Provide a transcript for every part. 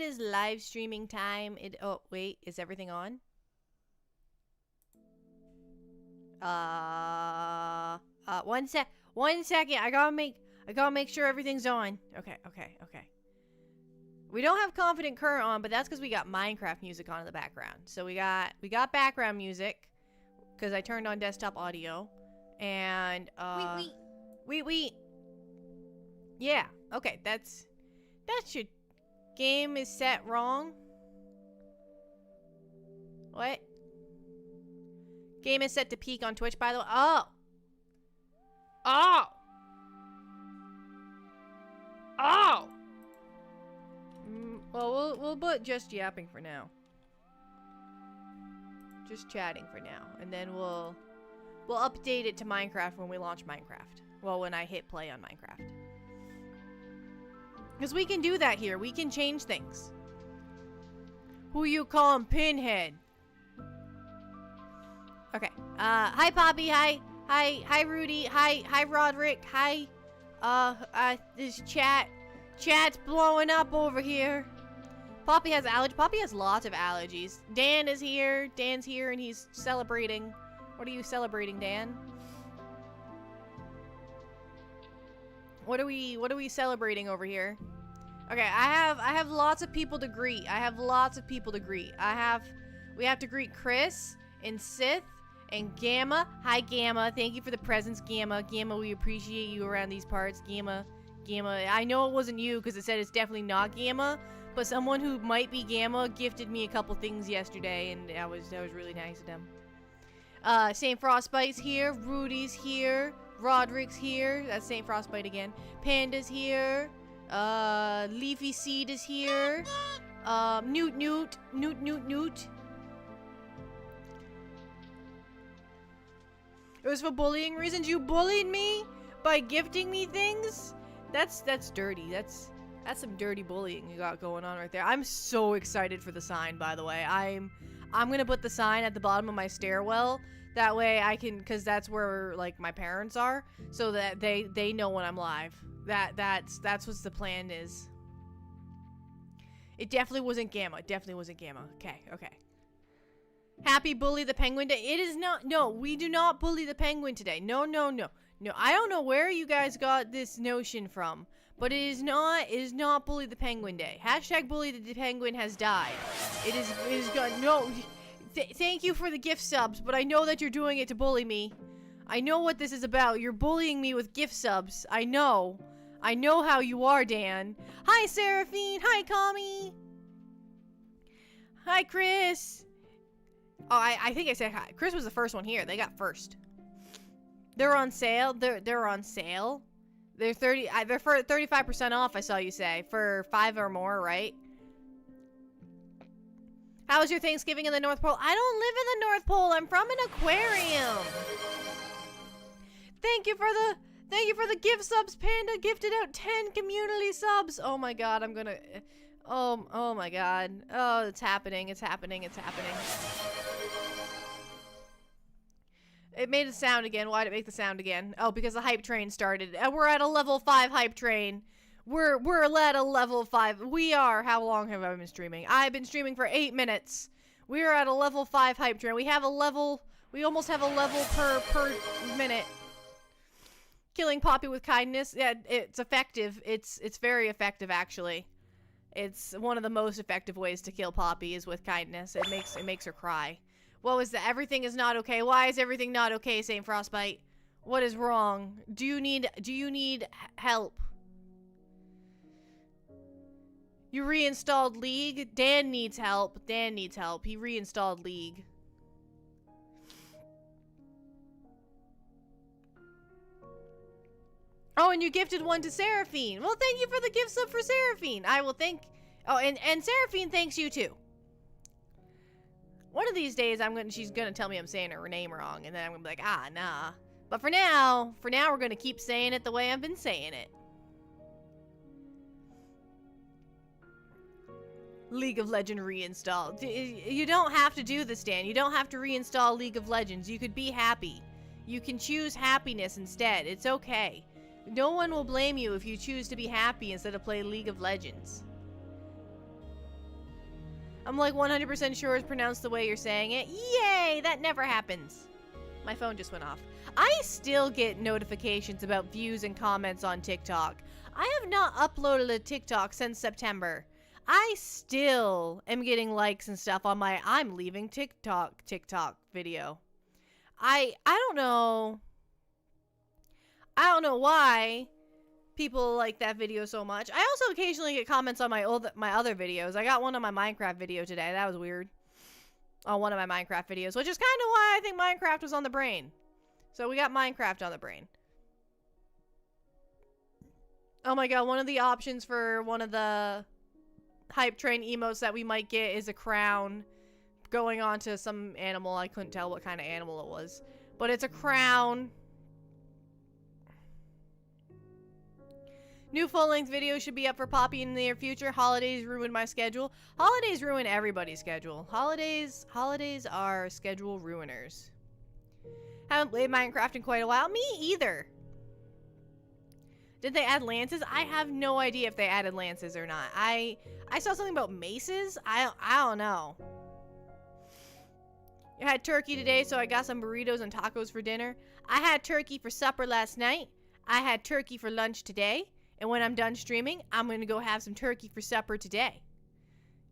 is live streaming time. Oh, wait. Is everything on? One second. I gotta make sure everything's on. Okay. We don't have Confident Current on, but that's because we got Minecraft music on in the background. So we got background music because I turned on desktop audio, and wait. Yeah. Okay. That's your game is set wrong. What? Game is set to peak on Twitch, by the way. Oh. Well, we'll put just yapping for now. Just chatting for now, and then we'll update it to Minecraft when we launch Minecraft. Well, when I hit play on Minecraft, because we can do that here. We can change things. Who you calling Pinhead? Okay. Hi Poppy. Hi Rudy. Hi Roderick. Hi. This chat's blowing up over here. Poppy has allergies. Poppy has lots of allergies. Dan is here. Dan's here and he's celebrating. What are you celebrating, Dan? What are we celebrating over here? Okay, I have lots of people to greet. We have to greet Chris and Sith and Gamma. Hi Gamma. Thank you for the presents, Gamma. Gamma, we appreciate you around these parts. Gamma. I know it wasn't you because it said it's definitely not Gamma, but someone who might be Gamma gifted me a couple things yesterday, and that was really nice of them. St. Frostbite's here. Rudy's here. Roderick's here. That's St. Frostbite again. Panda's here. Leafy Seed is here. Newt. It was for bullying reasons. You bullied me by gifting me things? That's dirty. That's some dirty bullying you got going on right there. I'm so excited for the sign, by the way. I'm gonna put the sign at the bottom of my stairwell. That way I can, cause that's where like my parents are, so that they know when I'm live. That's what the plan is. It definitely wasn't Gamma. Okay. Happy Bully the Penguin Day. It is not. No, we do not bully the penguin today. No. I don't know where you guys got this notion from, but it is not Bully the Penguin Day. Hashtag Bully the Penguin has died. It is gone. No. Thank you for the gift subs, but I know that you're doing it to bully me. I know what this is about. You're bullying me with gift subs. I know how you are, Dan. Hi, Seraphine. Hi, Kami. Hi, Chris. Oh, I think I said hi. Chris was the first one here. They got first. They're on sale. They're on sale. They're 35% off, I saw you say, for 5 or more, right? How was your Thanksgiving in the North Pole? I don't live in the North Pole. I'm from an aquarium. Thank you for the gift subs. Panda gifted out 10 community subs. Oh my god, I'm gonna... Oh my god. Oh, it's happening. It made a sound again. Why'd it make the sound again? Oh, because the hype train started. We're at a level 5 hype train. We're at a level 5. We are. How long have I been streaming? I've been streaming for 8 minutes. We are at a level 5 hype train. We almost have a level per minute. Killing Poppy with kindness. Yeah, it's effective. It's very effective, actually. It's one of the most effective ways to kill Poppy is with kindness. It makes her cry. What was that? Everything is not okay. Why is everything not okay, St. Frostbite? What is wrong? Do you need help? You reinstalled League? Dan needs help. He reinstalled League. Oh, and you gifted one to Seraphine. Well, thank you for the gift sub for Seraphine. I will thank... Oh, and Seraphine thanks you too. One of these days, she's gonna tell me I'm saying her name wrong, and then I'm gonna be like, nah. But for now, we're gonna keep saying it the way I've been saying it. League of Legends reinstalled. You don't have to do this, Dan. You don't have to reinstall League of Legends. You could be happy. You can choose happiness instead. It's okay. No one will blame you if you choose to be happy instead of play League of Legends. I'm like 100% sure it's pronounced the way you're saying it. Yay! That never happens. My phone just went off. I still get notifications about views and comments on TikTok. I have not uploaded a TikTok since September. I still am getting likes and stuff on my I'm leaving TikTok video. I don't know. I don't know why people like that video so much. I also occasionally get comments on my other videos. I got one on my Minecraft video today. That was weird. On one of my Minecraft videos, which is kind of why I think Minecraft was on the brain. So we got Minecraft on the brain. Oh my god, one of the options for one of the hype train emotes that we might get is a crown going on to some animal. I couldn't tell what kind of animal it was. But it's a crown. New full-length video should be up for Poppy in the near future. Holidays ruined my schedule. Holidays ruin everybody's schedule. Holidays are schedule ruiners. Haven't played Minecraft in quite a while. Me either. Did they add lances? I have no idea if they added lances or not. I saw something about maces. I don't know. I had turkey today, so I got some burritos and tacos for dinner. I had turkey for supper last night. I had turkey for lunch today. And when I'm done streaming, I'm going to go have some turkey for supper today.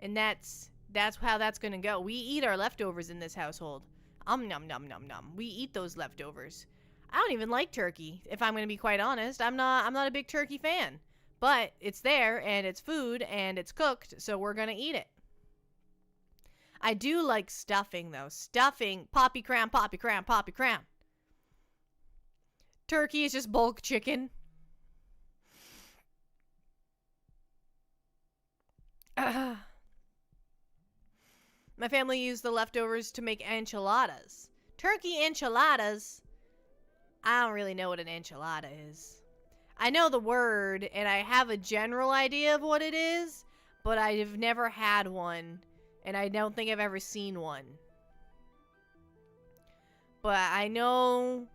And that's how that's going to go. We eat our leftovers in this household. Nom nom nom nom. We eat those leftovers. I don't even like turkey, if I'm going to be quite honest. I'm not a big turkey fan. But it's there, and it's food, and it's cooked, so we're going to eat it. I do like stuffing, though. Stuffing. Poppy cram, poppy cram, poppy cram. Turkey is just bulk chicken. My family used the leftovers to make enchiladas. Turkey enchiladas? I don't really know what an enchilada is. I know the word, and I have a general idea of what it is, but I've never had one, and I don't think I've ever seen one. But I know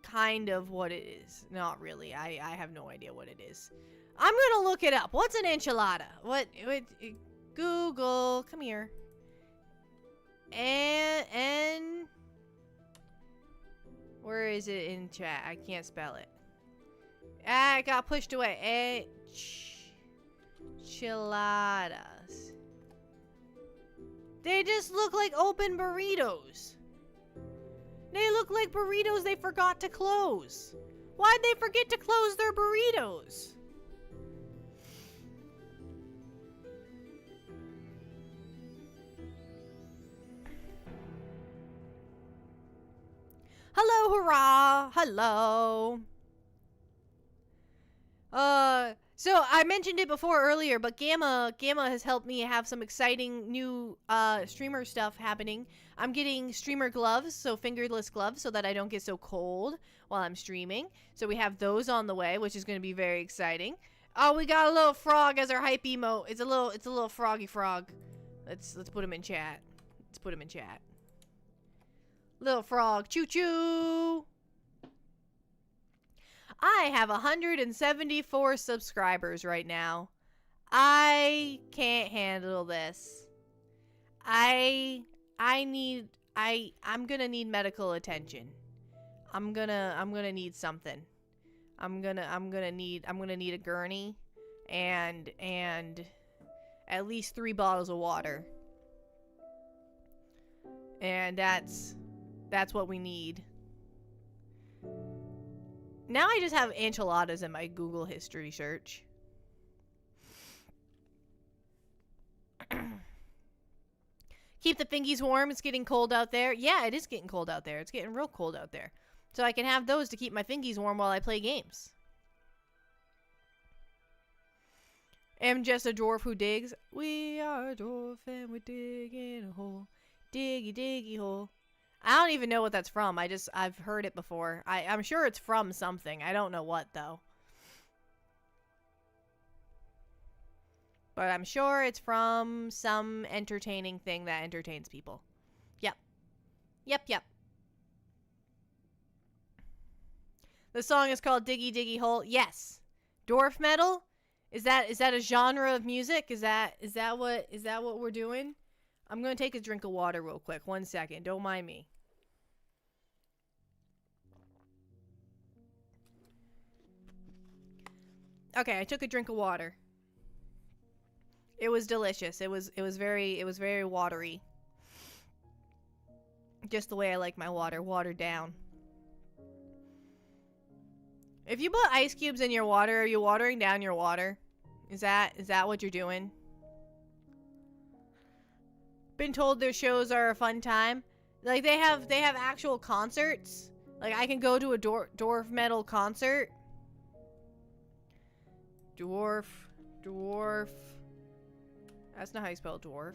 kind of what it is. Not really. I have no idea what it is. I'm gonna look it up. What's an enchilada? What Google, come here. And where is it in chat? I can't spell it. I got pushed away. Enchiladas. They just look like open burritos. They look like burritos they forgot to close. Why'd they forget to close their burritos? Hello, hurrah! Hello! So I mentioned it before earlier, but Gamma has helped me have some exciting new, streamer stuff happening. I'm getting streamer gloves, so fingerless gloves, so that I don't get so cold while I'm streaming. So we have those on the way, which is going to be very exciting. Oh, we got a little frog as our hype emote. It's a little froggy frog. Let's put him in chat. Let's put him in chat. Little frog, choo-choo! I have 174 subscribers right now. I can't handle this. I'm gonna need medical attention. I'm gonna need something. I'm gonna need a gurney and at least 3 bottles of water. And that's what we need. Now I just have enchiladas in my Google history search. Keep the fingies warm. It's getting cold out there. Yeah, it is getting cold out there. It's getting real cold out there. So I can have those to keep my fingies warm while I play games. Am just a dwarf who digs. We are a dwarf and we dig in a hole. Diggy diggy hole. I don't even know what that's from. I've heard it before. I'm sure it's from something. I don't know what, though. But I'm sure it's from some entertaining thing that entertains people. Yep. Yep. The song is called Diggy Diggy Hole. Yes. Dwarf metal? Is that a genre of music? Is that what we're doing? I'm gonna take a drink of water real quick. 1 second. Don't mind me. Okay, I took a drink of water. It was delicious. It was very watery. Just the way I like my water, watered down. If you put ice cubes in your water, are you watering down your water? Is that what you're doing? Been told their shows are a fun time. Like they have actual concerts. Like I can go to a dwarf metal concert. Dwarf. That's not how you spell dwarf.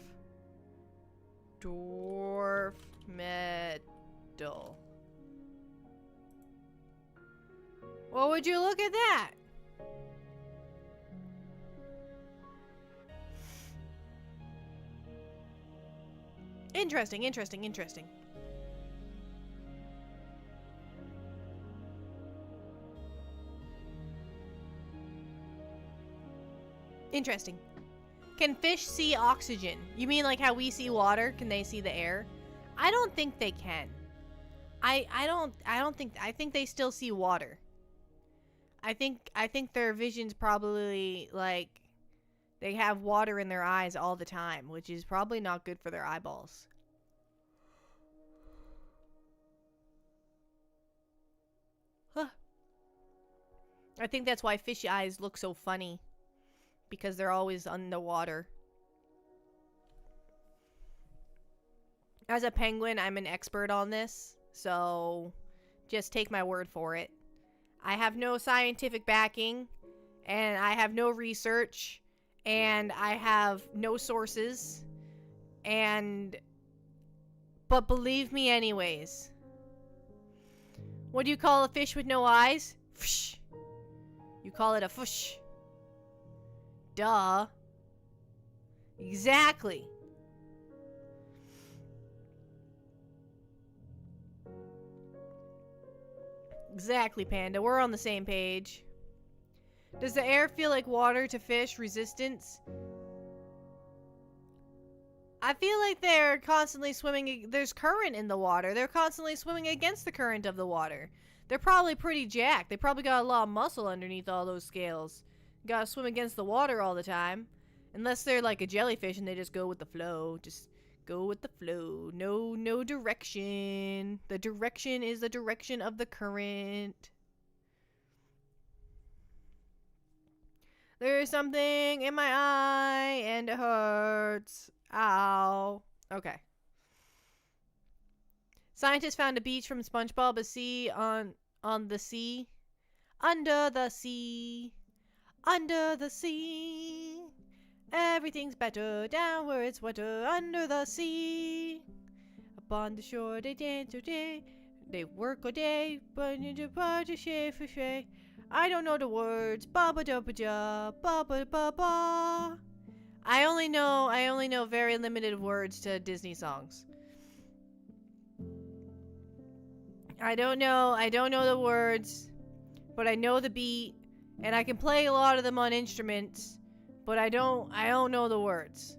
Dwarf metal. Well, would you look at that? Interesting. Interesting. Can fish see oxygen? You mean like how we see water? Can they see the air? I don't think they can. I think they still see water. I think their vision's probably like they have water in their eyes all the time, which is probably not good for their eyeballs. Huh. I think that's why fish eyes look so funny. Because they're always underwater. As a penguin, I'm an expert on this, so just take my word for it. I have no scientific backing, and I have no research, and I have no sources, but believe me anyways. What do you call a fish with no eyes? Fish. You call it a fish. Duh. Exactly. Exactly, Panda. We're on the same page. Does the air feel like water to fish? Resistance? I feel like they're constantly swimming. There's current in the water. They're constantly swimming against the current of the water. They're probably pretty jacked. They probably got a lot of muscle underneath all those scales. Gotta swim against the water all the time. Unless they're like a jellyfish and they just go with the flow. Just go with the flow. No direction. The direction is the direction of the current. There's something in my eye and it hurts. Ow. Okay. Scientists found a beach from SpongeBob, a sea on the sea. Under the sea. Under the sea, everything's better down where it's wetter. Under the sea, upon the shore they dance all day, they work all day, but into party for shay. I don't know the words. Ba ba da ba da, ba ba ba ba. I only know very limited words to Disney songs. I don't know the words, but I know the beat. And I can play a lot of them on instruments, but I don't know the words.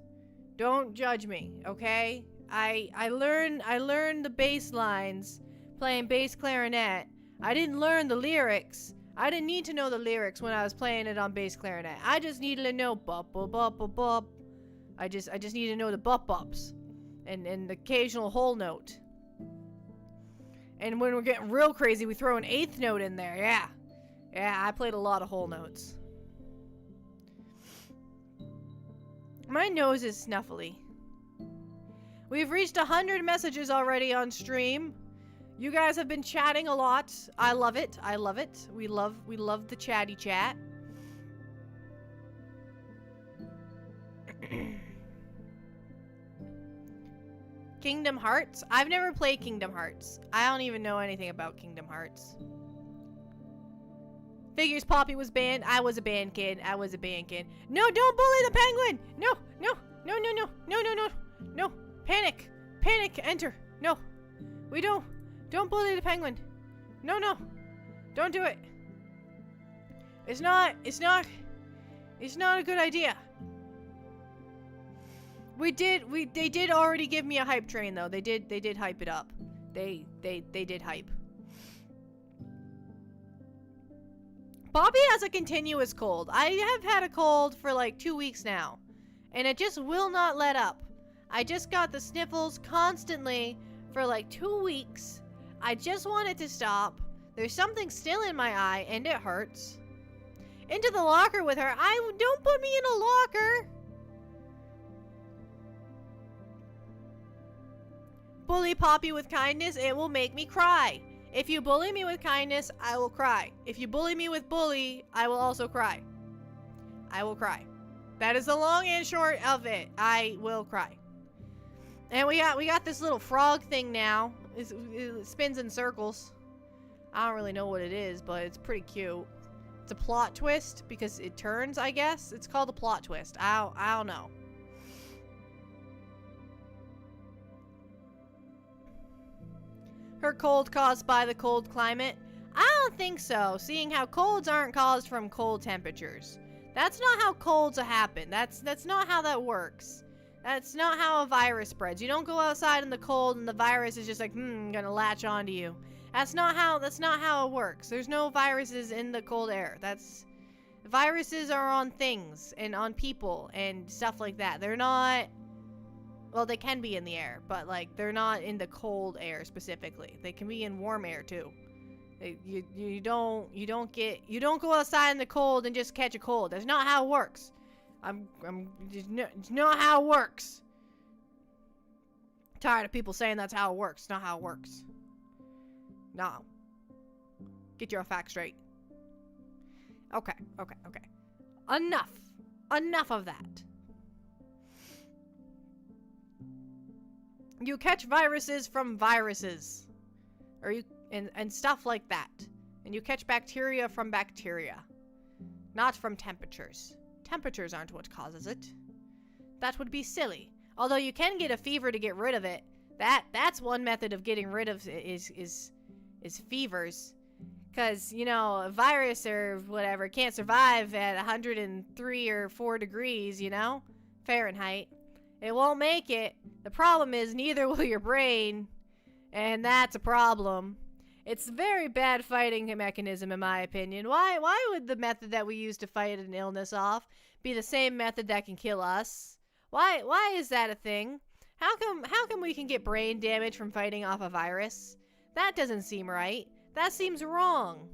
Don't judge me, okay? I learned the bass lines playing bass clarinet. I didn't learn the lyrics. I didn't need to know the lyrics when I was playing it on bass clarinet. I just needed to know bop bop bop bop bop. I just needed to know the bop bops and the occasional whole note. And when we're getting real crazy, we throw an eighth note in there. Yeah. Yeah, I played a lot of whole notes. My nose is snuffly. We've reached 100 messages already on stream. You guys have been chatting a lot. I love it. I love it. We love the chatty chat. Kingdom Hearts? I've never played Kingdom Hearts. I don't even know anything about Kingdom Hearts. Figures Poppy was banned. I was a band kid. No, don't bully the penguin! No. Panic. Enter. No. We don't bully the penguin. No. Don't do it. It's not a good idea. They did already give me a hype train though. They did hype it up. They did hype. Bobby has a continuous cold. I have had a cold for like 2 weeks now, and it just will not let up. I just got the sniffles constantly for like 2 weeks. I just want it to stop. There's something still in my eye, and it hurts. Into the locker with her. Don't put me in a locker. Bully Poppy with kindness, it will make me cry. If you bully me with kindness, I will cry. If you bully me with bully, I will also cry. I will cry. That is the long and short of it. I will cry. And we got this little frog thing now. It spins in circles. I don't really know what it is, but it's pretty cute. It's a plot twist because it turns, I guess. It's called a plot twist. I don't know. Her cold caused by the cold climate? I don't think so, seeing how colds aren't caused from cold temperatures. That's not how colds happen. That's not how that works. That's not how a virus spreads. You don't go outside in the cold and the virus is just like, gonna latch onto you. That's not how it works. There's no viruses in the cold air. Viruses are on things and on people and stuff like that. They're not, well, they can be in the air, but like they're not in the cold air specifically. They can be in warm air too. You don't go outside in the cold and just catch a cold. That's not how it works. It's not how it works. I'm tired of people saying that's how it works. It's not how it works. No. Get your facts straight. Okay. Enough of that. You catch viruses from viruses. And stuff like that. And you catch bacteria from bacteria. Not from temperatures. Temperatures aren't what causes it. That would be silly. Although you can get a fever to get rid of it. That's one method of getting rid of it is fevers. Because, a virus or whatever can't survive at 103 or 4 degrees, Fahrenheit. It won't make it. The problem is neither will your brain. And that's a problem. It's a very bad fighting mechanism, in my opinion. Why would the method that we use to fight an illness off be the same method that can kill us? Why is that a thing? How come we can get brain damage from fighting off a virus? That doesn't seem right. That seems wrong.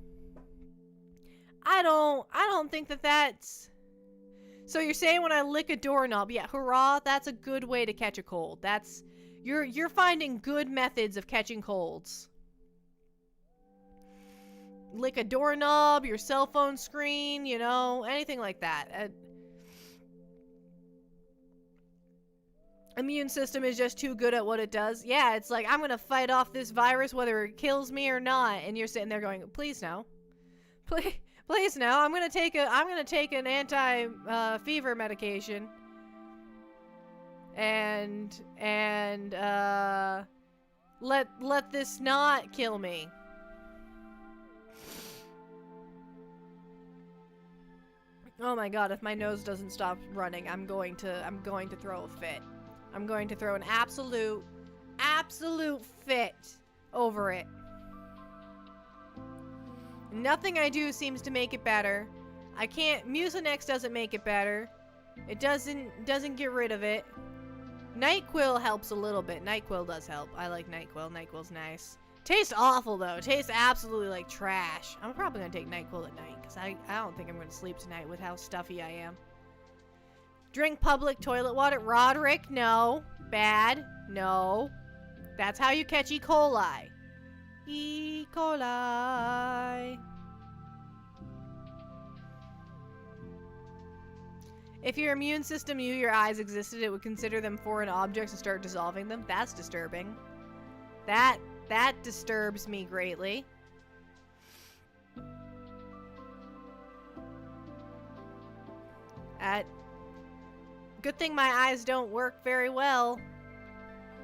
I don't think that's... So you're saying when I lick a doorknob, yeah, hurrah, that's a good way to catch a cold. You're finding good methods of catching colds. Lick a doorknob, your cell phone screen, anything like that. Immune system is just too good at what it does. Yeah, it's like, I'm gonna fight off this virus whether it kills me or not, and you're sitting there going, please no. Please no. I'm gonna take an anti-fever medication. And let this not kill me. Oh my god, if my nose doesn't stop running, I'm going to throw a fit. I'm going to throw an absolute fit over it. Nothing I do seems to make it better. Mucinex doesn't make it better. It doesn't get rid of it. NyQuil helps a little bit. NyQuil does help. I like NyQuil. NyQuil's nice. Tastes awful though. Tastes absolutely like trash. I'm probably gonna take NyQuil at night because I don't think I'm gonna sleep tonight with how stuffy I am. Drink public toilet water. Roderick, no. Bad, no. That's how you catch E. coli. E. coli. If your immune system knew your eyes existed, it would consider them foreign objects and start dissolving them. That's disturbing. That disturbs me greatly. Good thing my eyes don't work very well.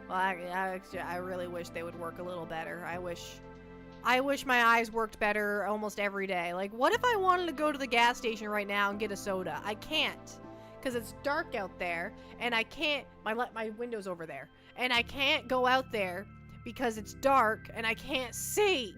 Well, I really wish they would work a little better. I wish my eyes worked better almost every day. Like, what if I wanted to go to the gas station right now and get a soda? I can't. because it's dark out there, and I can't, my window's over there, and I can't go out there because it's dark, and I can't see.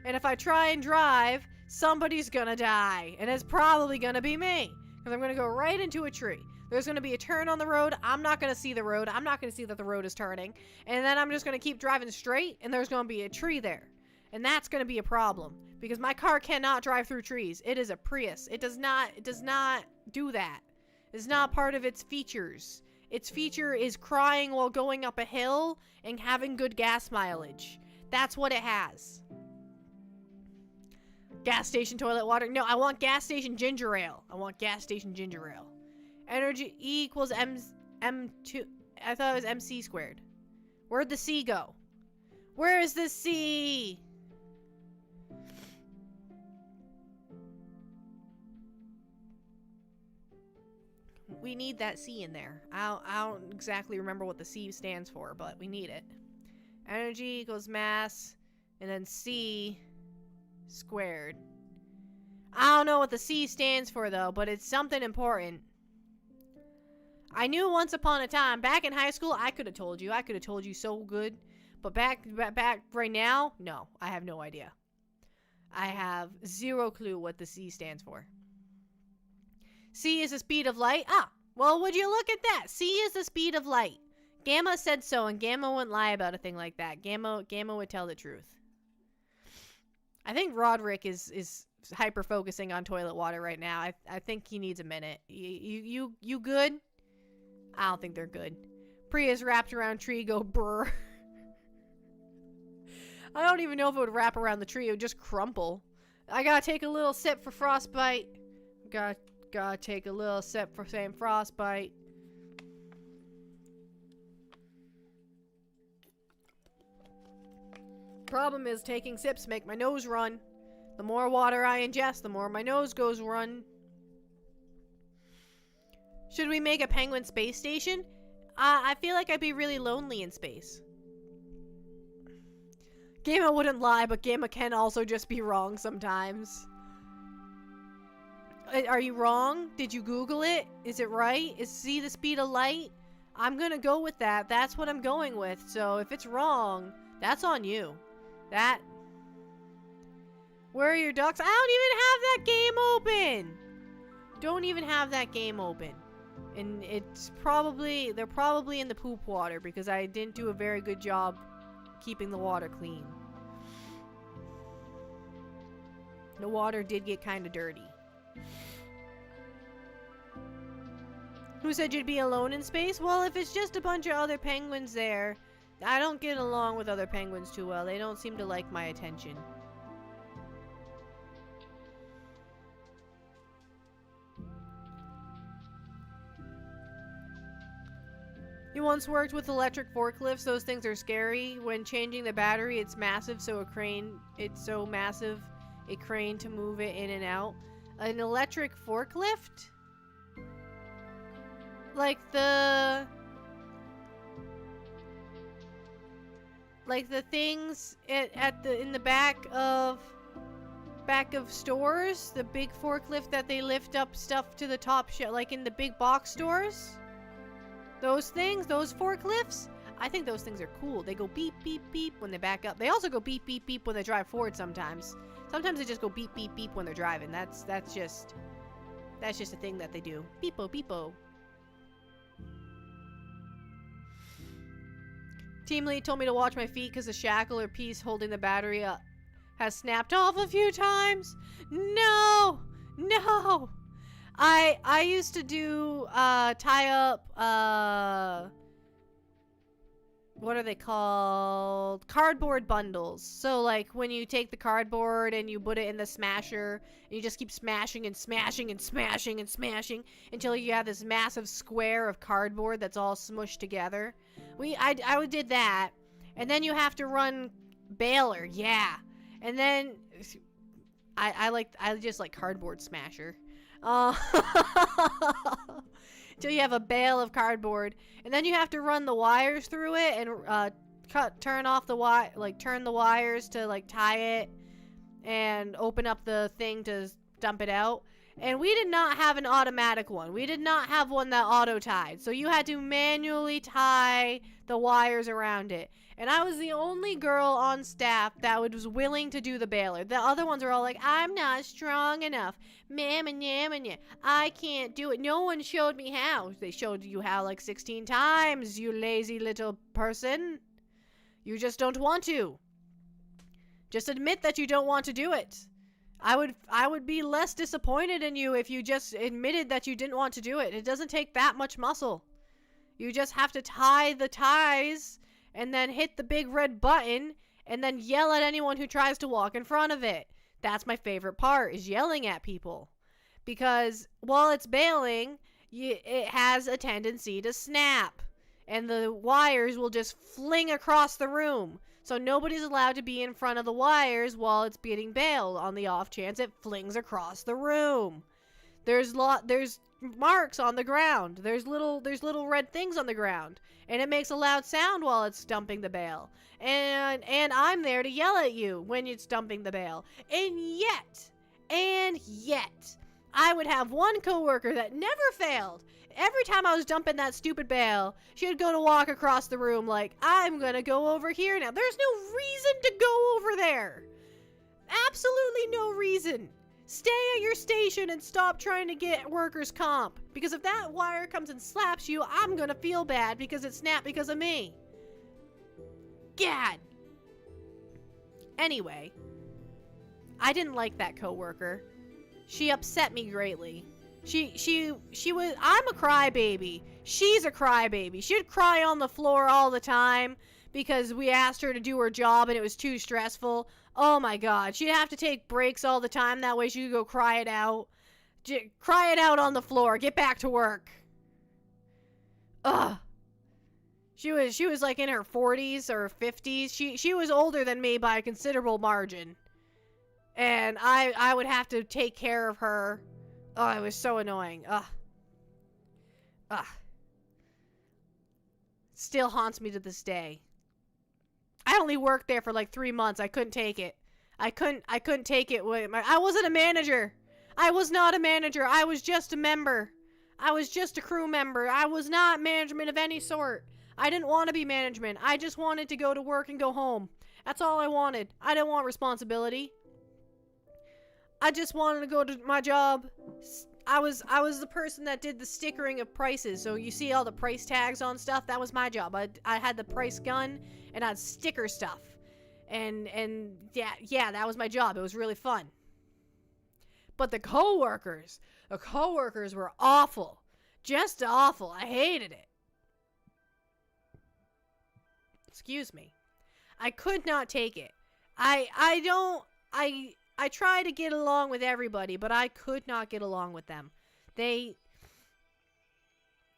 And if I try and drive, somebody's gonna die, and it's probably gonna be me, because I'm gonna go right into a tree. There's gonna be a turn on the road, I'm not gonna see the road, I'm not gonna see that the road is turning, and then I'm just gonna keep driving straight, and there's gonna be a tree there. And that's gonna be a problem, because my car cannot drive through trees. It is a Prius. It does not do that. It's not part of its features. Its feature is crying while going up a hill and having good gas mileage. That's what it has. Gas station toilet water. No, I want gas station ginger ale. I want gas station ginger ale. Energy E equals M2. I thought it was MC squared. Where'd the C go? Where is the C? We need that C in there. I don't exactly remember what the C stands for, but we need it. Energy equals mass, and then C squared. I don't know what the C stands for, though, but it's something important. I knew once upon a time, back in high school, I could have told you. I could have told you so good. But back right now, no, I have no idea. I have zero clue what the C stands for. C is the speed of light. Ah, well, would you look at that? C is the speed of light. Gamma said so, and Gamma wouldn't lie about a thing like that. Gamma would tell the truth. I think Roderick is hyper-focusing on toilet water right now. I think he needs a minute. You good? I don't think they're good. Priya's wrapped around tree, go brr. I don't even know if it would wrap around the tree. It would just crumple. I gotta take a little sip for frostbite. Gotta take a little sip for saying frostbite. Problem is taking sips make my nose run. The more water I ingest, the more my nose goes run. Should we make a penguin space station? I feel like I'd be really lonely in space. Gamma wouldn't lie, but Gamma can also just be wrong sometimes. Are you wrong? Did you Google it? Is it right? Is C the speed of light? I'm gonna go with that. That's what I'm going with. So if it's wrong, that's on you. Where are your ducks? I don't even have that game open. Don't even have that game open. And they're probably in the poop water because I didn't do a very good job keeping the water clean. The water did get kind of dirty. Who said you'd be alone in space? Well, if it's just a bunch of other penguins there, I don't get along with other penguins too well. They don't seem to like my attention. You once worked with electric forklifts. Those things are scary. When changing the battery, it's massive, so a crane to move it in and out. An electric forklift? Like the things in the back of stores, the big forklift that they lift up stuff to the top shelf, like in the big box stores. Those things, those forklifts, I think those things are cool. They go beep beep beep when they back up. They also go beep beep beep when they drive forward sometimes. Sometimes they just go beep beep beep when they're driving. That's just a thing that they do. Beepo beepo. Team lead told me to watch my feet because the shackle or piece holding the battery up has snapped off a few times. No! I used to do tie up what are they called? Cardboard bundles. So like when you take the cardboard and you put it in the smasher and you just keep smashing and smashing and smashing and smashing until you have this massive square of cardboard that's all smushed together. I did that. And then you have to run baler. Yeah. And then I just like cardboard smasher. Till you have a bale of cardboard, and then you have to run the wires through it and turn the wires to like tie it and open up the thing to dump it out. And we did not have an automatic one. We did not have one that auto-tied. So you had to manually tie the wires around it. And I was the only girl on staff that was willing to do the baler. The other ones were all like, I'm not strong enough. I can't do it. No one showed me how. They showed you how like 16 times, you lazy little person. You just don't want to. Just admit that you don't want to do it. I would be less disappointed in you if you just admitted that you didn't want to do it. It doesn't take that much muscle. You just have to tie the ties and then hit the big red button and then yell at anyone who tries to walk in front of it. That's my favorite part, is yelling at people. Because while it's baling, it has a tendency to snap. And the wires will just fling across the room. So nobody's allowed to be in front of the wires while it's getting baled, on the off chance it flings across the room. There's marks on the ground. There's little red things on the ground, and it makes a loud sound while it's dumping the bale. And I'm there to yell at you when it's dumping the bale. And yet, I would have one coworker that never failed. Every time I was dumping that stupid bale, she would go to walk across the room like, I'm gonna go over here now. There's no reason to go over there. Absolutely no reason. Stay at your station and stop trying to get workers' comp. Because if that wire comes and slaps you, I'm gonna feel bad because it snapped because of me. Gad. Anyway, I didn't like that coworker. She upset me greatly. She was, I'm a crybaby. She's a crybaby. She'd cry on the floor all the time because we asked her to do her job and it was too stressful. Oh my God. She'd have to take breaks all the time. That way she could go cry it out. Cry it out on the floor. Get back to work. Ugh. She was like in her 40s or 50s. She was older than me by a considerable margin. And I would have to take care of her. Oh, it was so annoying. Ugh. Still haunts me to this day. I only worked there for like 3 months. I couldn't take it. I couldn't take it. I wasn't a manager. I was not a manager. I was just a member. I was just a crew member. I was not management of any sort. I didn't want to be management. I just wanted to go to work and go home. That's all I wanted. I didn't want responsibility. I just wanted to go to my job. I was the person that did the stickering of prices. So you see all the price tags on stuff. That was my job. I had the price gun and I'd sticker stuff. And yeah, that was my job. It was really fun. But the coworkers were awful. Just awful. I hated it. Excuse me. I could not take it. I try to get along with everybody, but I could not get along with them.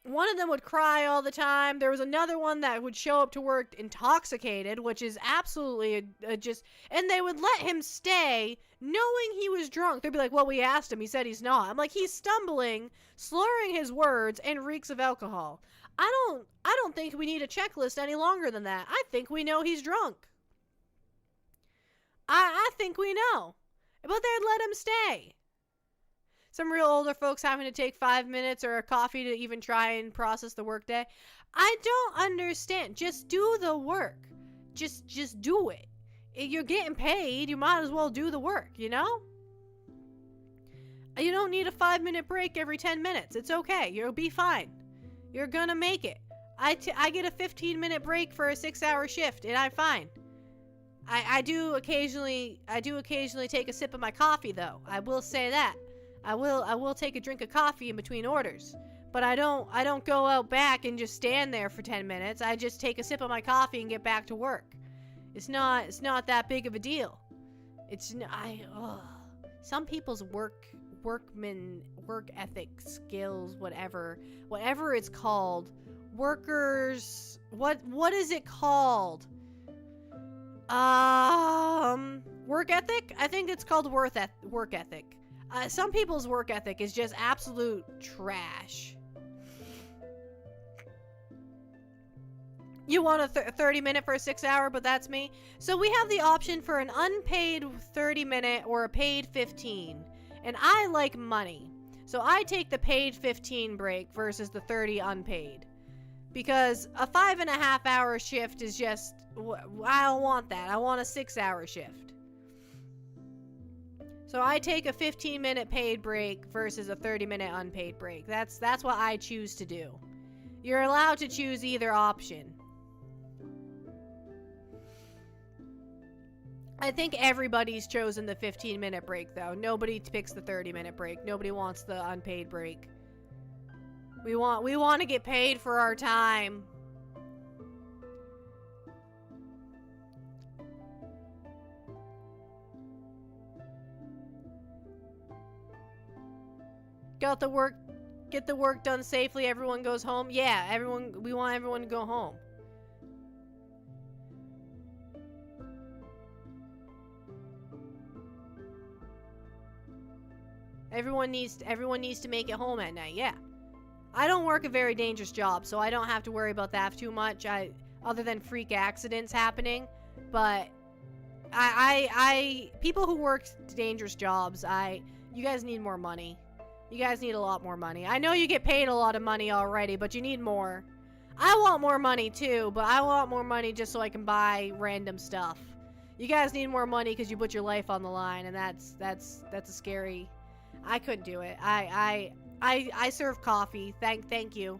One of them would cry all the time. There was another one that would show up to work intoxicated, which is absolutely and they would let him stay knowing he was drunk. They'd be like, well, we asked him. He said he's not. I'm like, he's stumbling, slurring his words, and reeks of alcohol. I don't think we need a checklist any longer than that. I think we know he's drunk. I think we know. But they'd let him stay. Some real older folks having to take 5 minutes or a coffee to even try and process the workday. I don't understand. Just do the work. Just do it. If you're getting paid, you might as well do the work, you know? You don't need a 5-minute break every 10 minutes. It's okay. You'll be fine. You're gonna make it. I get a 15-minute break for a 6-hour shift, and I'm fine. I do occasionally take a sip of my coffee, though. I will say that. I will take a drink of coffee in between orders. But I don't go out back and just stand there for 10 minutes. I just take a sip of my coffee and get back to work. It's not that big of a deal. Some people's work ethic, skills, whatever it's called, workers, what is it called? Work ethic? I think it's called work ethic. Some people's work ethic is just absolute trash. You want a 30-minute for a 6-hour, but that's me. So we have the option for an unpaid 30-minute or a paid 15. And I like money. So I take the paid 15 break versus the 30 unpaid. Because a 5.5 hour shift is just, I don't want that. I want a 6-hour shift. So I take a 15-minute paid break versus a 30-minute unpaid break. That's what I choose to do. You're allowed to choose either option. I think everybody's chosen the 15-minute break, though. Nobody picks the 30-minute break. Nobody wants the unpaid break. We want to get paid for our time. Get the work done safely. Everyone goes home. Yeah, we want everyone to go home. Everyone needs to make it home at night. Yeah. I don't work a very dangerous job, so I don't have to worry about that too much. Other than freak accidents happening, but people who work dangerous jobs, you guys need more money. You guys need a lot more money. I know you get paid a lot of money already, but you need more. I want more money too, but I want more money just so I can buy random stuff. You guys need more money because you put your life on the line, and that's a scary. I couldn't do it. I serve coffee. Thank you.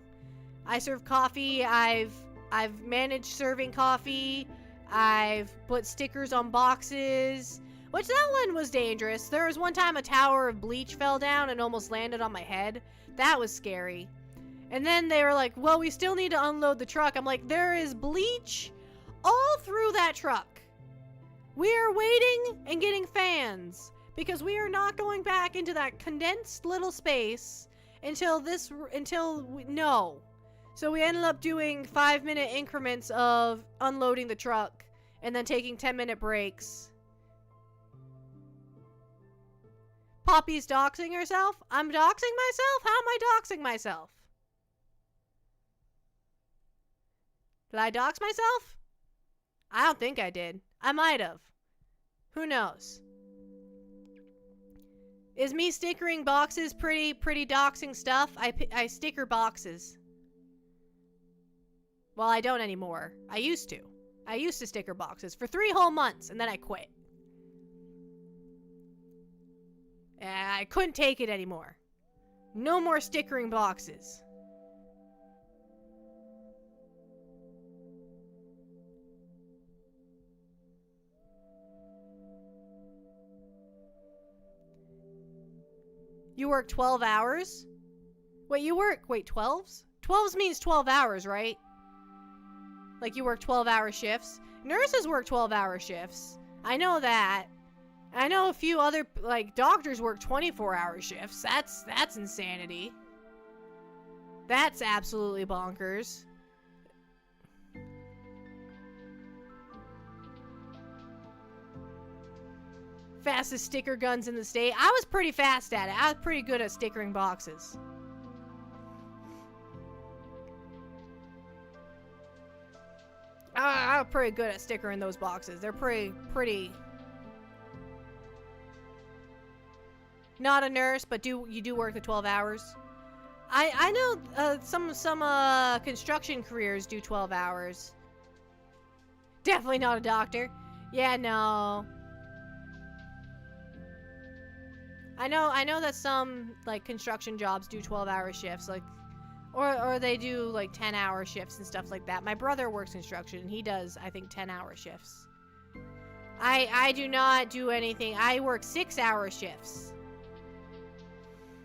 I serve coffee. I've managed serving coffee. I've put stickers on boxes. Which that one was dangerous. There was one time a tower of bleach fell down and almost landed on my head. That was scary. And then they were like, well, we still need to unload the truck. I'm like, there is bleach all through that truck. We are waiting and getting fans because we are not going back into that condensed little space no. So we ended up doing 5-minute increments of unloading the truck and then taking 10-minute breaks. Poppy's doxing herself? I'm doxing myself? How am I doxing myself? Did I dox myself? I don't think I did. I might have. Who knows? Is me stickering boxes pretty doxing stuff? I sticker boxes. Well, I don't anymore. I used to. I used to sticker boxes for 3 whole months, and then I quit. I couldn't take it anymore. No more stickering boxes. You work 12 hours? Wait, 12s? 12s means 12 hours, right? Like you work 12-hour shifts? Nurses work 12-hour shifts. I know that. I know a few other, like, doctors work 24-hour shifts. That's insanity. That's absolutely bonkers. Fastest sticker guns in the state. I was pretty fast at it. I was pretty good at stickering boxes. I'm pretty good at stickering those boxes. They're pretty. Not a nurse, but you do work the 12 hours. I know some construction careers do 12 hours. Definitely not a doctor. Yeah, no. I know that some like construction jobs do 12-hour shifts, like or they do like 10-hour shifts and stuff like that. My brother works construction and he does, I think, 10-hour shifts. I do not do anything. I work 6-hour shifts.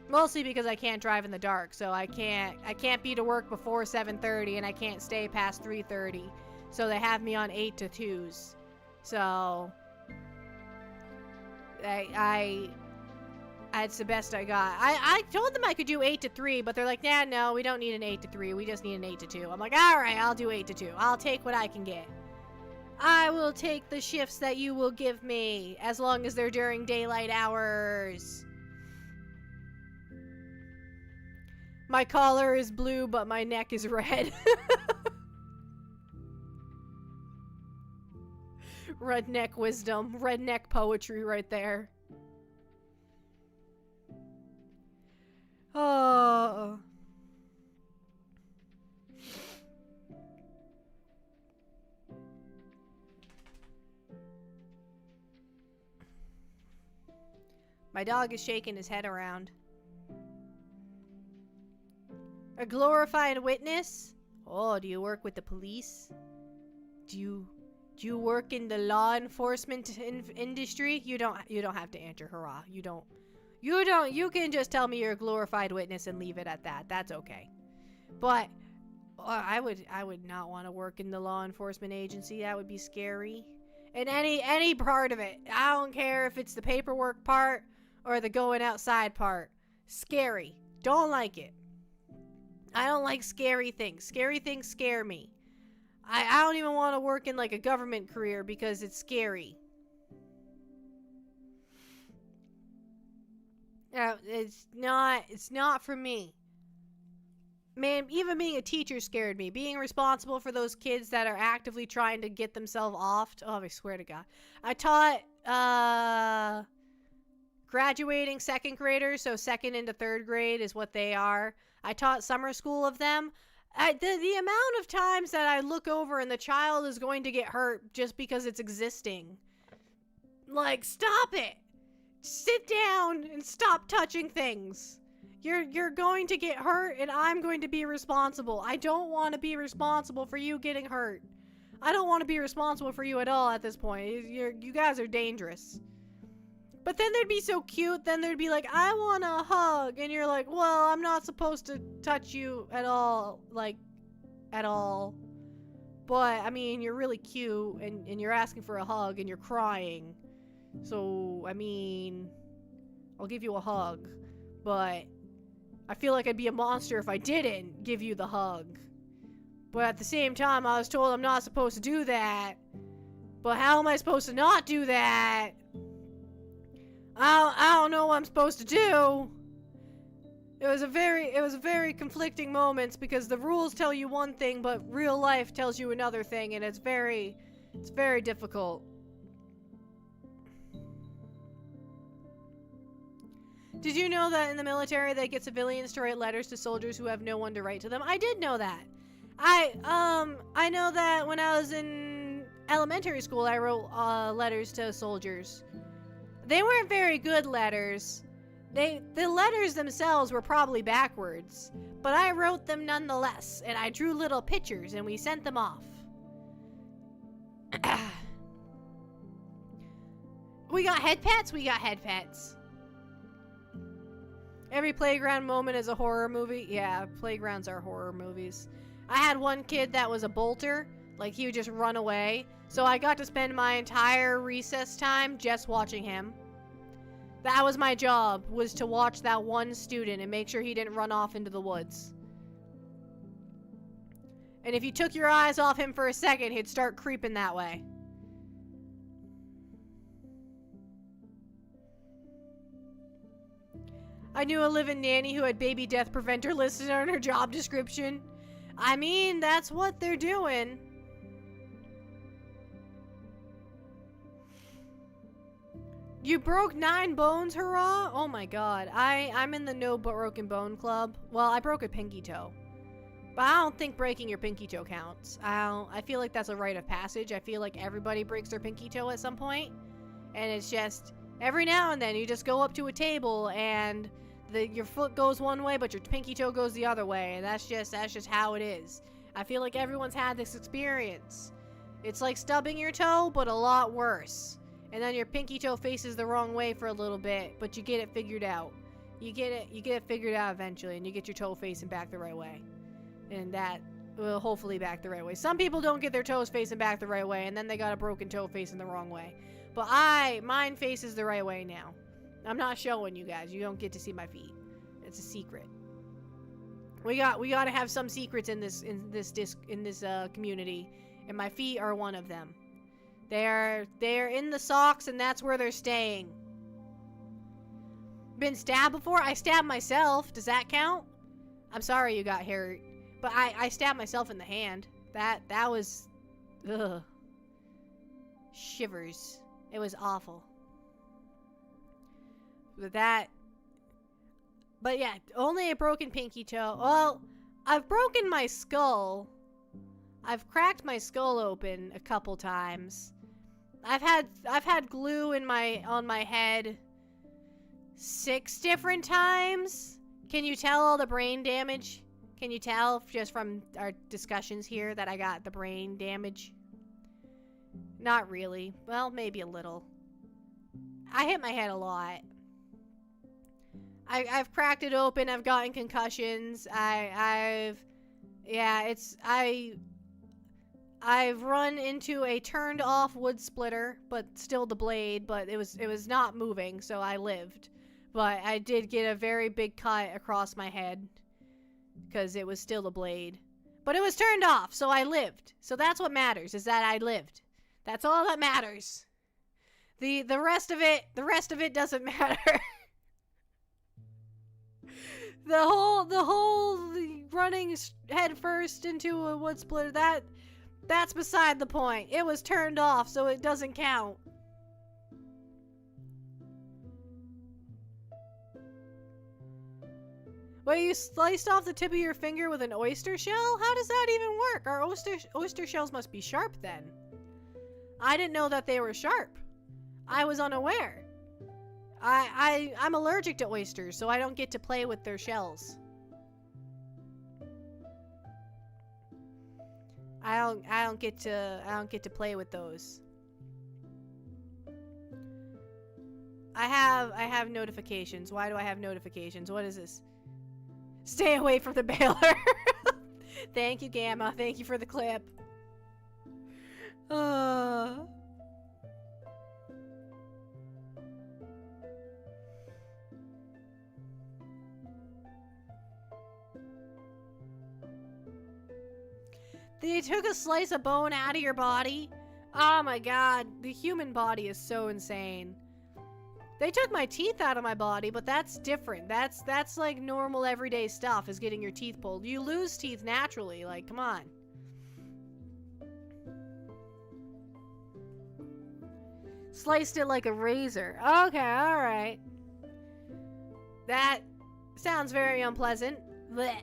Mostly because I can't drive in the dark, so I can't be to work before 7:30 and I can't stay past 3:30. So they have me on 8 to 2s. So it's the best I got. I told them I could do 8 to 3, but they're like, nah, no, we don't need an 8 to 3. We just need an 8 to 2. I'm like, all right, I'll do 8 to 2. I'll take what I can get. I will take the shifts that you will give me, as long as they're during daylight hours. My collar is blue, but my neck is red. Redneck wisdom. Redneck poetry right there. My dog is shaking his head around. A glorified witness? Oh, do you work with the police? Do you work in the law enforcement industry? You don't have to answer, hurrah. You can just tell me you're a glorified witness and leave it at that. That's okay. But I would not want to work in the law enforcement agency. That would be scary. And any part of it. I don't care if it's the paperwork part or the going outside part. Scary. Don't like it. I don't like scary things. Scary things scare me. I don't even want to work in like a government career because it's scary. It's not for me. Man, even being a teacher scared me. Being responsible for those kids that are actively trying to get themselves off. Oh, I swear to God. I taught graduating second graders, so second into third grade is what they are. I taught summer school of them. The amount of times that I look over and the child is going to get hurt just because it's existing. Like, stop it. Sit down and stop touching things. You're going to get hurt and I'm going to be responsible. I don't want to be responsible for you getting hurt. I don't want to be responsible for you at all at this point. You guys are dangerous. But then they'd be so cute. Then they'd be like, I want a hug. And you're like, well, I'm not supposed to touch you at all. Like, at all. But, I mean, you're really cute. And you're asking for a hug. And you're crying. So, I mean, I'll give you a hug. But I feel like I'd be a monster if I didn't give you the hug. But at the same time, I was told I'm not supposed to do that. But how am I supposed to not do that? I don't know what I'm supposed to do. It was a very conflicting moments because the rules tell you one thing, but real life tells you another thing, and it's very difficult. Did you know that in the military they get civilians to write letters to soldiers who have no one to write to them? I did know that. I know that when I was in elementary school, I wrote letters to soldiers. They weren't very good letters. The letters themselves were probably backwards, but I wrote them nonetheless, and I drew little pictures, and we sent them off. We got head pets? We got head pets. Every playground moment is a horror movie. Yeah, playgrounds are horror movies. I had one kid that was a bolter. Like, he would just run away. So I got to spend my entire recess time just watching him. That was my job, was to watch that one student and make sure he didn't run off into the woods. And if you took your eyes off him for a second, he'd start creeping that way. I knew a live-in nanny who had baby death preventer listed on her job description. I mean, that's what they're doing. You broke 9 bones, hurrah? Oh my god. I'm in the no broken bone club. Well, I broke a pinky toe. But I don't think breaking your pinky toe counts. I feel like that's a rite of passage. I feel like everybody breaks their pinky toe at some point. And it's just, every now and then you just go up to a table and your foot goes one way, but your pinky toe goes the other way. And that's just how it is. I feel like everyone's had this experience. It's like stubbing your toe, but a lot worse. And then your pinky toe faces the wrong way for a little bit, but you get it figured out. You get it figured out eventually, and you get your toe facing back the right way. And that will hopefully back the right way. Some people don't get their toes facing back the right way, and then they got a broken toe facing the wrong way. But mine faces the right way now. I'm not showing you guys. You don't get to see my feet. It's a secret. We got to have some secrets in this community, and my feet are one of them. They're in the socks, and that's where they're staying. Been stabbed before? I stabbed myself. Does that count? I'm sorry you got hurt, but I stabbed myself in the hand. That was, ugh, shivers. It was awful. But yeah, only a broken pinky toe. Well, I've broken my skull. I've cracked my skull open a couple times. I've had glue on my head 6 different times? Can you tell all the brain damage? Can you tell just from our discussions here that I got the brain damage? Not really. Well, maybe a little. I hit my head a lot. I've cracked it open. I've gotten concussions. I've run into a turned off wood splitter, but still the blade, but it was not moving, so I lived. But I did get a very big cut across my head because it was still a blade. But it was turned off, so I lived. So that's what matters, is that I lived. That's all that matters. The rest of it doesn't matter. The whole running head first into a wood splitter, that's beside the point. It was turned off, so it doesn't count. Wait, you sliced off the tip of your finger with an oyster shell? How does that even work? Our oyster shells must be sharp then. I didn't know that they were sharp. I was unaware. I'm allergic to oysters, so I don't get to play with their shells. I don't get to play with those. I have notifications. Why do I have notifications? What is this? Stay away from the baler. Thank you, Gamma. Thank you for the clip. They took a slice of bone out of your body? Oh my god, the human body is so insane. They took my teeth out of my body, but that's different. That's like normal everyday stuff, is getting your teeth pulled. You lose teeth naturally, like, come on. Sliced it like a razor. Okay, alright. That sounds very unpleasant. Blech.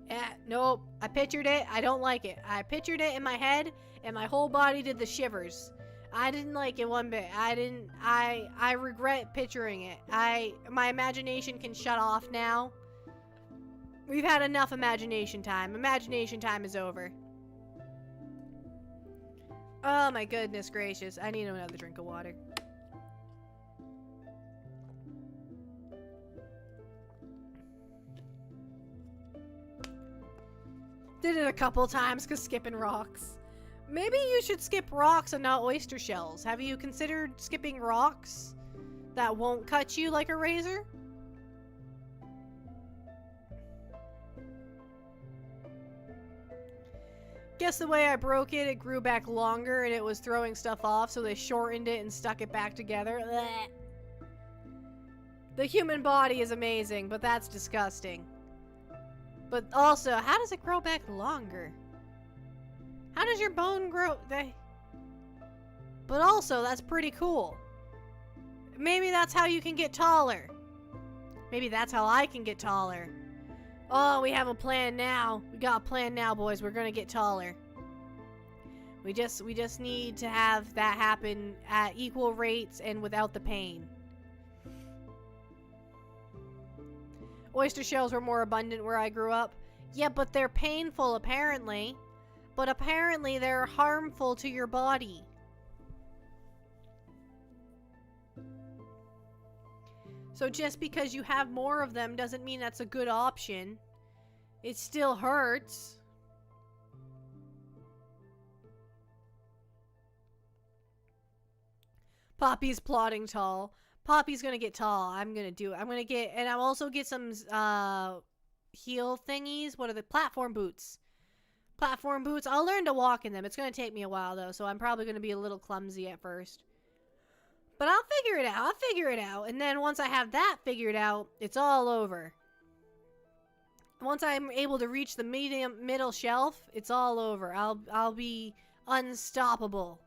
Yeah, nope. I pictured it. I don't like it. I pictured it in my head, and my whole body did the shivers. I didn't like it one bit. I regret picturing it. My imagination can shut off now. We've had enough imagination time. Imagination time is over. Oh my goodness gracious. I need another drink of water. Did it a couple times because skipping rocks. Maybe you should skip rocks and not oyster shells. Have you considered skipping rocks that won't cut you like a razor? Guess the way I broke it, it grew back longer and it was throwing stuff off, so they shortened it and stuck it back together. Blech. The human body is amazing, but that's disgusting. But also, how does it grow back longer? How does your bone grow? But also, that's pretty cool. Maybe that's how you can get taller. Maybe that's how I can get taller. Oh, we have a plan now. We got a plan now, boys. We're gonna get taller. We just need to have that happen at equal rates and without the pain. Oyster shells were more abundant where I grew up. Yeah, but they're painful, apparently. But apparently they're harmful to your body. So just because you have more of them doesn't mean that's a good option. It still hurts. Poppy's plotting tall. Poppy's gonna get tall. I'm gonna do it. And I'll also get some heel thingies. What are the platform boots? Platform boots. I'll learn to walk in them. It's gonna take me a while though, so I'm probably gonna be a little clumsy at first. But I'll figure it out. I'll figure it out. And then once I have that figured out, it's all over. Once I'm able to reach the middle shelf, it's all over. I'll be unstoppable.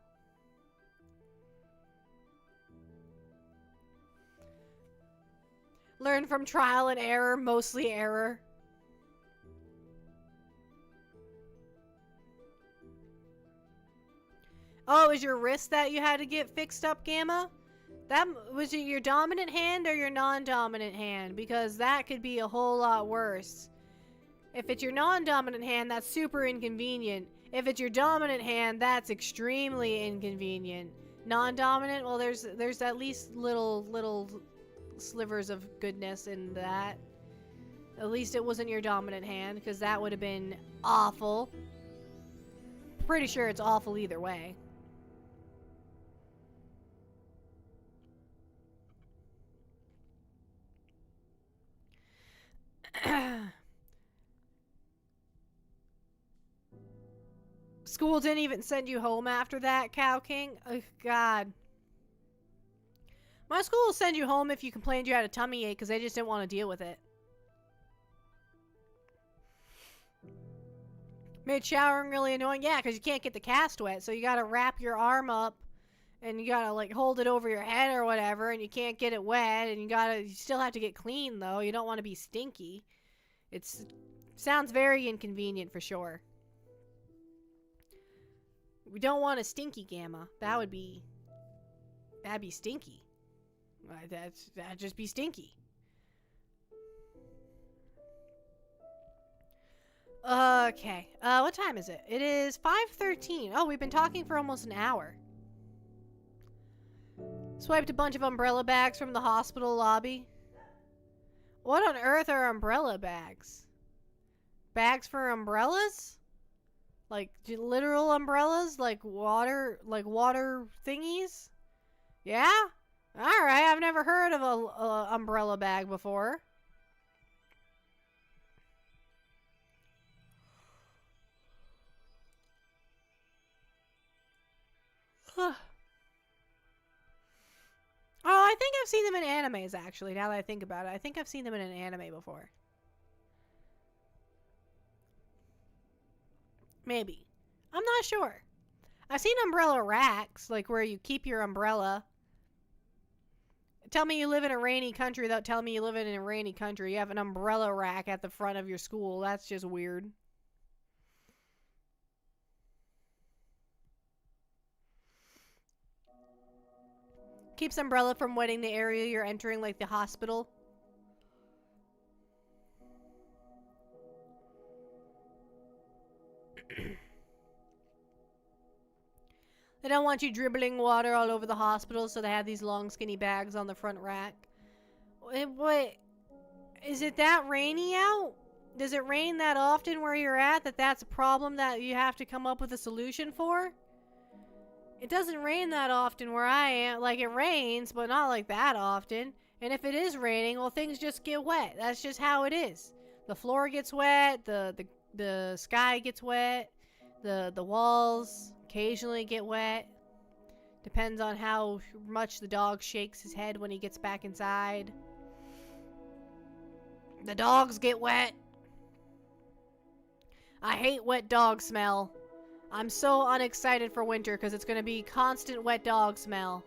Learn from trial and error, mostly error. Oh, is your wrist that you had to get fixed up, Gamma? That was it your dominant hand or your non-dominant hand? Because that could be a whole lot worse. If it's your non-dominant hand, that's super inconvenient. If it's your dominant hand, that's extremely inconvenient. Non-dominant, well, there's at least little slivers of goodness in that. At least it wasn't your dominant hand, because that would have been awful. Pretty sure it's awful either way. School didn't even send you home after that, Cow King? Oh, God. My school will send you home if you complained you had a tummy ache because they just didn't want to deal with it. Made showering really annoying. Yeah, because you can't get the cast wet, so you gotta wrap your arm up and you gotta like hold it over your head or whatever, and you can't get it wet, and you still have to get clean though. You don't want to be stinky. Sounds very inconvenient for sure. We don't want a stinky Gamma. That'd be stinky. That'd just be stinky. Okay. What time is it? It is 5:13. Oh, we've been talking for almost an hour. Swiped a bunch of umbrella bags from the hospital lobby. What on earth are umbrella bags? Bags for umbrellas? Like literal umbrellas? Like water thingies? Yeah? Alright, I've never heard of a umbrella bag before. Oh, I think I've seen them in animes, actually, now that I think about it. I think I've seen them in an anime before. Maybe. I'm not sure. I've seen umbrella racks, like where you keep your umbrella. Tell me you live in a rainy country without telling me you live in a rainy country. You have an umbrella rack at the front of your school. That's just weird. Keeps umbrella from wetting the area you're entering, like the hospital. They don't want you dribbling water all over the hospital, so they have these long, skinny bags on the front rack. What? Is it that rainy out? Does it rain that often where you're at that's a problem that you have to come up with a solution for? It doesn't rain that often where I am. Like, it rains, but not like that often. And if it is raining, well, things just get wet. That's just how it is. The floor gets wet, the sky gets wet, the walls occasionally get wet. Depends on how much the dog shakes his head when he gets back inside. The dogs get wet. I hate wet dog smell. I'm so unexcited for winter because it's going to be constant wet dog smell.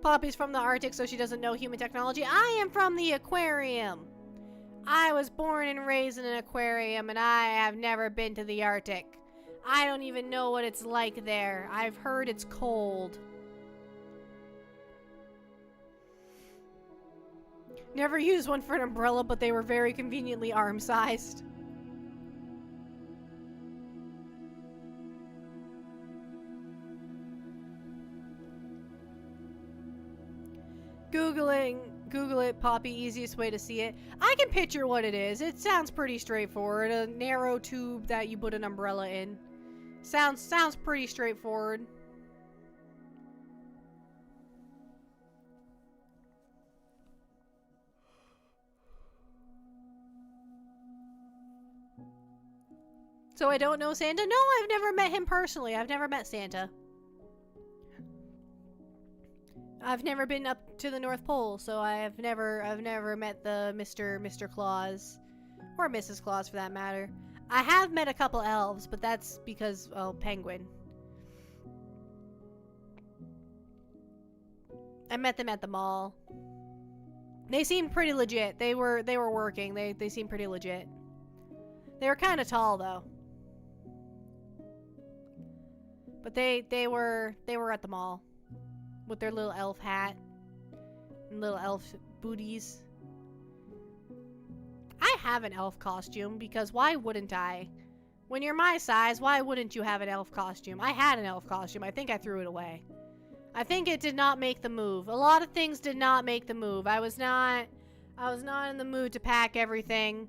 Poppy's from the Arctic, so she doesn't know human technology. I am from the aquarium. I was born and raised in an aquarium, and I have never been to the Arctic. I don't even know what it's like there. I've heard it's cold. Never used one for an umbrella, but they were very conveniently arm-sized. Google it, Poppy, easiest way to see it. I can picture what it is. It sounds pretty straightforward. A narrow tube that you put an umbrella in. Sounds pretty straightforward. So I don't know Santa? No, I've never met him personally. I've never met Santa. I've never been up to the North Pole, so I've never met the Mr. Claus. Or Mrs. Claus, for that matter. I have met a couple elves, but that's because, well, Penguin. I met them at the mall. They seemed pretty legit. They were working. They seemed pretty legit. They were kind of tall, though. But they were at the mall with their little elf hat and little elf booties. I have an elf costume because why wouldn't I? When you're my size, why wouldn't you have an elf costume? I had an elf costume. I think I threw it away. I think it did not make the move. A lot of things did not make the move. I was not in the mood to pack everything.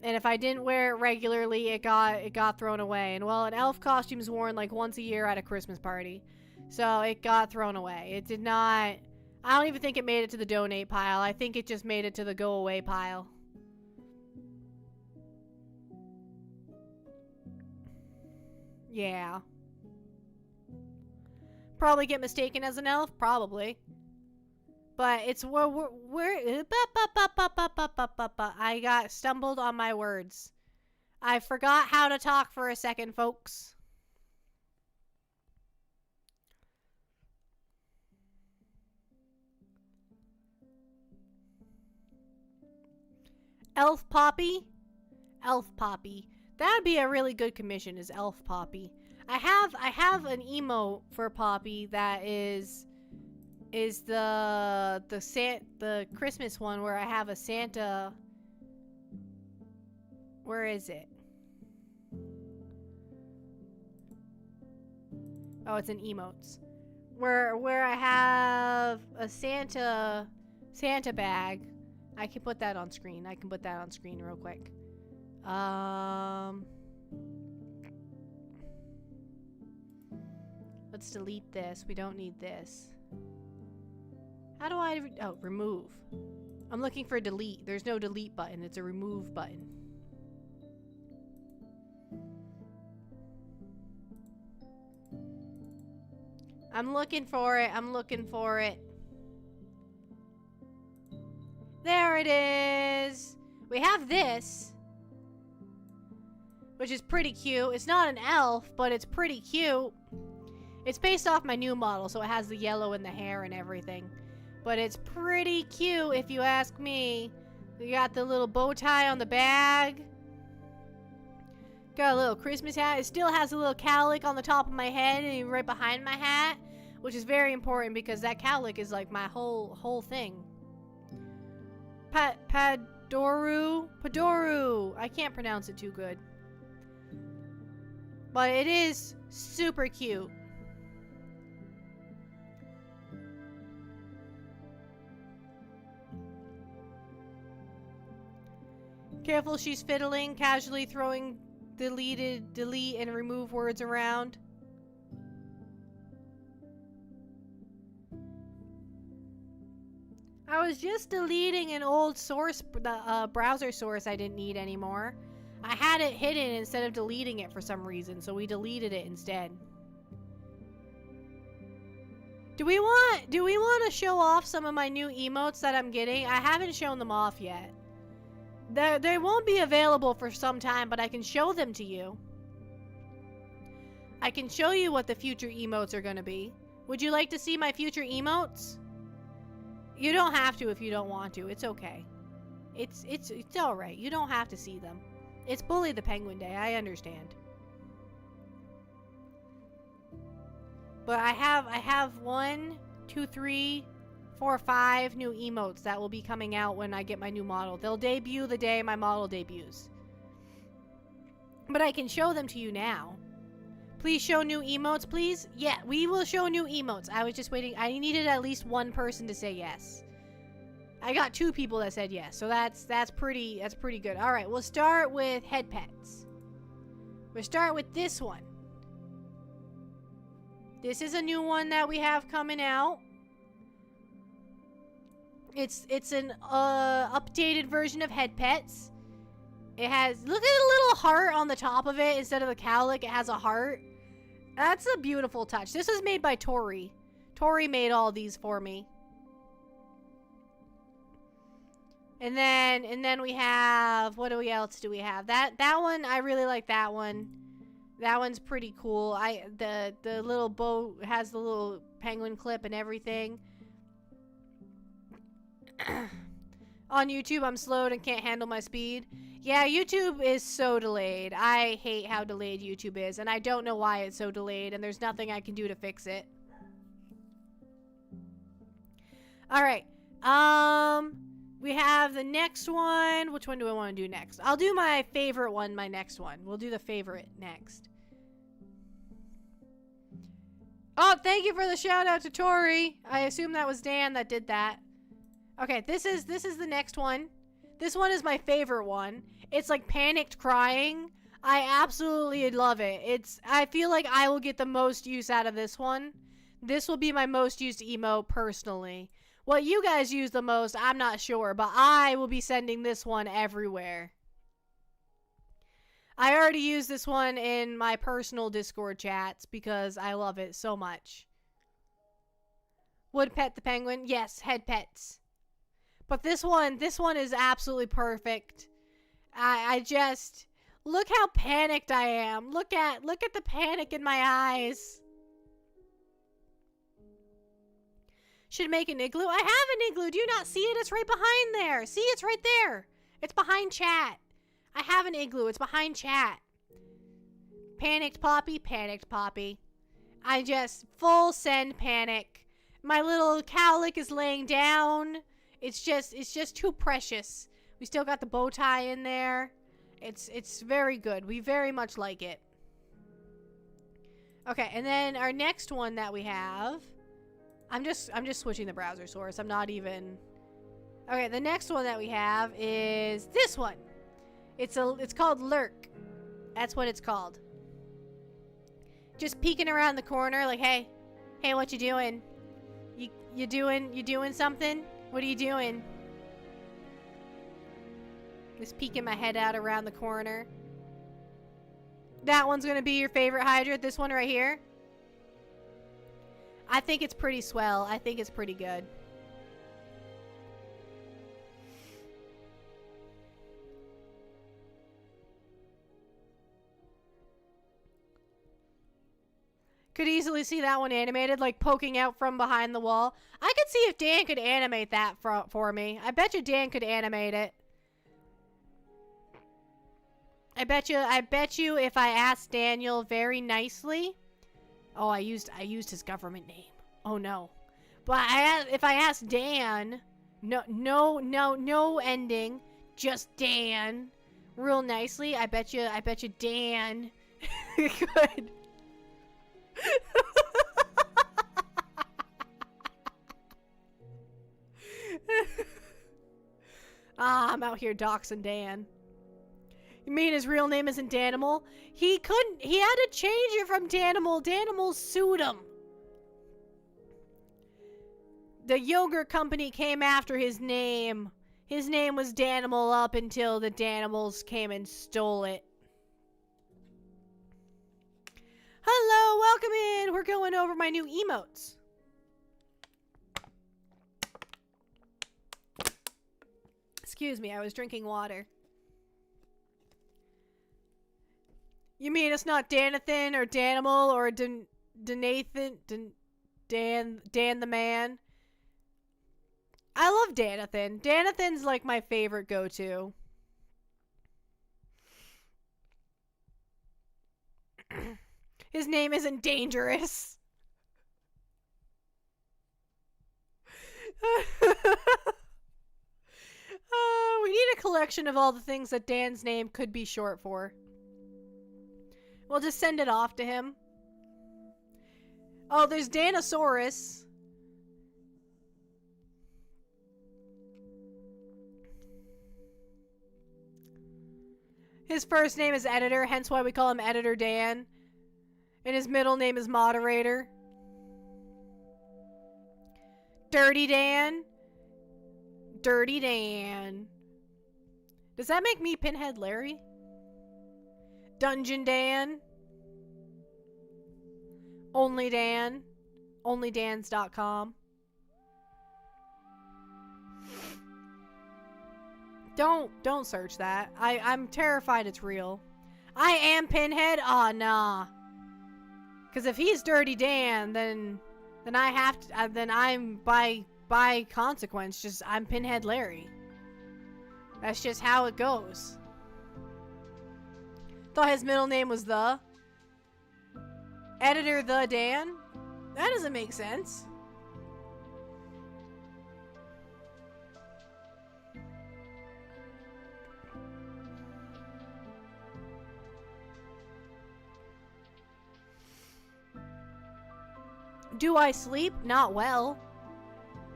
And if I didn't wear it regularly, it got thrown away. And well, an elf costume is worn like once a year at a Christmas party. So it got thrown away. It did not... I don't even think it made it to the donate pile. I think it just made it to the go away pile. Yeah. Probably get mistaken as an elf. Probably. But it's I got stumbled on my words. I forgot how to talk for a second, folks. Elf Poppy? Elf Poppy. That would be a really good commission, is Elf Poppy. I have an emote for Poppy that is the Christmas one where I have a Santa. Where is it? Oh, it's in emotes. Where I have a Santa bag. I can put that on screen. I can put that on screen real quick. Let's delete this. We don't need this. How do I... Oh, remove. I'm looking for delete. There's no delete button. It's a remove button. I'm looking for it. I'm looking for it. There it is. We have this, which is pretty cute. It's not an elf, but it's pretty cute. It's based off my new model, so it has the yellow in the hair and everything. But it's pretty cute, if you ask me. You got the little bow tie on the bag. Got a little Christmas hat. It still has a little cowlick on the top of my head and right behind my hat, which is very important because that cowlick is like my whole thing. Padoru. I can't pronounce it too good. But it is super cute. Careful, she's fiddling, casually throwing delete and remove words around. I was just deleting an old source, browser source I didn't need anymore. I had it hidden instead of deleting it for some reason, so we deleted it instead. Do we want to show off some of my new emotes that I'm getting? I haven't shown them off yet. They won't be available for some time, but I can show them to you. I can show you what the future emotes are going to be. Would you like to see my future emotes? You don't have to if you don't want to. It's okay. It's all right. You don't have to see them. It's Bully the Penguin Day. I understand. But I have 1, 2, 3, 4, 5 new emotes that will be coming out when I get my new model. They'll debut the day my model debuts. But I can show them to you now. Please show new emotes, please. Yeah, we will show new emotes. I was just waiting. I needed at least one person to say yes. I got 2 people that said yes, so that's pretty good. All right, we'll start with head pets. We'll start with this one. This is a new one that we have coming out. It's an updated version of head pets. It has, look at the little heart on the top of it instead of the cowlick. It has a heart. That's a beautiful touch. This was made by Tori. Tori made all these for me. And then we have, what else do we have? That one, I really like that one. That one's pretty cool. The little bow has the little penguin clip and everything. On YouTube, I'm slowed and can't handle my speed. Yeah, YouTube is so delayed. I hate how delayed YouTube is, and I don't know why it's so delayed, and there's nothing I can do to fix it. Alright. We have the next one. Which one do I want to do next? I'll do my favorite one, my next one. We'll do the favorite next. Oh, thank you for the shout out to Tori. I assume that was Dan that did that. Okay, this is the next one. This one is my favorite one. It's like panicked crying. I absolutely love it. I feel like I will get the most use out of this one. This will be my most used emote personally. What you guys use the most, I'm not sure, but I will be sending this one everywhere. I already use this one in my personal Discord chats because I love it so much. Would pet the penguin? Yes, head pets. But this one is absolutely perfect. I just look how panicked I am. Look at the panic in my eyes. Should make an igloo. I have an igloo. Do you not see it? It's right behind there. See, it's right there. It's behind chat. I have an igloo. It's behind chat. Panicked Poppy. Panicked Poppy. I just full send panic. My little cowlick is laying down. It's just too precious. We still got the bow tie in there. It's very good. We very much like it. Okay, and then our next one that we have, I'm just switching the browser source. I'm not even. Okay, the next one that we have is this one. It's called Lurk. That's what it's called. Just peeking around the corner like, hey, what you doing? You doing something? What are you doing? Just peeking my head out around the corner. That one's gonna be your favorite hydrant. This one right here. I think it's pretty swell. I think it's pretty good. Could easily see that one animated, like poking out from behind the wall. I could see if Dan could animate that for me. I bet you Dan could animate it. I bet you if I asked Daniel very nicely. Oh, I used his government name. Oh no. But if I asked Dan, no ending, just Dan, real nicely, I bet you Dan could. I'm out here doxing Dan. You mean his real name isn't Danimal? He had to change it from Danimal. Danimal sued him. The yogurt company came after his name. His name was Danimal up until the Danimals came and stole it. Hello, welcome in. We're going over my new emotes. Excuse me, I was drinking water. You mean it's not Danathan or Danimal or Danathan? Dan the man? I love Danathan. Danathan's like my favorite go-to. His name isn't dangerous. We need a collection of all the things that Dan's name could be short for. We'll just send it off to him. Oh, there's Danosaurus. His first name is Editor, hence why we call him Editor Dan. And his middle name is Moderator. Dirty Dan. Dirty Dan. Does that make me Pinhead Larry? Dungeon Dan. Only Dan. OnlyDans.com. Don't search that. I'm terrified it's real. I am Pinhead? Aw, nah. Because if he's Dirty Dan, then I have to, then I'm by consequence I'm Pinhead Larry. That's just how it goes. Thought his middle name was The. Editor The Dan? That doesn't make sense. Do I sleep? Not well.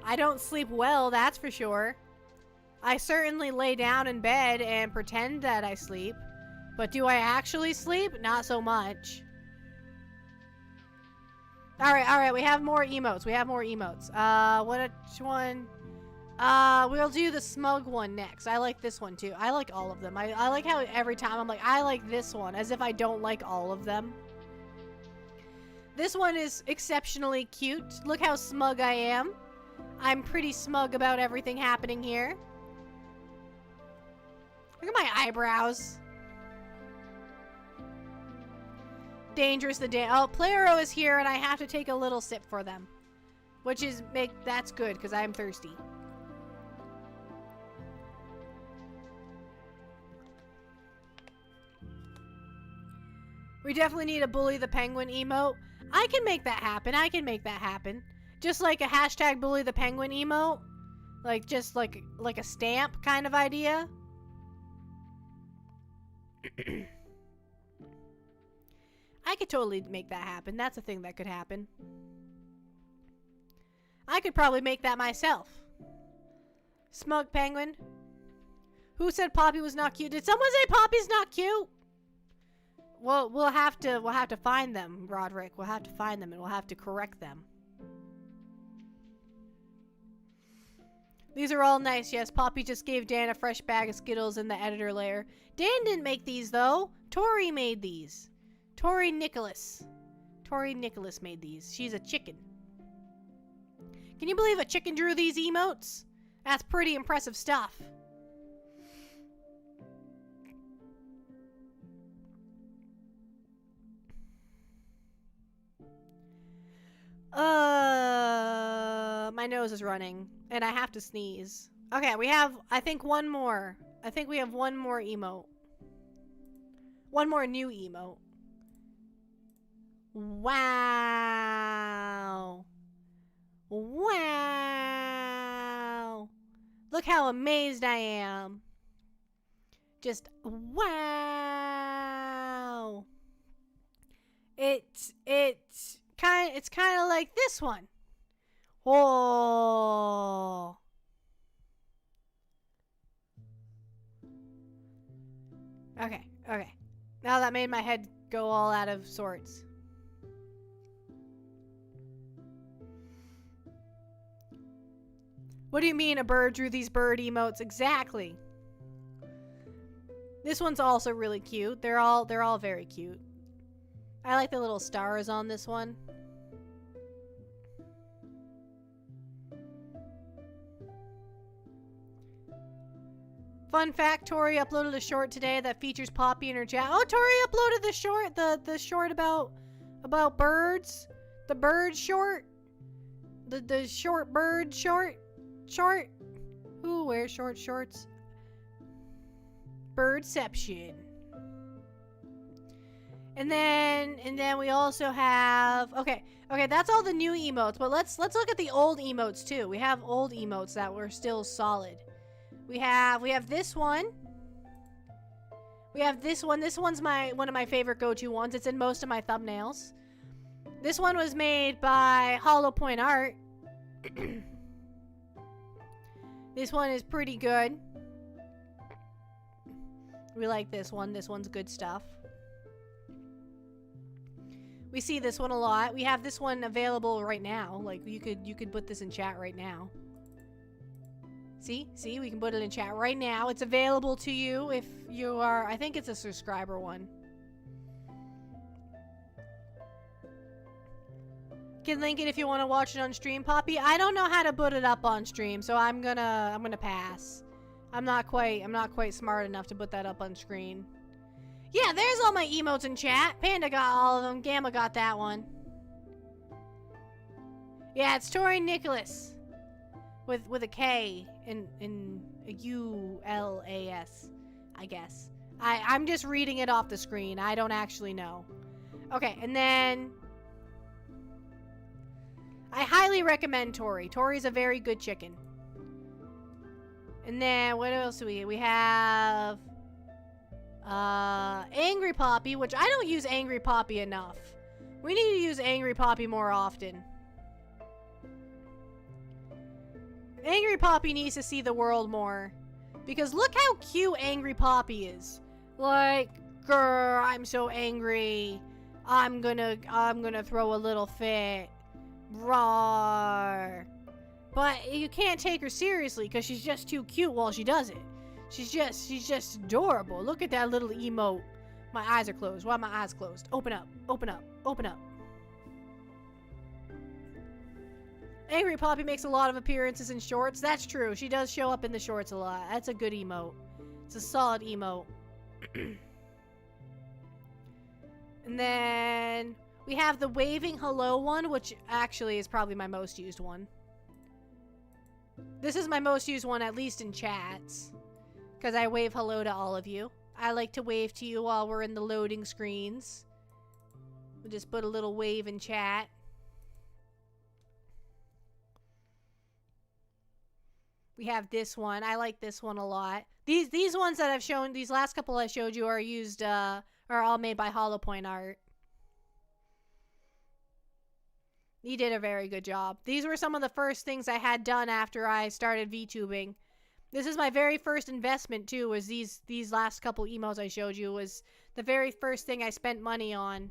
I don't sleep well, that's for sure. I certainly lay down in bed and pretend that I sleep. But do I actually sleep? Not so much. Alright, we have more emotes. Which one? We'll do the smug one next. I like this one too. I like all of them. I like how every time I'm like, I like this one, as if I don't like all of them. This one is exceptionally cute. Look how smug I am. I'm pretty smug about everything happening here. Look at my eyebrows. Dangerous the day. Oh, Plero is here and I have to take a little sip for them. Which is, that's good because I'm thirsty. We definitely need a Bully the Penguin emote. I can make that happen. Just like a hashtag Bully the Penguin emote. Like, just like a stamp kind of idea. I could totally make that happen. That's a thing that could happen. I could probably make that myself. Smug Penguin. Who said Poppy was not cute? Did someone say Poppy's not cute? Well, we'll have to find them, Roderick. We'll have to find them and we'll have to correct them. These are all nice, yes. Poppy just gave Dan a fresh bag of Skittles in the editor layer. Dan didn't make these, though. Tori made these. Tori Nicholas made these. She's a chicken. Can you believe a chicken drew these emotes? That's pretty impressive stuff. My nose is running, and I have to sneeze. Okay, we have, I think, one more. I think we have one more emote. One more new emote. Wow. Wow. Look how amazed I am. Just, wow. It's kind of like this one. Oh. Okay. Now that made my head go all out of sorts. What do you mean a bird drew these bird emotes? Exactly. This one's also really cute. They're all very cute. I like the little stars on this one. Fun fact, Tori uploaded a short today that features Poppy in her chat. Oh, Tori uploaded the short, the short about birds. The bird short. The short bird short. Who wears short shorts? Birdception. And then we also have okay, that's all the new emotes, but let's look at the old emotes too. We have old emotes that were still solid. We have this one. We have this one. This one's one of my favorite go-to ones. It's in most of my thumbnails. This one was made by Hollow Point Art. This one is pretty good. We like this one. This one's good stuff. We see this one a lot. We have this one available right now. Like you could put this in chat right now. See, we can put it in chat right now. It's available to you if you are, I think it's a subscriber one. Can link it if you want to watch it on stream, Poppy. I don't know how to put it up on stream, so I'm gonna pass. I'm not quite smart enough to put that up on screen. Yeah, there's all my emotes in chat. Panda got all of them. Gamma got that one. Yeah, it's Tori Nicholas. with a K in a ULAS, I guess. I'm just reading it off the screen. I don't actually know. Okay, and then I highly recommend Tori. Tori's a very good chicken. And then what else do we have? Angry Poppy, which I don't use Angry Poppy enough. We need to use Angry Poppy more often. Angry Poppy needs to see the world more. Because look how cute Angry Poppy is. Like, grr, I'm so angry. I'm gonna throw a little fit. Roar. But you can't take her seriously because she's just too cute while she does it. She's just adorable. Look at that little emote. My eyes are closed. Why are my eyes closed? Open up, open up, open up. Angry Poppy makes a lot of appearances in shorts. That's true. She does show up in the shorts a lot. That's a good emote. It's a solid emote. And then we have the waving hello one, which actually is probably my most used one. This is my most used one, at least in chats. Because I wave hello to all of you. I like to wave to you while we're in the loading screens. We'll just put a little wave in chat. We have this one. I like this one a lot. These ones that I've shown, these last couple I showed you are used, are all made by HoloPoint Art. He did a very good job. These were some of the first things I had done after I started VTubing. This is my very first investment too, was these last couple emotes I showed you was the very first thing I spent money on.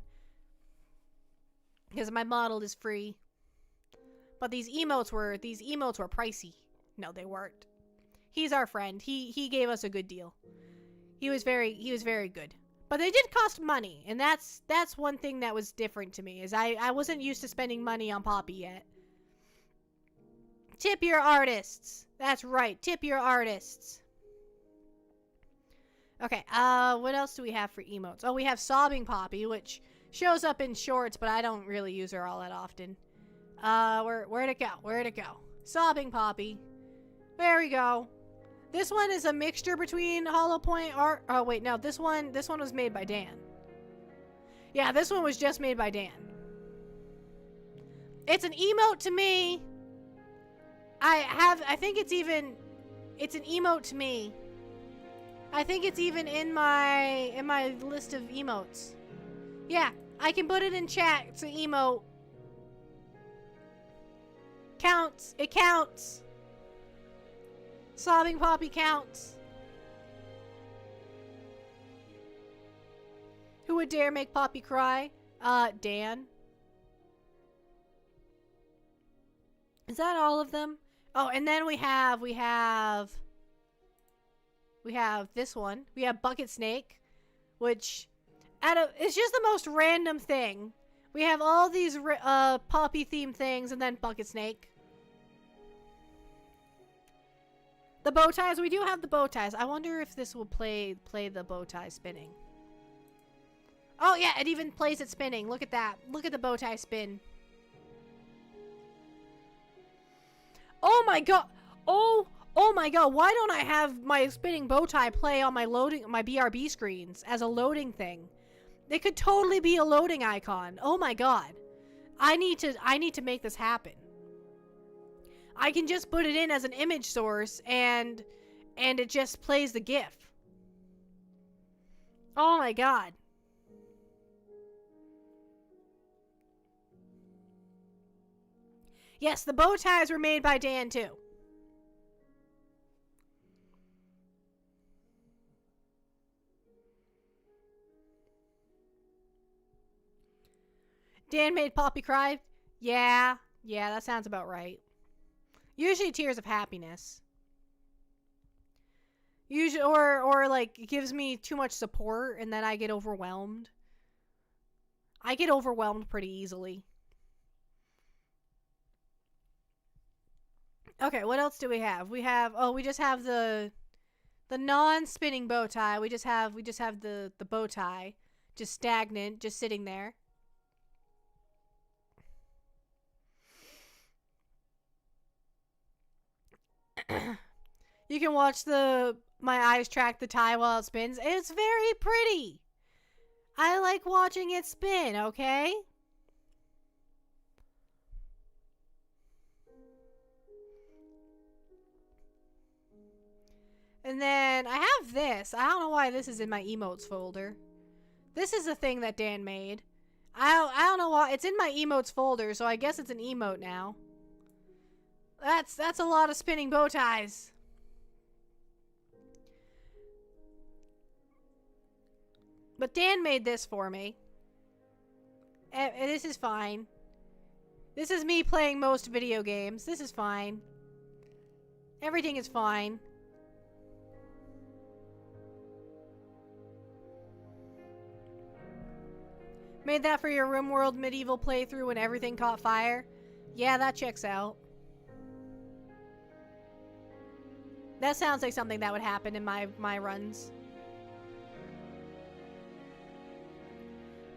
Because my model is free. But these emotes were pricey. No, they weren't. He's our friend. He gave us a good deal. He was very good. But they did cost money, and that's one thing that was different to me, is I wasn't used to spending money on Poppy yet. Tip your artists. That's right, tip your artists. Okay, what else do we have for emotes? Oh, we have Sobbing Poppy, which shows up in shorts, but I don't really use her all that often. Where'd it go? Where'd it go? Sobbing Poppy. There we go. This one is a mixture between HoloPoint Art. Oh wait, no, this one was made by Dan. Yeah, this one was just made by Dan. It's an emote to me. I think it's an emote to me. I think it's even in my list of emotes. Yeah, I can put it in chat. It's an emote. Counts. It counts. Sobbing Poppy counts. Who would dare make Poppy cry? Dan. Is that all of them? Oh, and then we have this one. We have Bucket Snake, which it's just the most random thing. We have all these Poppy themed things and then Bucket Snake. The bow ties, we do have the bow ties. I wonder if this will play the bow tie spinning. Oh yeah, it even plays it spinning. Look at that. Look at the bow tie spin. Oh my god. Oh my god. Why don't I have my spinning bow tie play on my BRB screens as a loading thing? It could totally be a loading icon. Oh my god. I need to make this happen. I can just put it in as an image source and it just plays the GIF. Oh my god. Yes, the bow ties were made by Dan too. Dan made Poppy cry? Yeah, that sounds about right. Usually tears of happiness. Usually, or like, it gives me too much support and then I get overwhelmed. I get overwhelmed pretty easily. Okay, what else do we have? We just have the non-spinning bow tie. We just have the bow tie, just stagnant, just sitting there. You can watch my eyes track the tie while it spins. It's very pretty. I like watching it spin, okay? And then I have this. I don't know why this is in my emotes folder. This is a thing that Dan made. I don't know why. It's in my emotes folder, so I guess it's an emote now. That's a lot of spinning bow ties. But Dan made this for me. And this is fine. This is me playing most video games. This is fine. Everything is fine. Made that for your RimWorld medieval playthrough when everything caught fire? Yeah, that checks out. That sounds like something that would happen in my runs.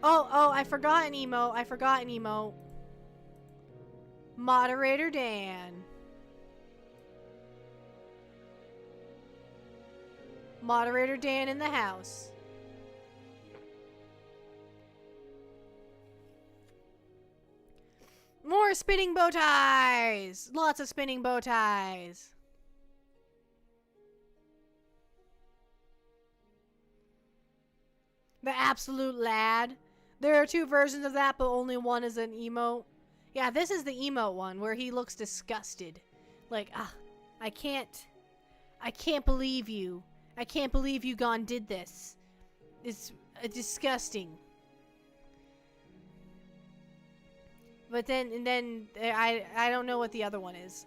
Oh, I forgot an emote. Moderator Dan. Moderator Dan in the house. More spinning bow ties! Lots of spinning bow ties. The absolute lad. There are 2 versions of that, but only one is an emote. Yeah, this is the emote one where he looks disgusted. Like, I can't believe you. I can't believe you gone did this. It's disgusting. But then I don't know what the other one is.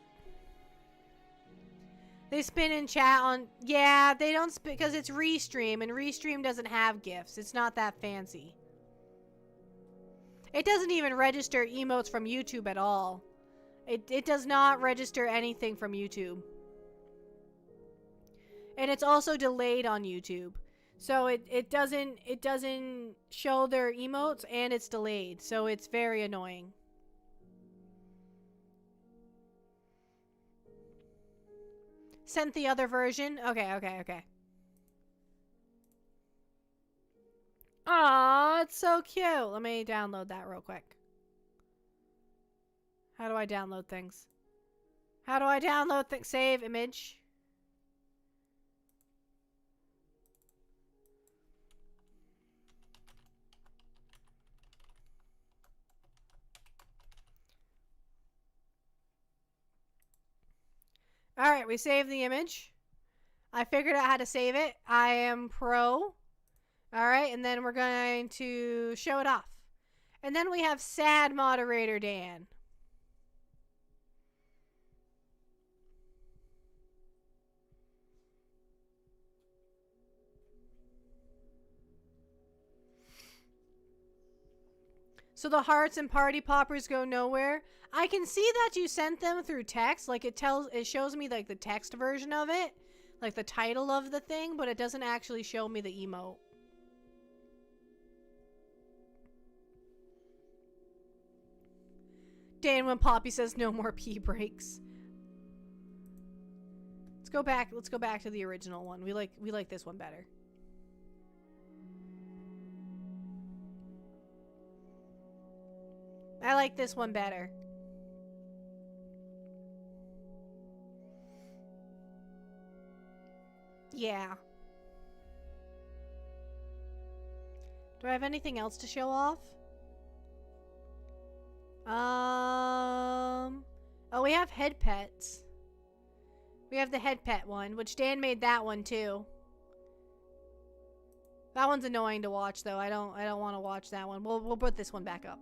They spin in chat on... Yeah, they don't spin because it's Restream, and Restream doesn't have GIFs. It's not that fancy. It doesn't even register emotes from YouTube at all. It does not register anything from YouTube. And it's also delayed on YouTube. So it doesn't show their emotes, and it's delayed. So it's very annoying. Sent the other version? Okay. Aw, it's so cute. Let me download that real quick. How do I download things? How do I download things? Save image. Alright, we saved the image. I figured out how to save it. I am pro. Alright, and then we're going to show it off. And then we have sad moderator Dan. So the hearts and party poppers go nowhere. I can see that you sent them through text. Like it shows me like the text version of it. Like the title of the thing, but it doesn't actually show me the emote. Dan when Poppy says no more pee breaks. Let's go back to the original one. We like this one better. I like this one better. Yeah. Do I have anything else to show off? Oh, we have head pets. We have the head pet one, which Dan made that one too. That one's annoying to watch though. I don't want to watch that one. We'll put this one back up.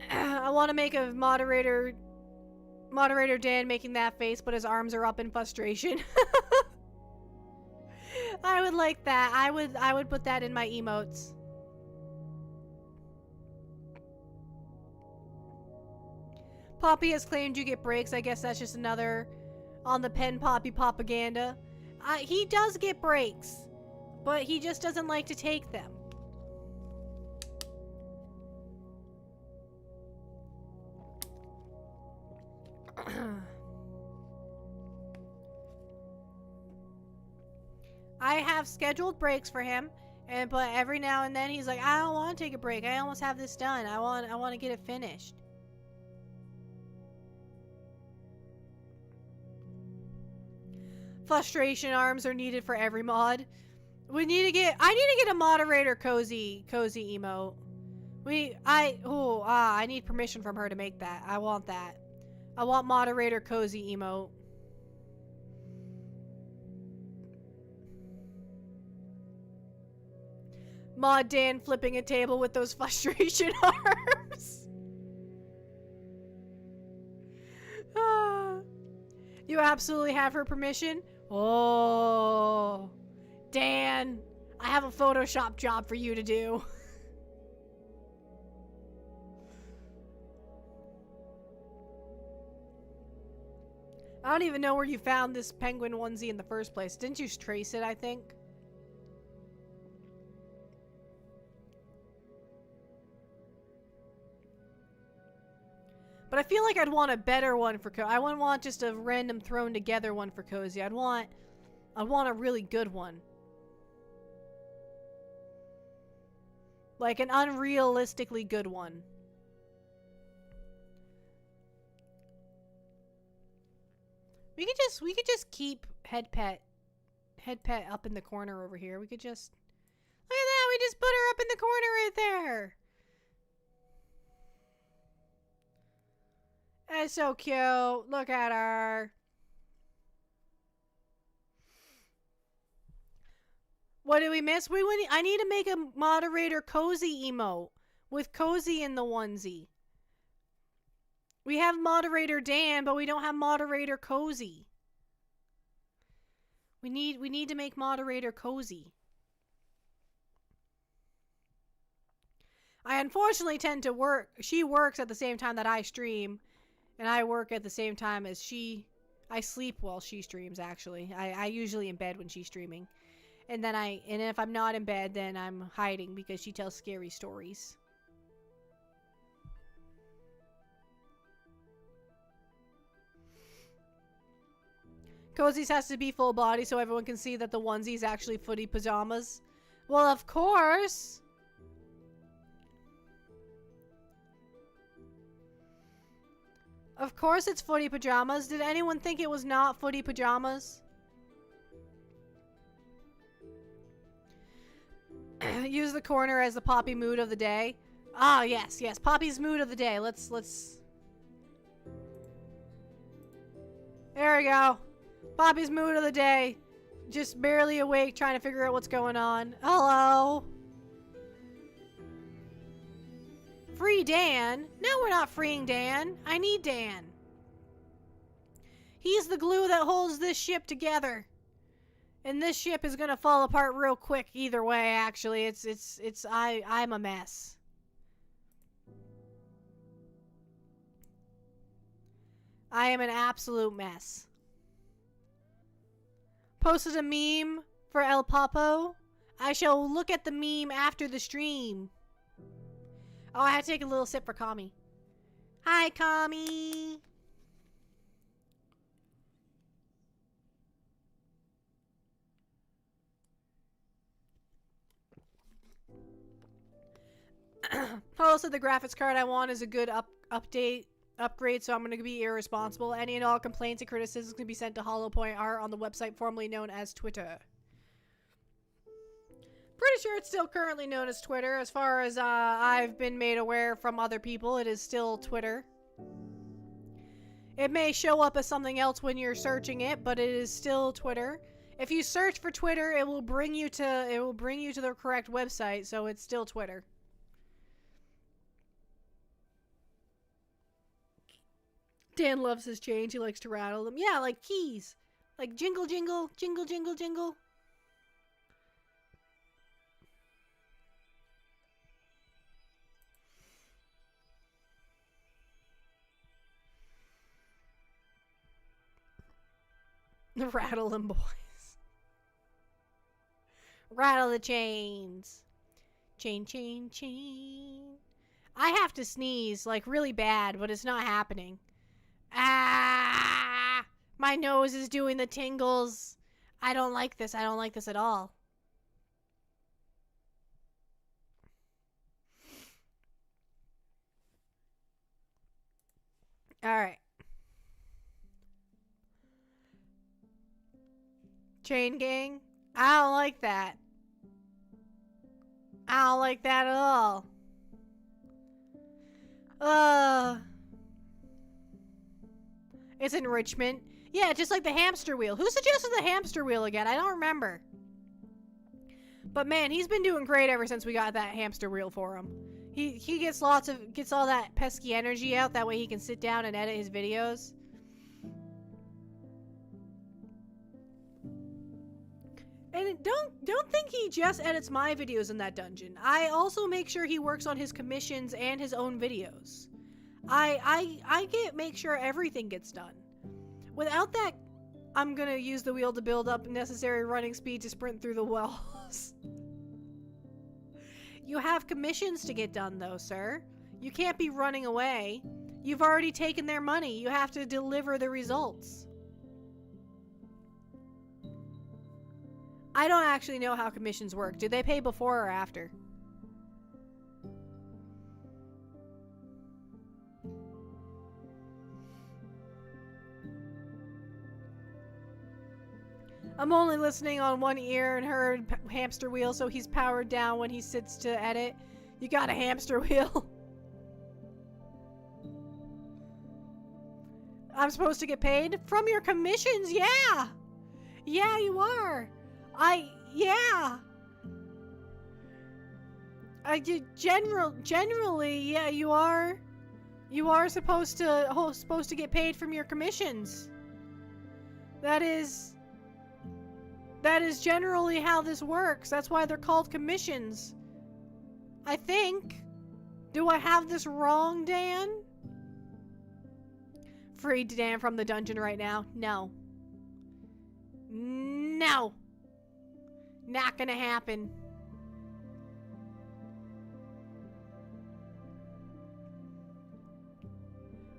I want to make a moderator Dan making that face, but his arms are up in frustration. I would like that. I would put that in my emotes. Poppy has claimed you get breaks. I guess that's just another on the pen Poppy propaganda. He does get breaks, but he just doesn't like to take them. I have scheduled breaks for him, but every now and then he's like, I don't want to take a break. I almost have this done. I want to get it finished. Frustration arms are needed for every mod. I need to get a moderator cozy emote. I need permission from her to make that. I want that. I want moderator cozy emote. Mod Dan flipping a table with those frustration arms. You absolutely have her permission? Oh, Dan, I have a Photoshop job for you to do. I don't even know where you found this penguin onesie in the first place. Didn't you trace it, I think? But I feel like I'd want a better one for Cozy. I wouldn't want just a random thrown together one for Cozy. I'd want a really good one. Like an unrealistically good one. We could just keep head pet up in the corner over here. We could just, look at that, we just put her up in the corner right there. That's so cute. Look at her. What did we miss? I need to make a moderator cozy emote with Cozy in the onesie. We have moderator Dan, but we don't have moderator Cozy. We need to make moderator Cozy. I unfortunately tend to work. She works at the same time that I stream, and I work at the same time as she. I sleep while she streams, actually. I usually in bed when she's streaming. And then if I'm not in bed, then I'm hiding because she tells scary stories. Cozy's has to be full body so everyone can see that the onesie's actually footy pajamas. Well, of course. Of course it's footy pajamas. Did anyone think it was not footy pajamas? Use the corner as the Poppy mood of the day. Ah, yes. Poppy's mood of the day. Let's... There we go. Poppy's mood of the day. Just barely awake, trying to figure out what's going on. Hello. Free Dan? No, we're not freeing Dan. I need Dan. He's the glue that holds this ship together. And this ship is gonna fall apart real quick either way, actually. I'm a mess. I am an absolute mess. Posted a meme for El Papo. I shall look at the meme after the stream. Oh, I had to take a little sip for Kami. Hi, Kami. Also, the graphics card I want is a good upgrade, so I'm going to be irresponsible. Any and all complaints and criticisms can be sent to HollowPoint Art on the website formerly known as Twitter. Pretty sure it's still currently known as Twitter. As far as I've been made aware from other people, it is still Twitter. It may show up as something else when you're searching it, but it is still Twitter. If you search for Twitter, it will bring you to the correct website, so it's still Twitter. Dan loves his chains. He likes to rattle them. Yeah, like keys. Like jingle, jingle, jingle, jingle, jingle. Rattle them, boys. Rattle the chains. Chain, chain, chain. I have to sneeze, like, really bad, but it's not happening. Ah! My nose is doing the tingles. I don't like this. I don't like this at all. Alright. Chain gang? I don't like that. I don't like that at all. It's enrichment. Yeah, just like the hamster wheel. Who suggested the hamster wheel again? I don't remember. But man, he's been doing great ever since we got that hamster wheel for him. He gets all that pesky energy out, that way he can sit down and edit his videos. And don't think he just edits my videos in that dungeon. I also make sure he works on his commissions and his own videos. I make sure everything gets done. Without that, I'm gonna use the wheel to build up necessary running speed to sprint through the walls. You have commissions to get done though, sir. You can't be running away. You've already taken their money. You have to deliver the results. I don't actually know how commissions work. Do they pay before or after? I'm only listening on one ear and heard hamster wheel, so he's powered down when he sits to edit. You got a hamster wheel. I'm supposed to get paid? From your commissions, yeah! Yeah, you are. Yeah. I did generally, yeah, you are. You are supposed to get paid from your commissions. That is generally how this works. That's why they're called commissions. I think. Do I have this wrong, Dan? Free Dan from the dungeon right now? No. No. Not gonna happen.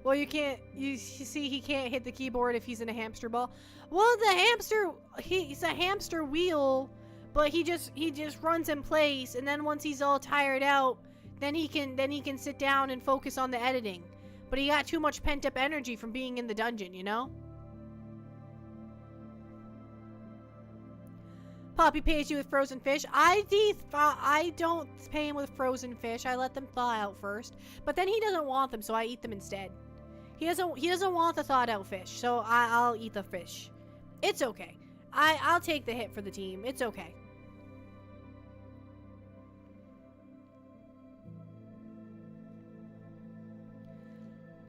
Well, you can't, you see he can't hit the keyboard if he's in a hamster ball. Well, the hamster, he's a hamster wheel, but he just runs in place, and then once he's all tired out, then he can sit down and focus on the editing. But he got too much pent-up energy from being in the dungeon, you know? Poppy pays you with frozen fish. I don't pay him with frozen fish. I let them thaw out first. But then he doesn't want them, so I eat them instead. He doesn't want the thawed out fish, so I'll eat the fish. It's okay. I'll take the hit for the team. It's okay.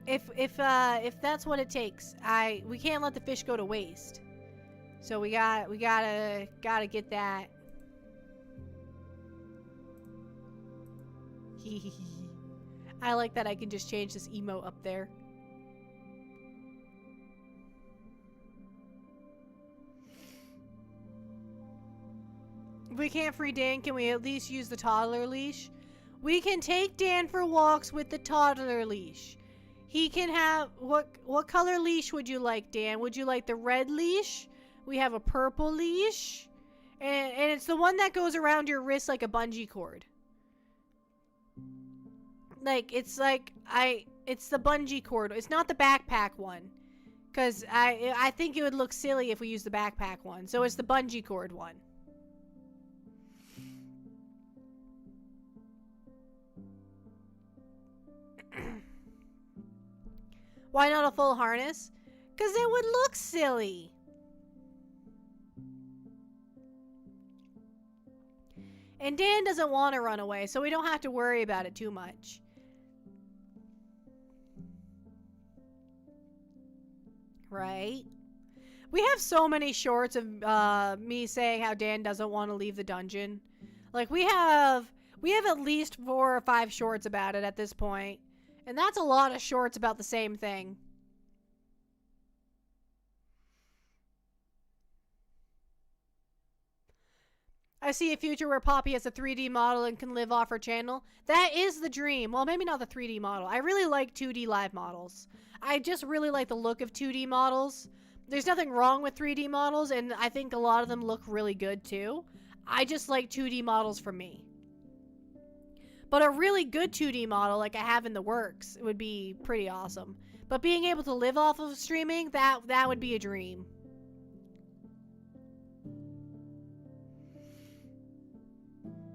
If that's what it takes, we can't let the fish go to waste. So we gotta get that. I like that I can just change this emote up there. If we can't free Dan, can we at least use the toddler leash? We can take Dan for walks with the toddler leash. He can have, what color leash would you like, Dan? Would you like the red leash? We have a purple leash. And it's the one that goes around your wrist like a bungee cord. It's the bungee cord. It's not the backpack one. Because I think it would look silly if we used the backpack one. So it's the bungee cord one. Why not a full harness? Because it would look silly. And Dan doesn't want to run away, so we don't have to worry about it too much. Right? We have so many shorts of me saying how Dan doesn't want to leave the dungeon. Like, we have at least 4 or 5 shorts about it at this point. And that's a lot of shorts about the same thing. I see a future where Poppy has a 3D model and can live off her channel. That is the dream. Well, maybe not the 3D model. I really like 2D live models. I just really like the look of 2D models. There's nothing wrong with 3D models, and I think a lot of them look really good too. I just like 2D models for me. But a really good 2D model, like I have in the works, would be pretty awesome. But being able to live off of streaming, that would be a dream.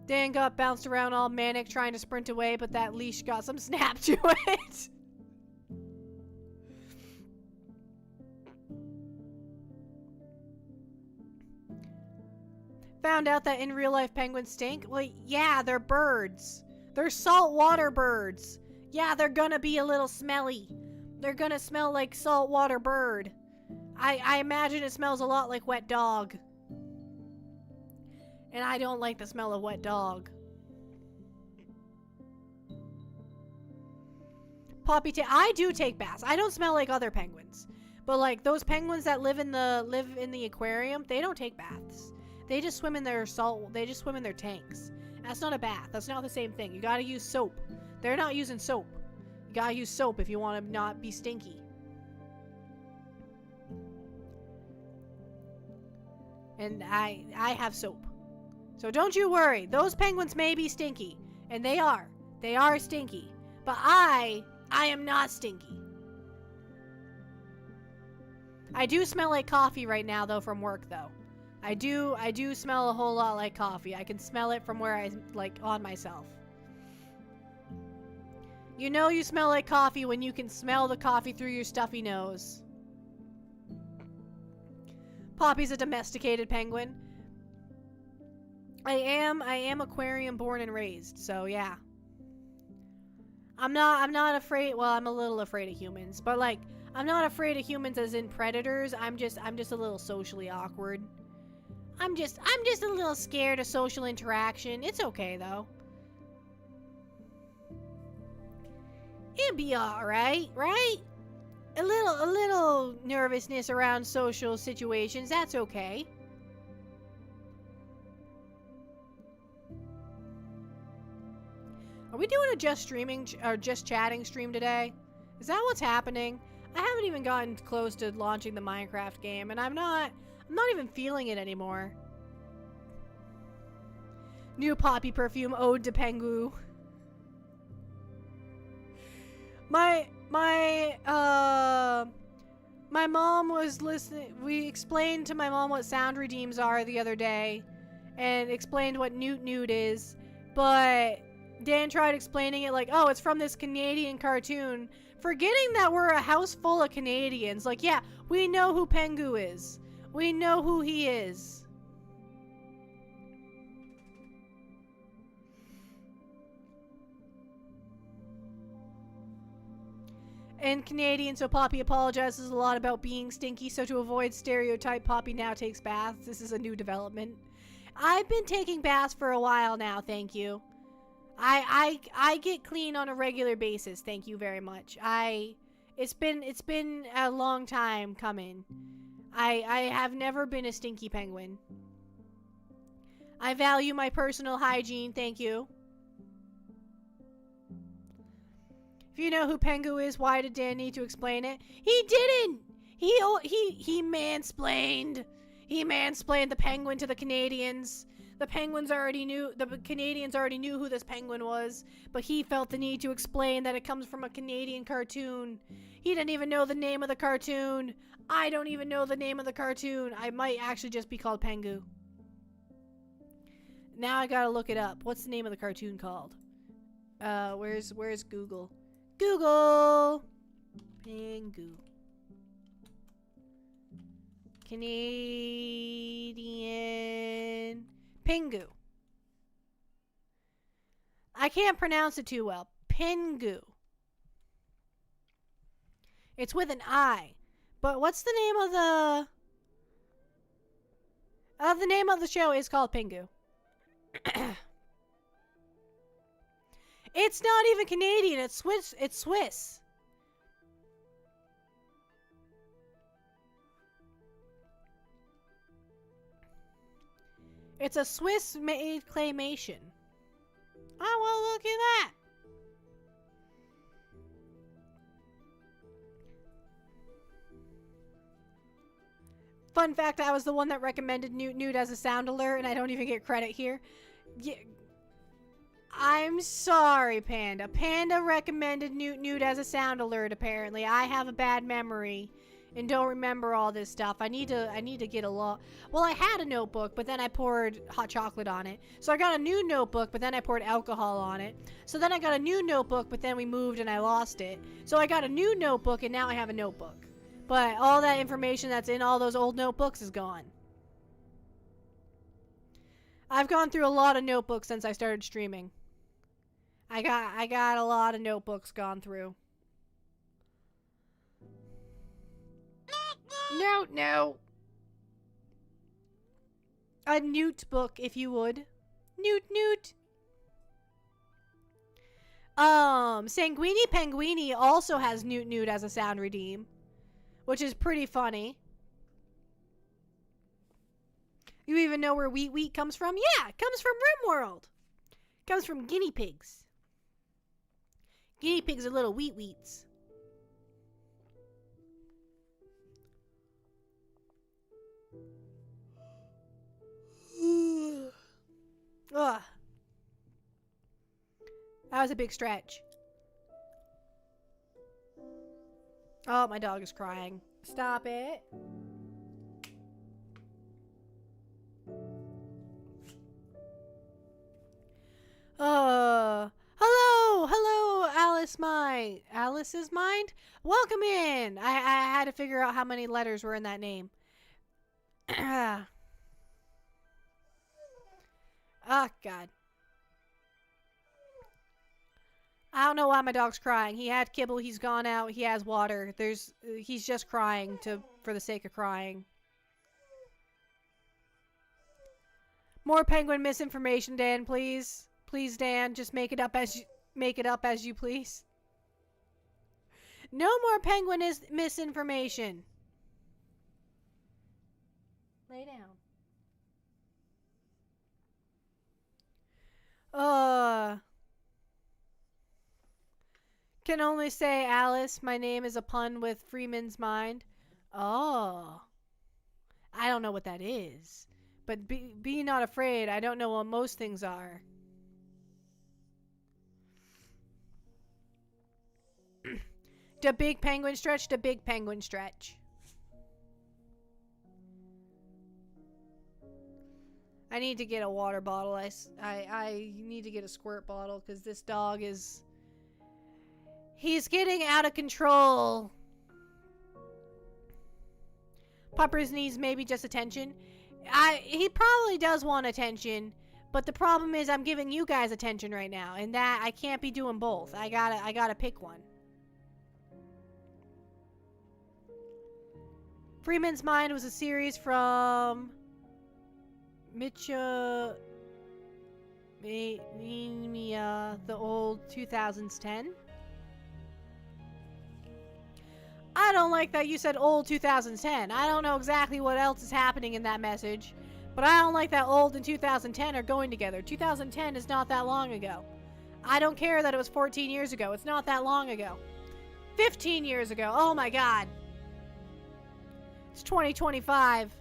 Dan got bounced around all manic trying to sprint away, but that leash got some snap to it. Found out that in real life penguins stink? Well, yeah, they're birds. They're saltwater birds. Yeah, they're gonna be a little smelly. They're gonna smell like saltwater bird. I imagine it smells a lot like wet dog. And I don't like the smell of wet dog. I do take baths. I don't smell like other penguins. But like those penguins that live in the aquarium, they don't take baths. They just swim in their tanks. That's not a bath. That's not the same thing. You gotta use soap. They're not using soap. You gotta use soap if you want to not be stinky. And I have soap. So don't you worry. Those penguins may be stinky. And they are. They are stinky. But I am not stinky. I do smell like coffee right now, though, from work, though. I do smell a whole lot like coffee. I can smell it from where I, like, on myself. You know you smell like coffee when you can smell the coffee through your stuffy nose. Poppy's a domesticated penguin. I am aquarium born and raised, so yeah. I'm not afraid, well, I'm a little afraid of humans, but like, I'm not afraid of humans as in predators. I'm just a little socially awkward. I'm just a little scared of social interaction. It's okay though. It'd be alright, right? A little nervousness around social situations, that's okay. Are we doing a just streaming or just chatting stream today? Is that what's happening? I haven't even gotten close to launching the Minecraft game, and I'm not even feeling it anymore. New poppy perfume ode to Pengu. My mom was listening. We explained to my mom what sound redeems are the other day, and explained what Newt Newt is, but Dan tried explaining it like, oh, it's from this Canadian cartoon, forgetting that we're a house full of Canadians. Like, yeah, we know who Pengu is. We know who he is. And Canadian, so Poppy apologizes a lot about being stinky, so to avoid stereotype, Poppy now takes baths. This is a new development. I've been taking baths for a while now, thank you. I get clean on a regular basis, thank you very much. It's been a long time coming. I have never been a stinky penguin. I value my personal hygiene, thank you. If you know who Pengu is, why did Dan need to explain it? He didn't! He mansplained. He mansplained the penguin to the Canadians. The Canadians already knew who this penguin was, but he felt the need to explain that it comes from a Canadian cartoon. He didn't even know the name of the cartoon. I don't even know the name of the cartoon. I might actually just be called Pengu. Now I gotta look it up. What's the name of the cartoon called? Where's Google? Google! Pengu. Canadian Pengu. I can't pronounce it too well. Pengu. It's with an I. But what's the name of the name of the show is called Pengu. It's not even Canadian, it's Swiss. It's Swiss. It's a Swiss-made claymation. Oh, well, look at that. Fun fact, I was the one that recommended Newt Newt as a sound alert, and I don't even get credit here. Yeah. I'm sorry, Panda. Panda recommended Newt Newt as a sound alert, apparently. I have a bad memory and don't remember all this stuff. I need to get a lot. Well, I had a notebook, but then I poured hot chocolate on it. So I got a new notebook, but then I poured alcohol on it. So then I got a new notebook, but then we moved and I lost it. So I got a new notebook and now I have a notebook. But all that information that's in all those old notebooks is gone. I've gone through a lot of notebooks since I started streaming. I got a lot of notebooks gone through. No. A Newt book, if you would. Newt. Sanguini Penguini also has Newt as a sound redeem, which is pretty funny. You even know where wheat comes from? Yeah, it comes from RimWorld. It comes from guinea pigs. Guinea pigs are little wheats. Ugh. That was a big stretch. Oh, my dog is crying. Stop it. Hello, Alice's mind? Welcome in. I had to figure out how many letters were in that name. Oh, God. I don't know why my dog's crying. He had kibble, he's gone out, he has water. He's just crying for the sake of crying. More penguin misinformation, Dan, please. Please, Dan, just make it up as you please. No more penguin misinformation. Lay down. Can only say, Alice, my name is a pun with Freeman's mind. Oh. I don't know what that is. But be not afraid, I don't know what most things are. The big penguin stretch, the big penguin stretch. I need to get a water bottle. I need to get a squirt bottle because this dog is... He's getting out of control. Puppers needs maybe just attention. He probably does want attention, but the problem is I'm giving you guys attention right now, and that I can't be doing both. I gotta pick one. Freeman's Mind was a series from the old 2010. I don't like that you said old 2010. I don't know exactly what else is happening in that message, but I don't like that old and 2010 are going together. 2010 is not that long ago. I don't care that it was 14 years ago. It's not that long ago. 15 years ago. Oh my God. It's 2025.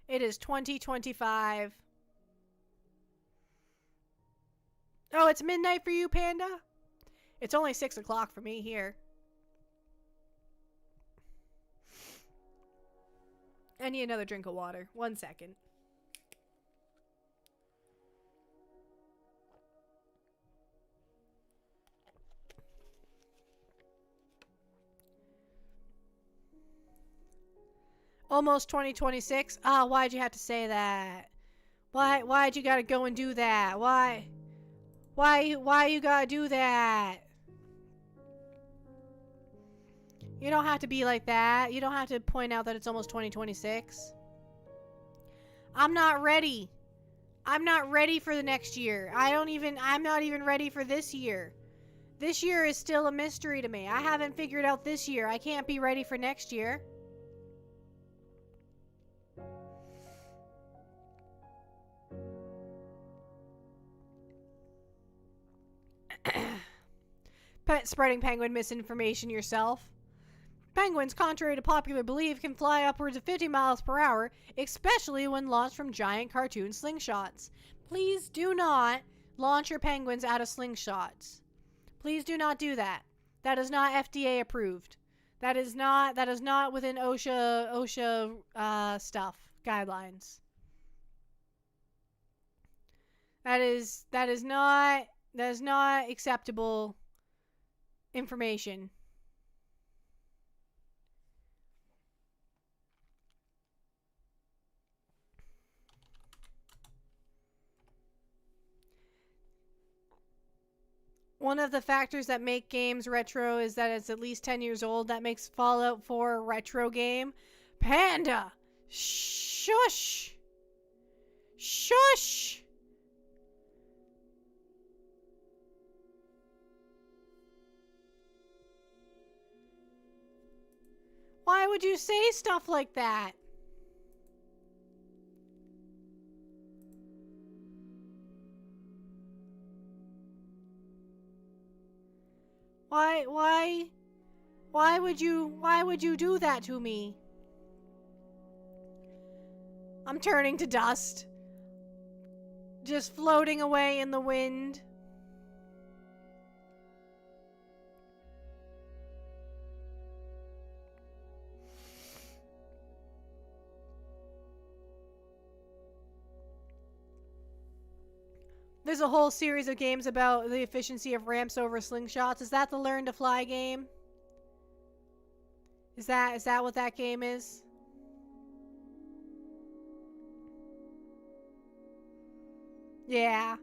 It is 2025. Oh, it's midnight for you, Panda? It's only 6 o'clock for me here. I need another drink of water. 1 second. Almost 2026? Ah, why'd you have to say that? Why'd you gotta go and do that? Why you gotta do that? You don't have to be like that. You don't have to point out that it's almost 2026. I'm not ready. I'm not ready for the next year. I'm not even ready for this year. This year is still a mystery to me. I haven't figured out this year. I can't be ready for next year. spreading penguin misinformation yourself. Penguins, contrary to popular belief, can fly upwards of 50 miles per hour, especially when launched from giant cartoon slingshots. Please do not launch your penguins out of slingshots. Please do not do that. That is not FDA approved. That is not within OSHA stuff guidelines. That is not acceptable information. One of the factors that make games retro is that it's at least 10 years old. That makes Fallout 4 a retro game. Panda! Shush! Shush! Why would you say stuff like that? Why would you do that to me? I'm turning to dust. Just floating away in the wind. There's a whole series of games about the efficiency of ramps over slingshots. Is that the Learn to Fly game? Is that what that game is? Yeah.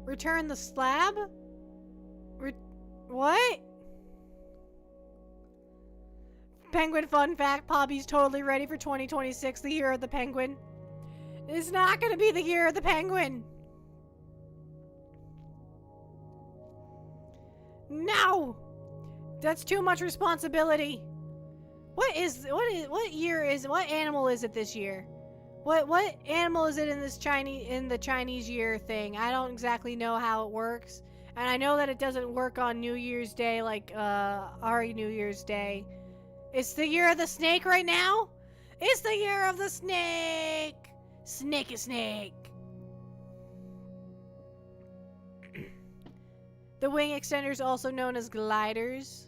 Return the slab? What? Penguin fun fact, Poppy's totally ready for 2026, the year of the penguin. It's not gonna be the year of the penguin. No! That's too much responsibility. What animal is it this year? What animal is it in the Chinese year thing? I don't exactly know how it works. And I know that it doesn't work on New Year's Day like our New Year's Day. It's the year of the snake right now? It's the year of the snake! Snake is snake. The wing extenders, also known as gliders.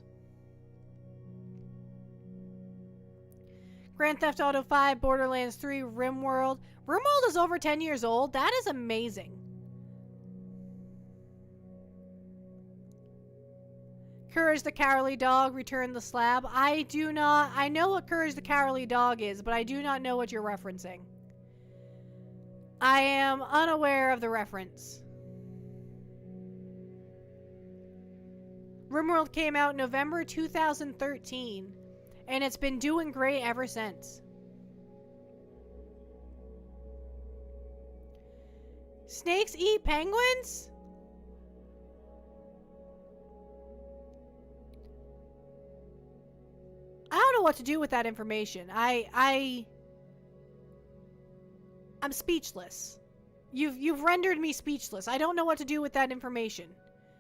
Grand Theft Auto 5, Borderlands 3, RimWorld. RimWorld is over 10 years old. That is amazing. Courage the Cowardly Dog, Return the Slab. I know what Courage the Cowardly Dog is, but I do not know what you're referencing. I am unaware of the reference. RimWorld came out November 2013, and it's been doing great ever since. Snakes eat penguins? I don't know what to do with that information. I'm speechless. You've rendered me speechless. I don't know what to do with that information.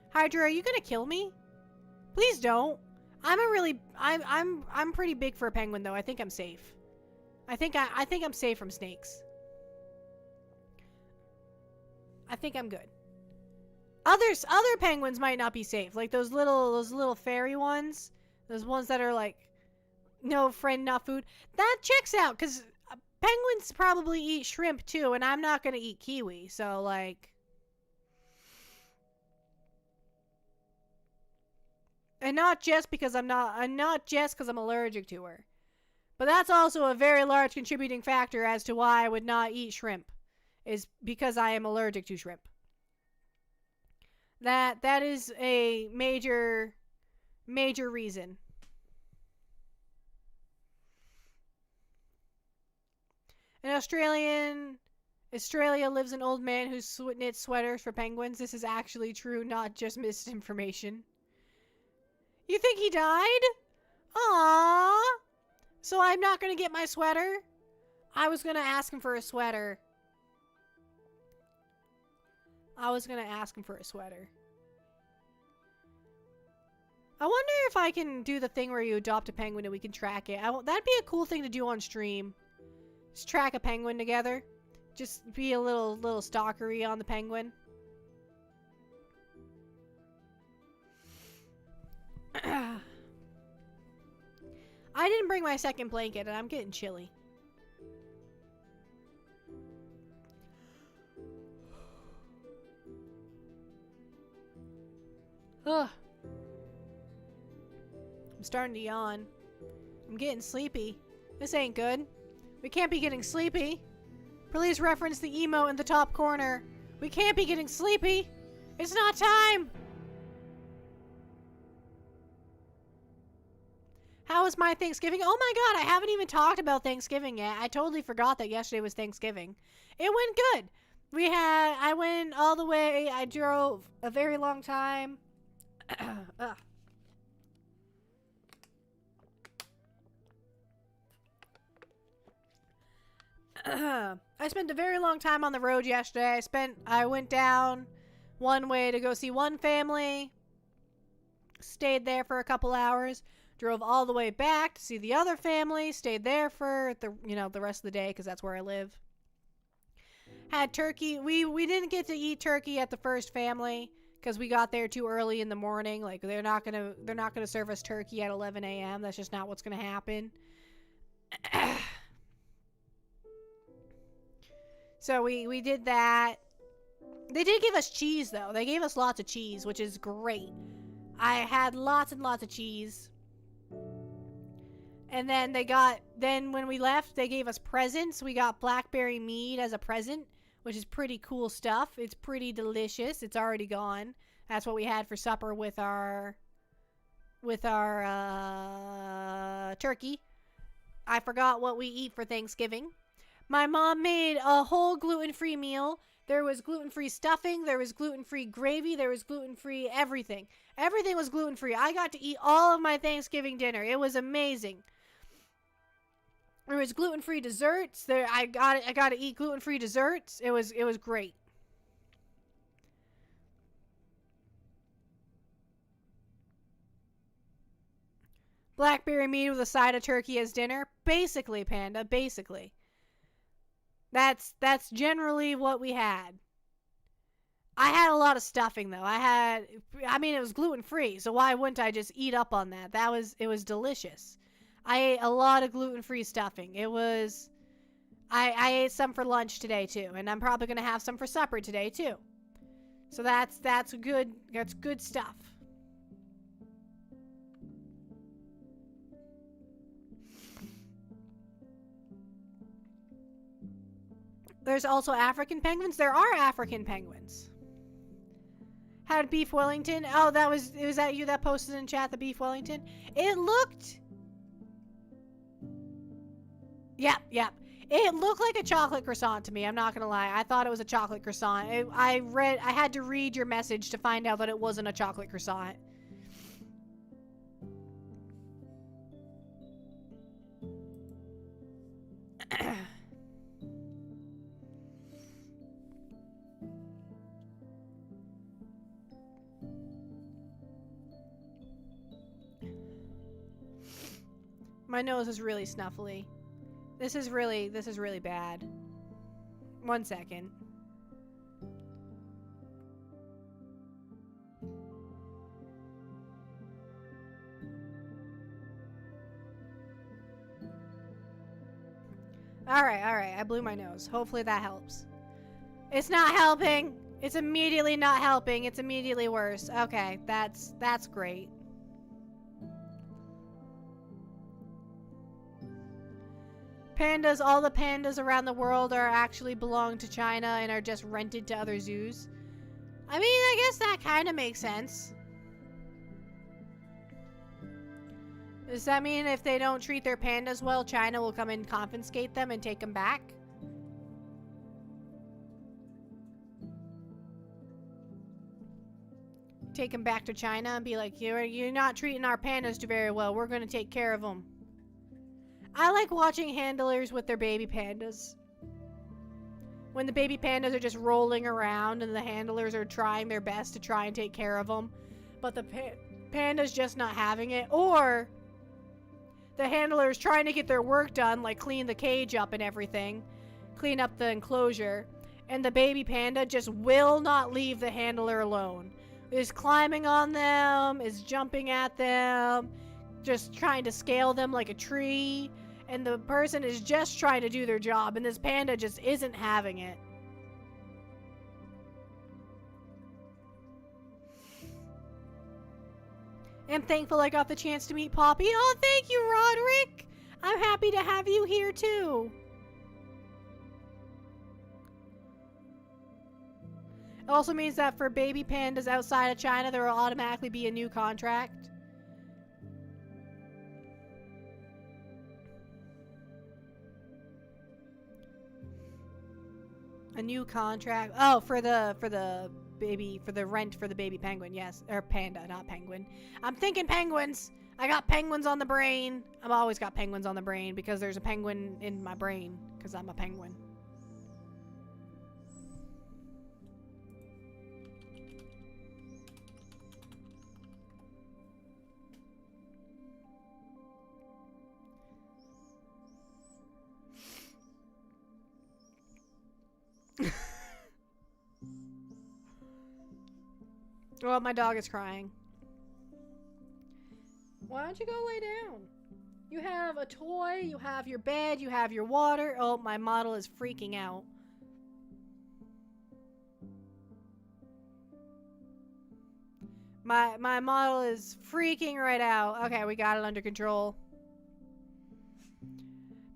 Hydra, are you gonna kill me? Please don't. I'm pretty big for a penguin though. I think I'm safe. I think I'm safe from snakes. I think I'm good. Other penguins might not be safe. Like those little fairy ones. Those ones that are like no friend, not food. That checks out cuz penguins probably eat shrimp too, and I'm not going to eat kiwi. So like, and not just because I'm allergic to her. But that's also a very large contributing factor as to why I would not eat shrimp, is because I am allergic to shrimp. That is a major reason. In Australia lives an old man who knits sweaters for penguins. This is actually true, not just misinformation. You think he died? Aww. So I'm not gonna get my sweater? I was gonna ask him for a sweater. I wonder if I can do the thing where you adopt a penguin and we can track it. That'd be a cool thing to do on stream. Just track a penguin together. Just be a little stalkery on the penguin. I didn't bring my second blanket and I'm getting chilly. Ugh. I'm starting to yawn. I'm getting sleepy. This ain't good. We can't be getting sleepy. Please reference the emote in the top corner. We can't be getting sleepy. It's not time. How was my Thanksgiving? Oh my god, I haven't even talked about Thanksgiving yet. I totally forgot that yesterday was Thanksgiving. It went good. I went all the way. I drove a very long time. I spent a very long time on the road yesterday. I went down one way to go see one family. Stayed there for a couple hours. Drove all the way back to see the other family. Stayed there for the rest of the day because that's where I live. Had turkey. We didn't get to eat turkey at the first family because we got there too early in the morning. Like they're not gonna serve us turkey at 11 a.m. That's just not what's gonna happen. So we did that. They did give us cheese though. They gave us lots of cheese, which is great. I had lots and lots of cheese. And then when we left, they gave us presents. We got blackberry mead as a present, which is pretty cool stuff. It's pretty delicious. It's already gone. That's what we had for supper with our turkey. I forgot what we eat for Thanksgiving. My mom made a whole gluten-free meal. There was gluten-free stuffing. There was gluten-free gravy. There was gluten-free everything. Everything was gluten-free. I got to eat all of my Thanksgiving dinner. It was amazing. There was gluten-free desserts. I got to eat gluten-free desserts. It was great. Blackberry meat with a side of turkey as dinner. Basically, Panda. Basically. That's generally what we had. I had a lot of stuffing though. It was gluten-free, so why wouldn't I just eat up on that? It was delicious. I ate a lot of gluten-free stuffing. I ate some for lunch today too, and I'm probably going to have some for supper today too. So that's good stuff. There's also African penguins. There are African penguins. Had beef Wellington. Oh, was that you that posted in chat the beef Wellington? It looked... Yep. It looked like a chocolate croissant to me. I'm not going to lie. I thought it was a chocolate croissant. I had to read your message to find out that it wasn't a chocolate croissant. My nose is really snuffly. This is really bad. 1 second. Alright. I blew my nose. Hopefully that helps. It's not helping. It's immediately not helping. It's immediately worse. Okay, that's great. Pandas, all the pandas around the world are actually belong to China and are just rented to other zoos. I mean, I guess that kind of makes sense. Does that mean if they don't treat their pandas well, China will come and confiscate them and take them back? Take them back to China and be like, you're not treating our pandas very well. We're going to take care of them. I like watching handlers with their baby pandas. When the baby pandas are just rolling around and the handlers are trying their best to try and take care of them. But Panda's just not having it, or the handler's trying to get their work done, like clean the cage up and everything, clean up the enclosure, and the baby panda just will not leave the handler alone. Is climbing on them, is jumping at them, just trying to scale them like a tree, and the person is just trying to do their job, and this panda just isn't having it. I'm thankful I got the chance to meet Poppy. Oh, thank you, Roderick! I'm happy to have you here, too. It also means that for baby pandas outside of China, there will automatically be a new contract. A new contract. Oh, for the rent for the baby penguin, yes. Or panda, not penguin. I'm thinking penguins. I got penguins on the brain. I've always got penguins on the brain because there's a penguin in my brain because I'm a penguin. Well, my dog is crying. Why don't you go lay down? You have a toy, you have your bed, you have your water. Oh, my model is freaking out. My model is freaking right out. Okay, we got it under control.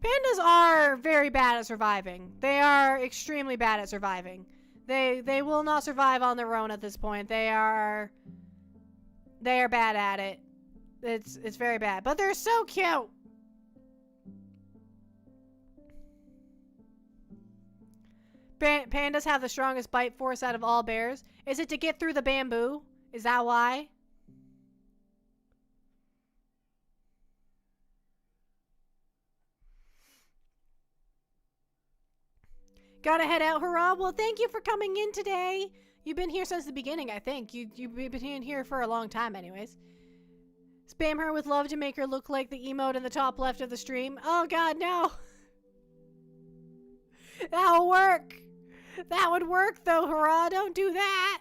Pandas are very bad at surviving. They are extremely bad at surviving. They will not survive on their own at this point. They are bad at it. It's very bad. But they're so cute. Pandas have the strongest bite force out of all bears. Is it to get through the bamboo? Is that why? Gotta head out, hurrah. Well, thank you for coming in today. You've been here since the beginning, I think. You've been here for a long time anyways. Spam her with love to make her look like the emote in the top left of the stream. Oh god, no. That'll work. That would work though, hurrah. Don't do that.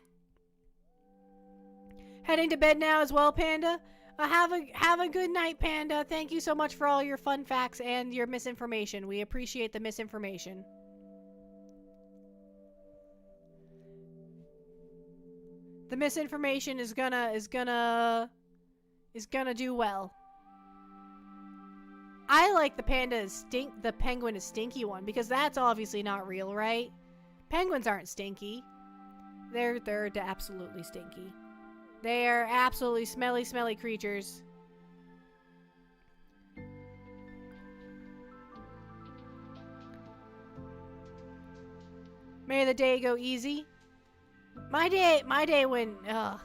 Heading to bed now as well, Panda. Have a good night, Panda. Thank you so much for all your fun facts and your misinformation. We appreciate the misinformation. The misinformation is gonna do well. I like the penguin is stinky one because that's obviously not real, right? Penguins aren't stinky. They're absolutely stinky. They are absolutely smelly creatures. May the day go easy. My day went, ugh.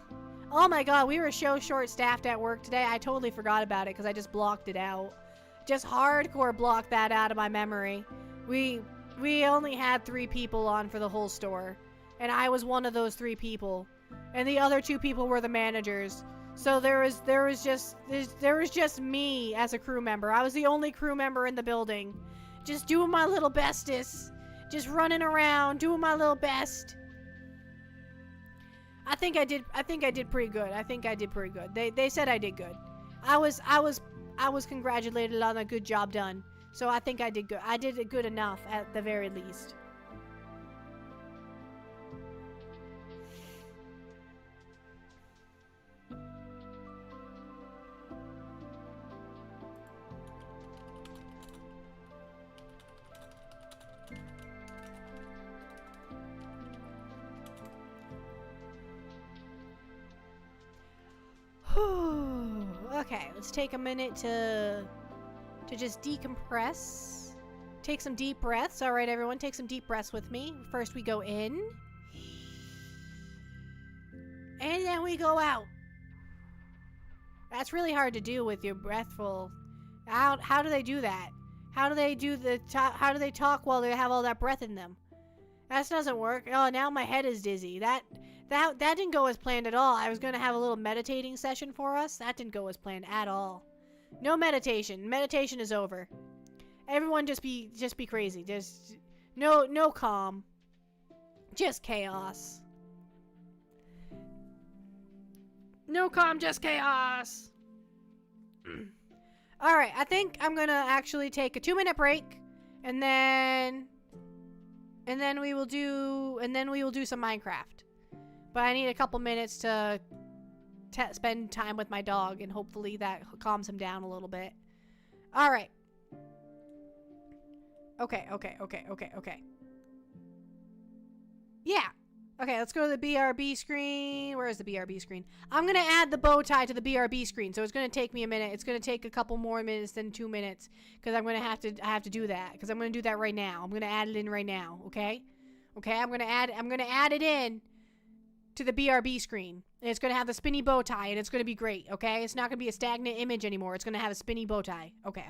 Oh my god, we were so short-staffed at work today. I totally forgot about it because I just blocked it out. Just hardcore blocked that out of my memory. We only had 3 people on for the whole store. And I was one of those 3 people. And the other 2 people were the managers. So there was just me as a crew member. I was the only crew member in the building. Just doing my little bestest. Just running around, doing my little best. I think I did pretty good. I think I did pretty good. They said I did good. I was congratulated on a good job done. So I think I did good. I did it good enough at the very least. Okay, let's take a minute to just decompress. Take some deep breaths. All right, everyone, take some deep breaths with me. First we go in. And then we go out. That's really hard to do with your breath full. How do they do that? How do they talk while they have all that breath in them? That doesn't work. Oh, now my head is dizzy. That didn't go as planned at all. I was going to have a little meditating session for us. That didn't go as planned at all. No meditation. Meditation is over. Everyone just be crazy. Just no calm. Just chaos. No calm, just chaos. All right, I think I'm going to actually take a 2-minute break and then we will do some Minecraft. But I need a couple minutes to spend time with my dog, and hopefully that calms him down a little bit. All right. Okay. Yeah. Okay, let's go to the BRB screen. Where is the BRB screen? I'm going to add the bow tie to the BRB screen, so it's going to take me a minute. It's going to take a couple more minutes than 2 minutes, because I have to do that, because I'm going to do that right now. I'm going to add it in right now, okay? Okay, I'm going to add it in to the BRB screen. And it's going to have the spinny bow tie, and it's going to be great, okay? It's not going to be a stagnant image anymore. It's going to have a spinny bow tie. Okay.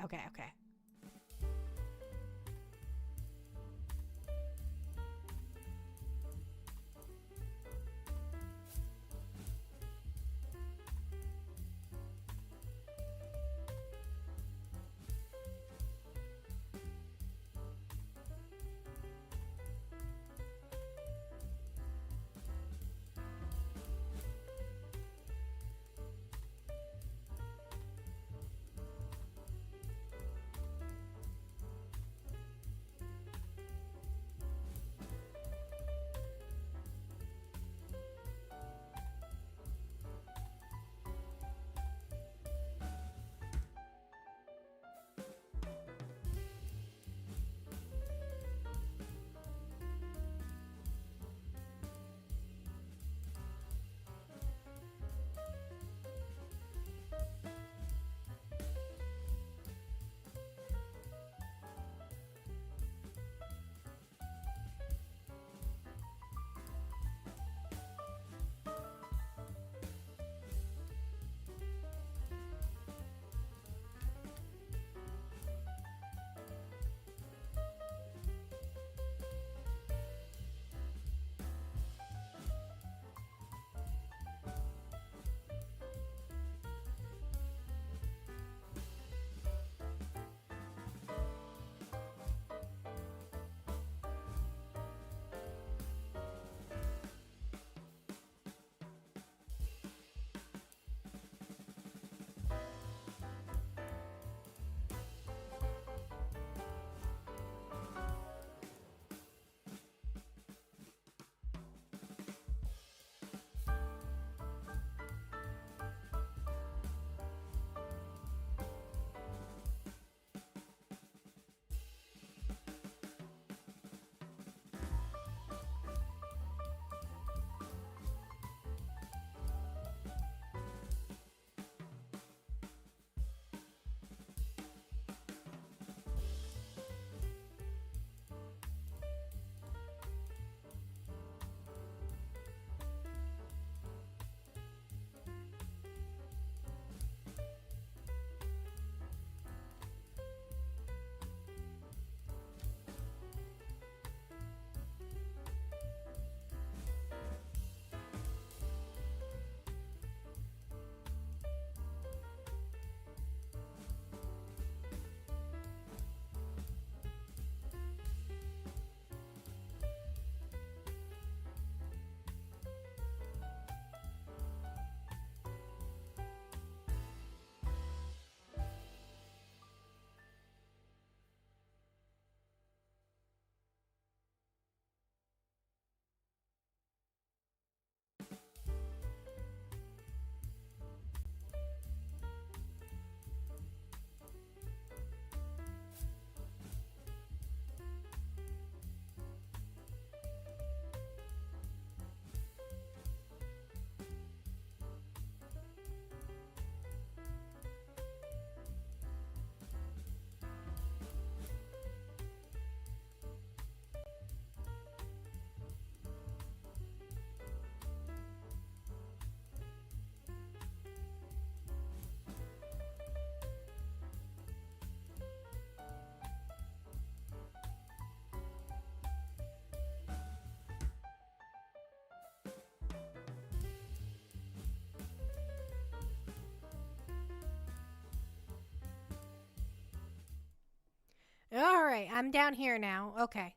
Okay, I'm down here now. Okay.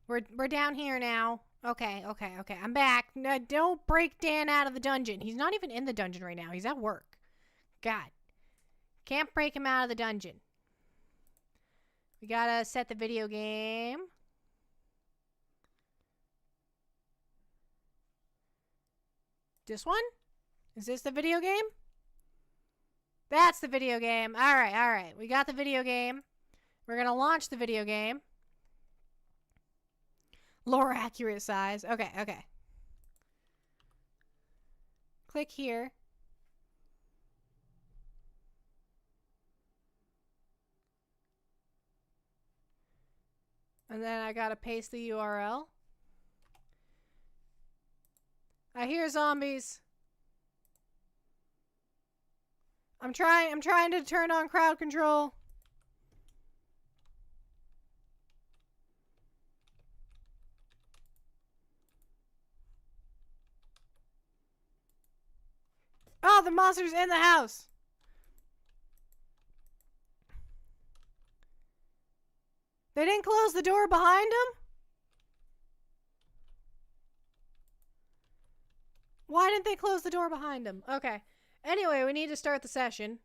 We're down here now. Okay. I'm back. No, don't break Dan out of the dungeon. He's not even in the dungeon right now. He's at work. God. Can't break him out of the dungeon. We gotta set the video game. This one? Is this the video game? That's the video game. All right. We got the video game. We're gonna launch the video game. Lower accurate size. Okay. Click here. And then I gotta paste the URL. I hear zombies. I'm trying to turn on crowd control. Oh, the monster's in the house. They didn't close the door behind him? Why didn't they close the door behind him? Okay. Anyway, we need to start the session.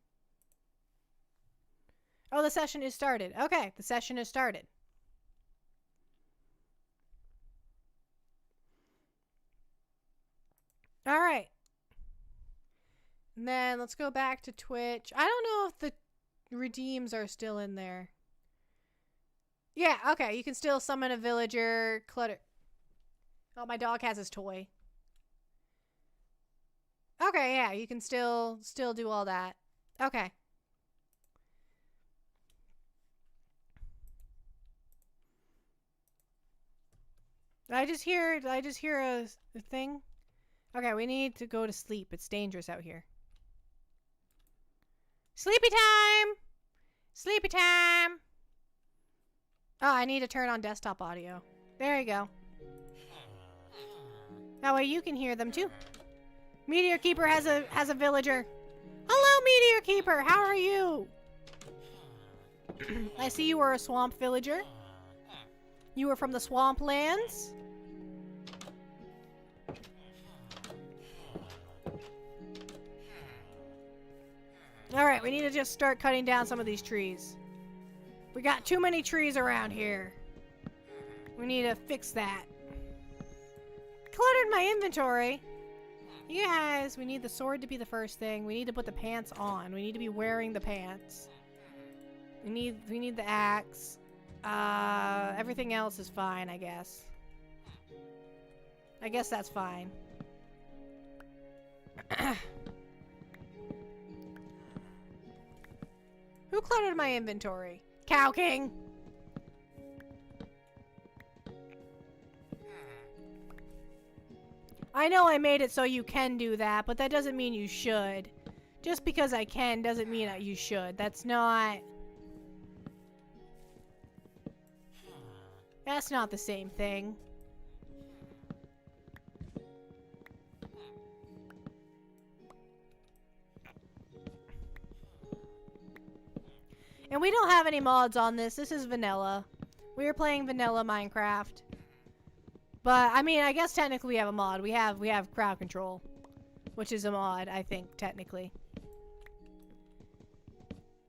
Oh, the session is started. Okay, the session is started. All right. And then let's go back to Twitch. I don't know if the redeems are still in there. Yeah, okay. You can still summon a villager. Clutter. Oh, my dog has his toy. Okay, yeah, you can still do all that. Okay. Did I just hear a thing? Okay, we need to go to sleep. It's dangerous out here. Sleepy time! Sleepy time! Oh, I need to turn on desktop audio. There you go. That way you can hear them too. Meteor Keeper has a villager. Hello, Meteor Keeper. How are you? I see you were a swamp villager. You were from the swamp lands. All right, we need to just start cutting down some of these trees. We got too many trees around here. We need to fix that. Cluttered my inventory. You guys, we need the sword to be the first thing. We need to put the pants on. We need to be wearing the pants. We need the axe. Everything else is fine, I guess. I guess that's fine. Who cluttered my inventory? Cow King! I know I made it so you can do that, but that doesn't mean you should. Just because I can doesn't mean that you should. That's not the same thing. And we don't have any mods on this. This is vanilla. We are playing vanilla Minecraft. But I mean, I guess technically we have a mod. We have crowd control, which is a mod, I think, technically.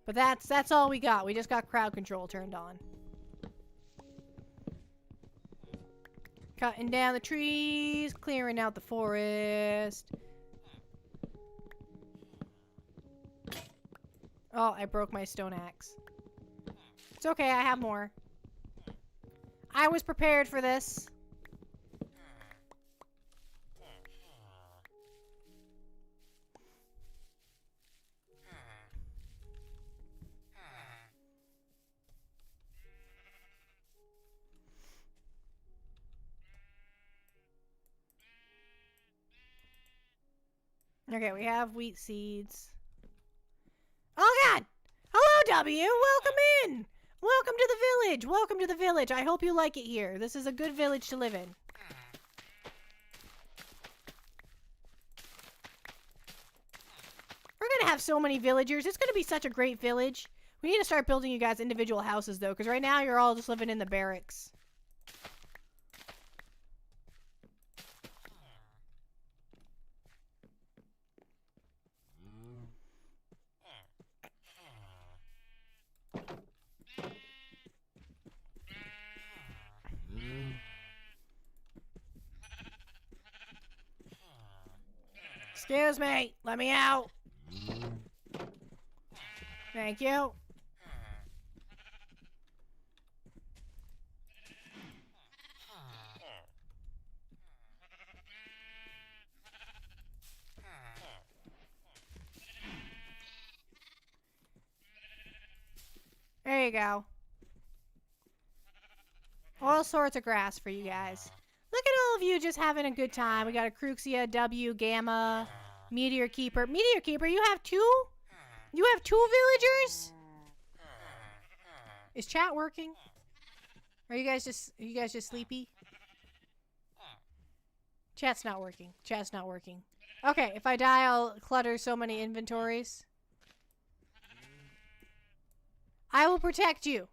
But that's all we got. We just got crowd control turned on. Cutting down the trees, clearing out the forest. Oh, I broke my stone axe. It's okay, I have more. I was prepared for this. Okay, we have wheat seeds. Oh god! Hello, W! Welcome in! Welcome to the village! Welcome to the village! I hope you like it here. This is a good village to live in. We're gonna have so many villagers. It's gonna be such a great village. We need to start building you guys individual houses, though, because right now you're all just living in the barracks. Excuse me. Let me out. Thank you. There you go. All sorts of grass for you guys. Look at all of you just having a good time. We got a Cruxia, W, Gamma, Meteor Keeper. Meteor Keeper, you have two? You have two villagers? Is chat working? Are you guys just sleepy? Chat's not working. Chat's not working. Okay, if I die, I'll clutter so many inventories. I will protect you.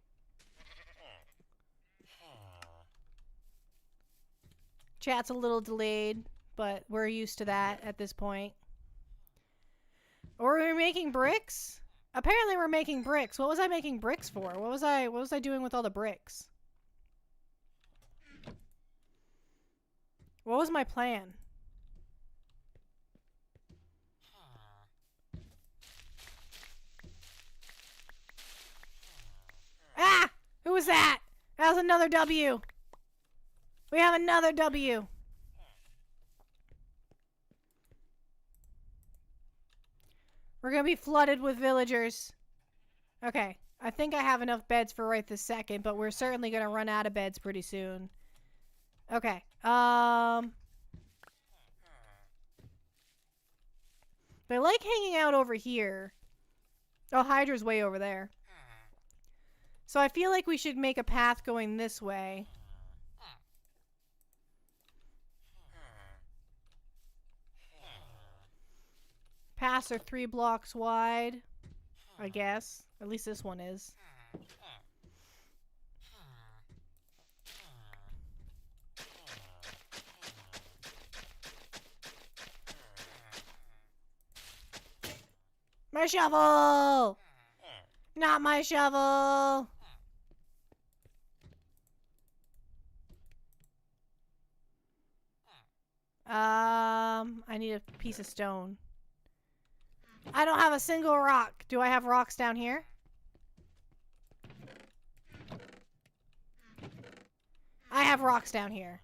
Chat's a little delayed, but we're used to that at this point. Or we're making bricks? Apparently we're making bricks. What was I making bricks for? What was I doing with all the bricks? What was my plan? Ah! Who was that? That was another W. We have another W. We're gonna be flooded with villagers. Okay. I think I have enough beds for right this second, but we're certainly gonna run out of beds pretty soon. Okay. They like hanging out over here. Oh, Hydra's way over there. So I feel like we should make a path going this way. Paths are 3 blocks wide, I guess. At least this one is. My shovel! Not my shovel! I need a piece of stone. I don't have a single rock. Do I have rocks down here? I have rocks down here.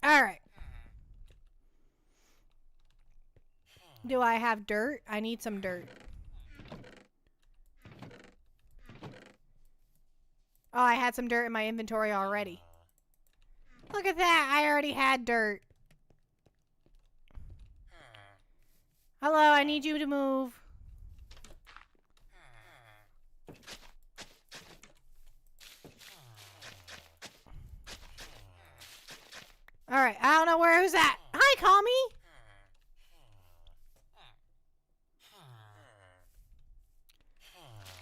Alright. Do I have dirt? I need some dirt. Oh, I had some dirt in my inventory already. Look at that. I already had dirt. Hello, I need you to move. Alright, I don't know who's at. Hi, Kami!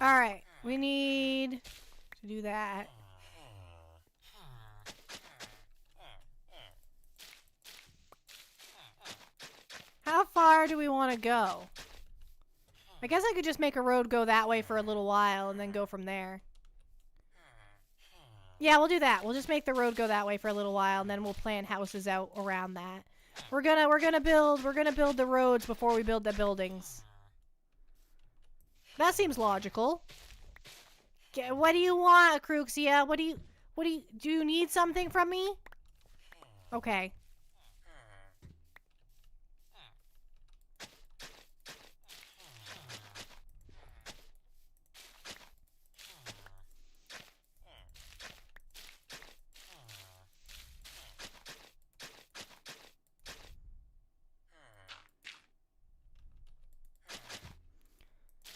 Alright, we need to do that. How far do we want to go? I guess I could just make a road go that way for a little while and then go from there. Yeah, we'll do that. We'll just make the road go that way for a little while and then we'll plan houses out around that. We're gonna build the roads before we build the buildings. That seems logical. What do you want, Cruxia? Do you need something from me? Okay.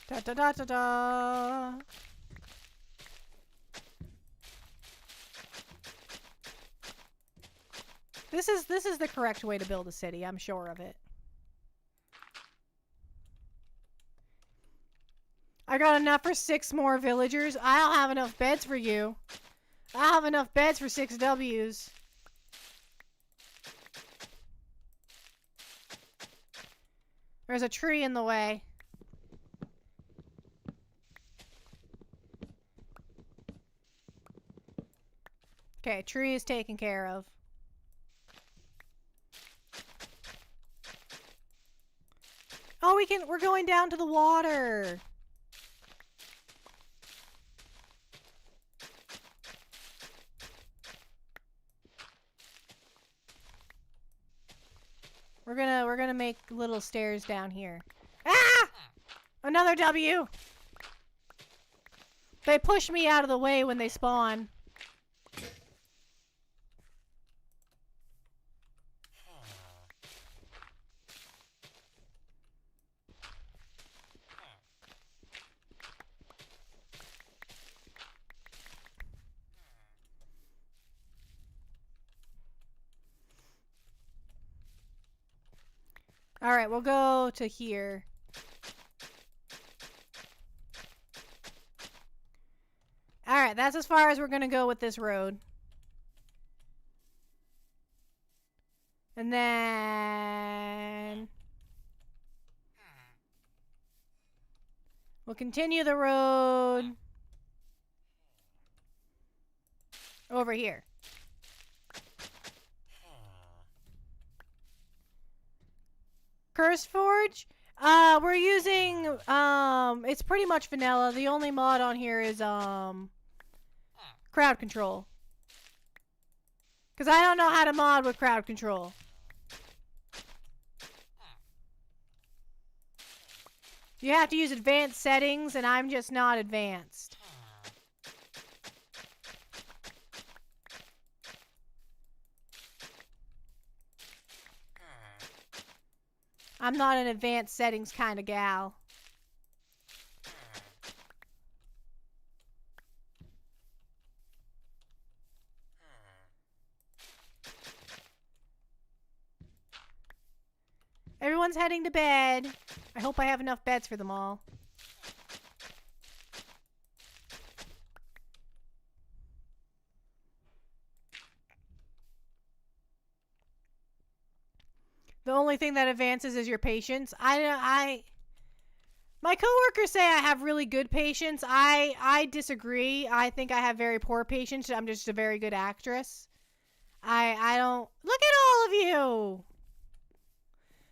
Da da da da da. This is the correct way to build a city. I'm sure of it. I got enough for 6 more villagers. I don't have enough beds for you. I have enough beds for 6 W's. There's a tree in the way. Okay, tree is taken care of. Oh, we're going down to the water. We're gonna make little stairs down here. Ah! Another W! They push me out of the way when they spawn. Alright, we'll go to here. Alright, that's as far as we're gonna go with this road. And then... we'll continue the road over here. Curse Forge? We're using, it's pretty much vanilla. The only mod on here is, crowd control. Because I don't know how to mod with crowd control. You have to use advanced settings, and I'm just not advanced. I'm not an advanced settings kind of gal. Everyone's heading to bed. I hope I have enough beds for them all. The only thing that advances is your patience. My coworkers say I have really good patience. I disagree. I think I have very poor patience. I'm just a very good actress. I don't... Look at all of you!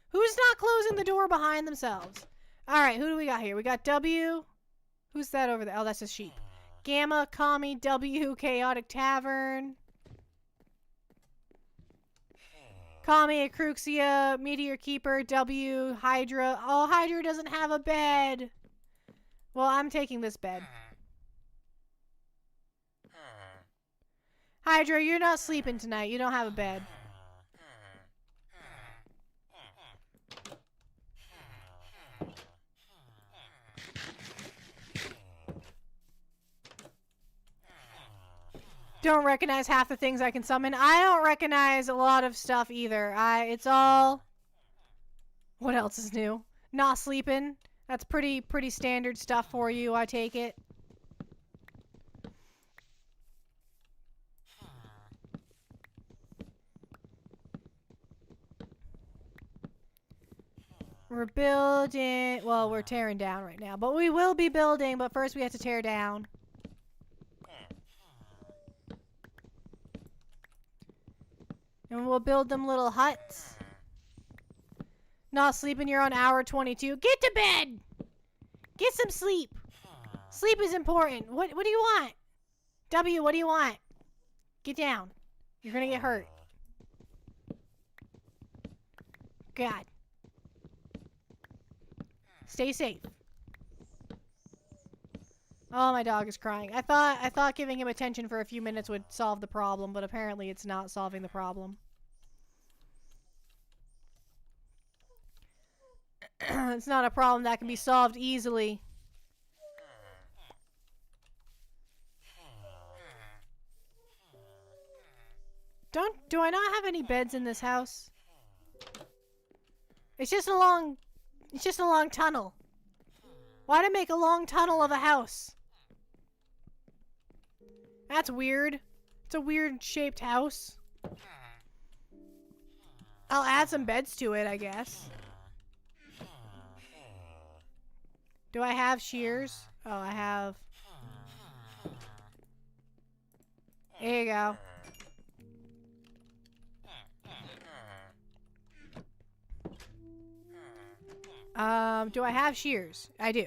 Who's not closing the door behind themselves? Alright, who do we got here? We got W. Who's that over there? Oh, that's a sheep. Gamma, Kami, W, Chaotic Tavern. Kami, Acruxia, Meteor Keeper, W, Hydra. Oh, Hydra doesn't have a bed. Well, I'm taking this bed. Hydra, you're not sleeping tonight. You don't have a bed. Don't recognize half the things I can summon. I don't recognize a lot of stuff either. It's all... What else is new? Not sleeping. That's pretty standard stuff for you, I take it. We're building... Well, we're tearing down right now. But we will be building, but first we have to tear down. And we'll build them little huts. Not sleeping, you're on hour 22. Get to bed! Get some sleep. Sleep is important. What do you want? W, what do you want? Get down. You're gonna get hurt. God. Stay safe. Oh, my dog is crying. I thought giving him attention for a few minutes would solve the problem, but apparently it's not solving the problem. It's not a problem that can be solved easily. Do I not have any beds in this house? It's just a long tunnel. Why'd I make a long tunnel of a house? That's weird. It's a weird shaped house. I'll add some beds to it, I guess. Do I have shears? Oh, I have. There you go. Do I have shears? I do.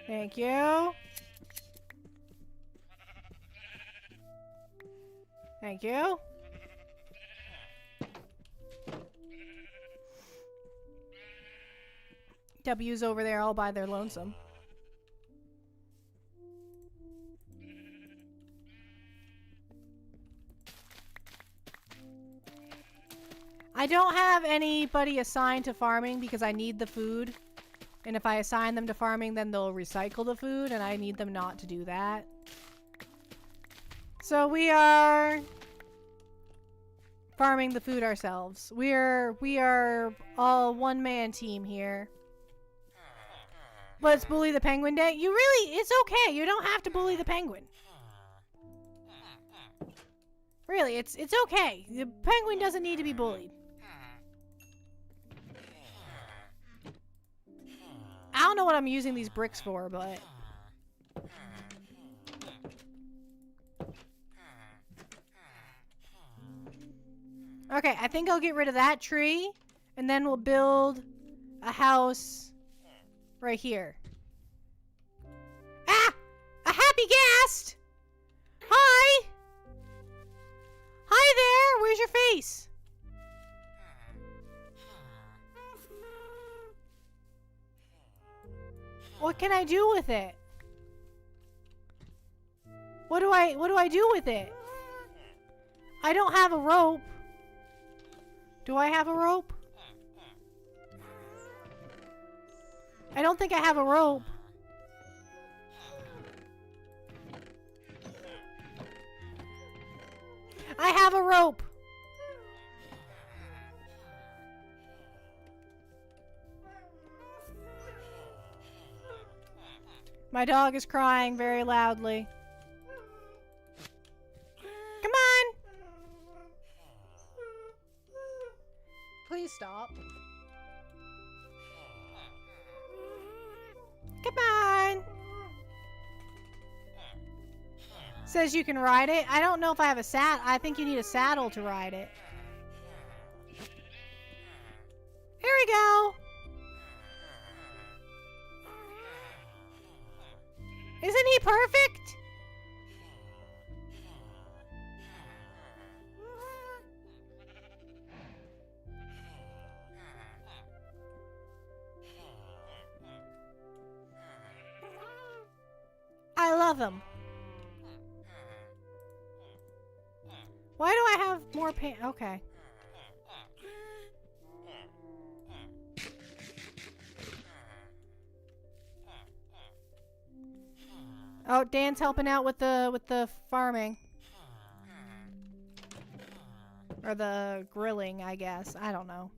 Thank you. Thank you. W's over there all by their lonesome. I don't have anybody assigned to farming because I need the food. And if I assign them to farming, then they'll recycle the food, and I need them not to do that. So we are farming the food ourselves. We are all one-man team here. Let's bully the penguin day. It's okay. You don't have to bully the penguin. Really, it's okay. The penguin doesn't need to be bullied. I don't know what I'm using these bricks for, but... Okay, I think I'll get rid of that tree, and then we'll build a house right here. Ah! A happy guest! Hi! Hi there! Where's your face? What can I do with it? What do I do with it? I don't have a rope. Do I have a rope? I don't think I have a rope. I have a rope. My dog is crying very loudly. Come on! Please stop. Come on! Says you can ride it. I don't know if I have a saddle. I think you need a saddle to ride it. Here we go! Isn't he perfect? I love him. Why do I have more paint? Okay. Oh, Dan's helping out with the farming. Or the grilling, I guess. I don't know.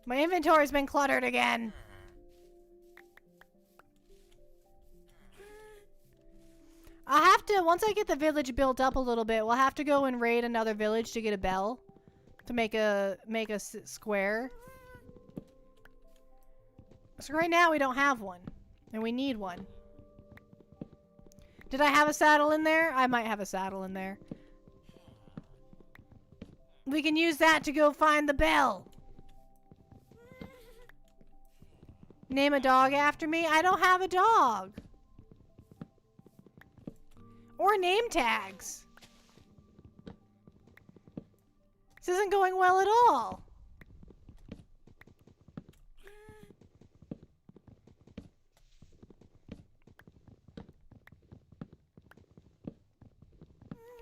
My inventory's been cluttered again. I'll have to, once I get the village built up a little bit, we'll have to go and raid another village to get a bell. To make a square. So right now we don't have one. And we need one. Did I have a saddle in there? I might have a saddle in there. We can use that to go find the bell. Name a dog after me? I don't have a dog. Or name tags. This isn't going well at all.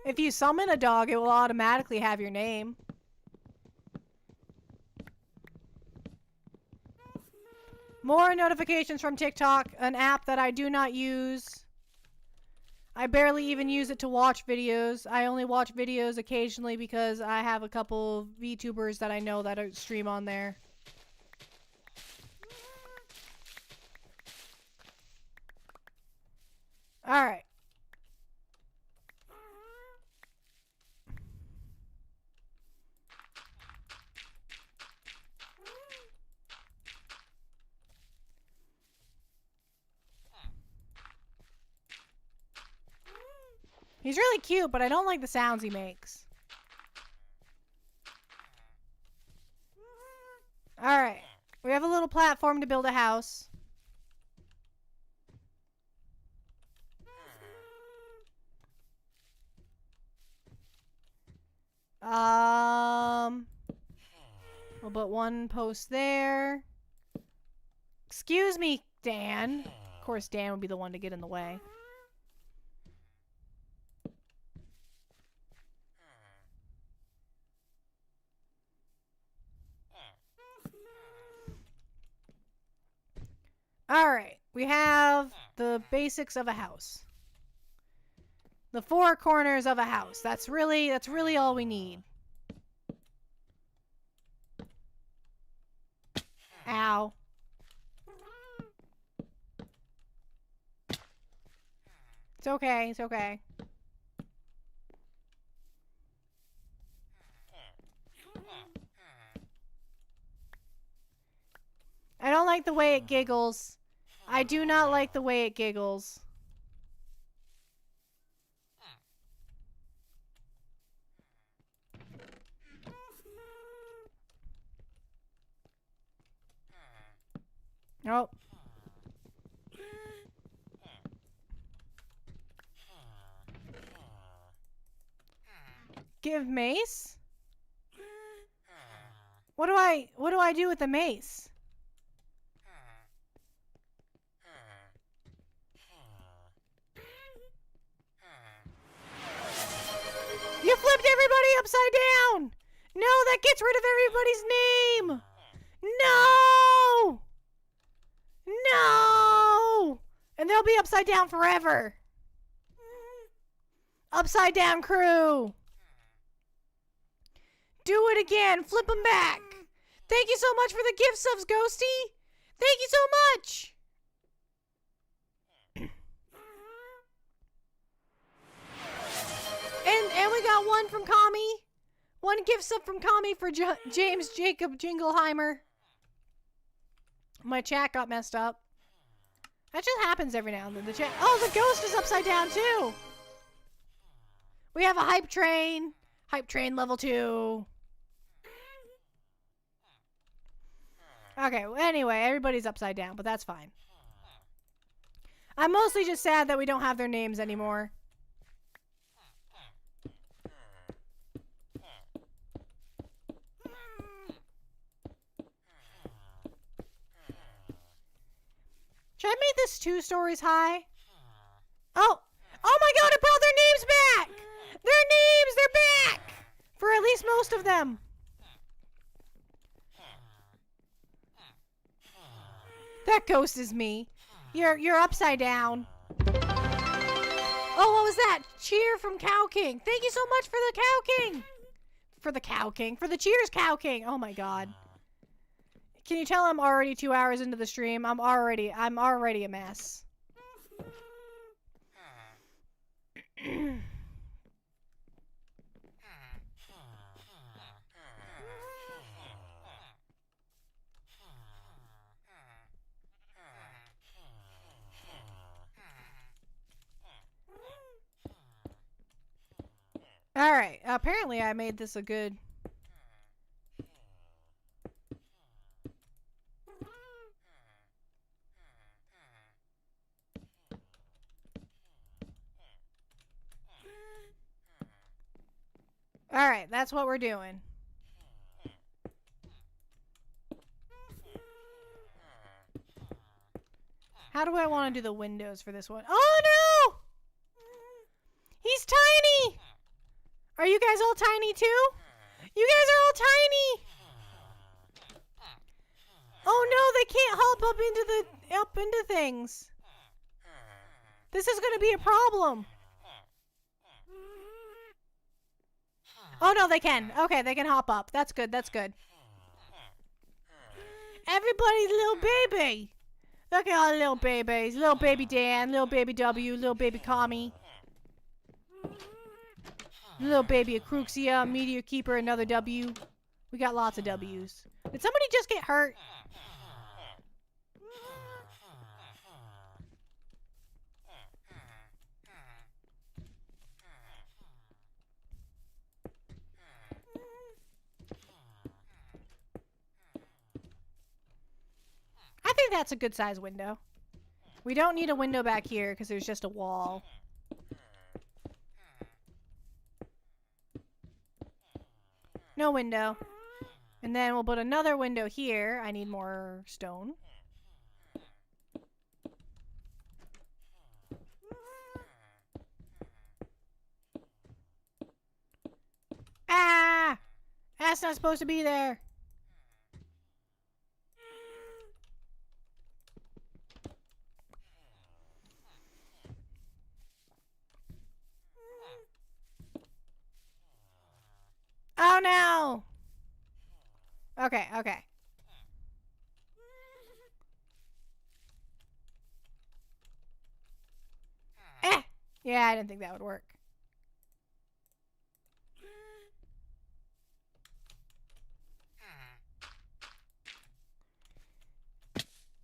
If you summon a dog, it will automatically have your name. More notifications from TikTok, an app that I do not use. I barely even use it to watch videos. I only watch videos occasionally because I have a couple VTubers that I know that stream on there. Alright. He's really cute, but I don't like the sounds he makes. Alright. We have a little platform to build a house. We'll put one post there. Excuse me, Dan. Of course, Dan would be the one to get in the way. Alright, we have the basics of a house. The four corners of a house. That's really all we need. Ow. It's okay, it's okay. I don't like the way it giggles. I do not like the way it giggles. Oh. Give mace? What do I do with the mace? You flipped everybody upside down! No, that gets rid of everybody's name! No! No! And they'll be upside down forever. Upside down crew. Do it again. Flip them back. Thank you so much for the gift subs, Ghosty. Thank you so much. And we got one from Kami. One gift sub from Kami for James Jacob Jingleheimer. My chat got messed up. That just happens every now and then. The chat. Oh, the ghost is upside down too. We have a hype train. Hype train level 2. Okay, well, anyway, everybody's upside down, but that's fine. I'm mostly just sad that we don't have their names anymore. Should I make this 2 stories high? Oh! Oh my god, it brought their names back! Their names, they're back! For at least most of them. That ghost is me. You're upside down. Oh, what was that? Cheer from Cow King. Thank you so much for the Cow King. For the Cow King. For the cheers, Cow King. Oh my god. Can you tell I'm already 2 hours into the stream? I'm already a mess. Alright, apparently I made this a good... Alright, that's what we're doing. How do I want to do the windows for this one? Oh no! He's tiny! Are you guys all tiny too? You guys are all tiny! Oh no, they can't hop up into things. This is gonna be a problem. Oh no, they can. Okay, they can hop up. That's good. That's good. Everybody's little baby. Look at all the little babies. Little baby Dan, little baby W, little baby Kami. Little baby Acruxia, Meteor Keeper, another W. We got lots of W's. Did somebody just get hurt? I think that's a good size window. We don't need a window back here because there's just a wall. No window. And then we'll put another window here. I need more stone. Ah! That's not supposed to be there. Oh no! Okay, okay. Eh! Yeah, I didn't think that would work.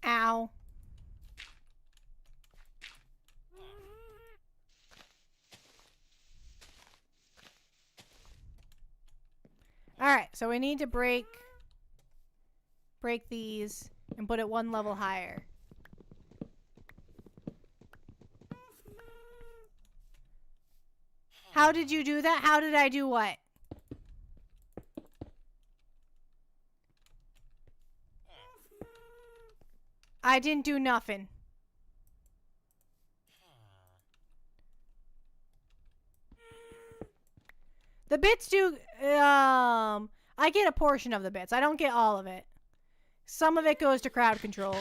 Ow. Alright, so we need to break these and put it one level higher. How did you do that? How did I do what? I didn't do nothing. The bits do, I get a portion of the bits. I don't get all of it. Some of it goes to crowd control.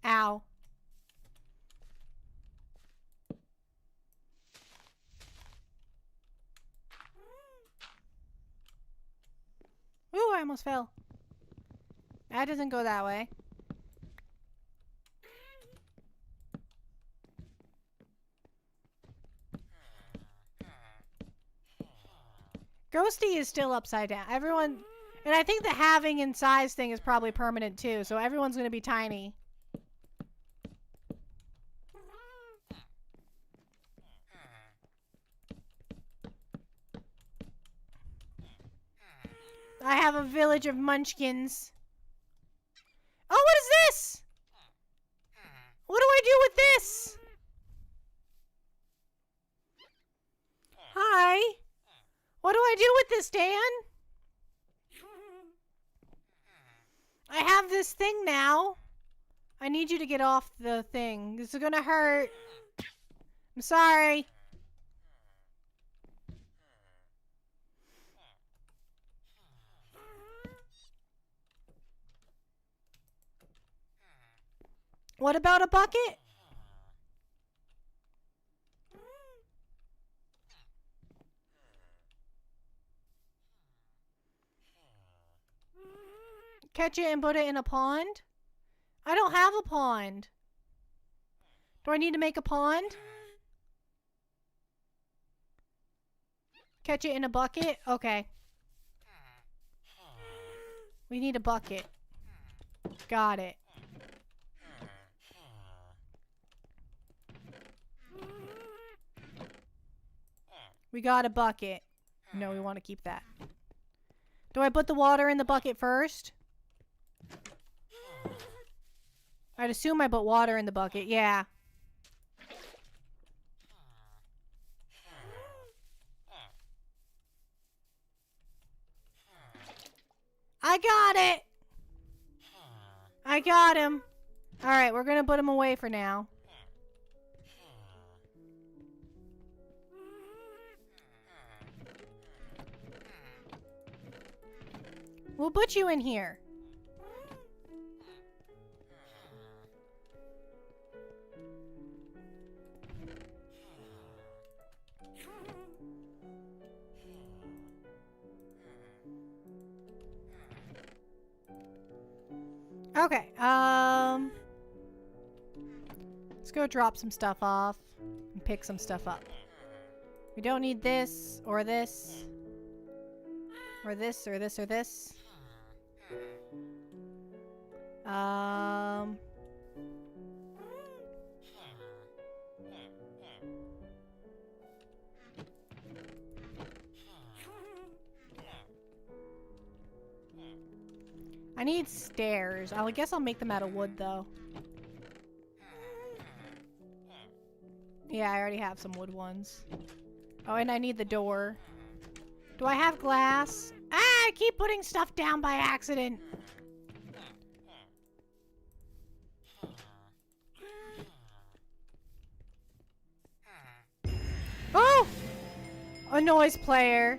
Ow. Ooh, I almost fell. That doesn't go that way. Ghosty is still upside down. Everyone... And I think the halving in size thing is probably permanent too, so everyone's going to be tiny. I have a village of munchkins. Oh, what is this? What do I do with this? Hi. What do I do with this, Dan? I have this thing now. I need you to get off the thing. This is gonna hurt. I'm sorry. What about a bucket? Catch it and put it in a pond? I don't have a pond. Do I need to make a pond? Catch it in a bucket? Okay. We need a bucket. Got it. We got a bucket. No, we want to keep that. Do I put the water in the bucket first? I'd assume I put water in the bucket. Yeah. I got it! I got him. Alright, we're gonna put him away for now. We'll put you in here. Okay, let's go drop some stuff off and pick some stuff up. We don't need this, or this, or this, or this, or this. I need stairs. I guess I'll make them out of wood, though. Yeah, I already have some wood ones. Oh, and I need the door. Do I have glass? Ah, I keep putting stuff down by accident. Oh! A noise player.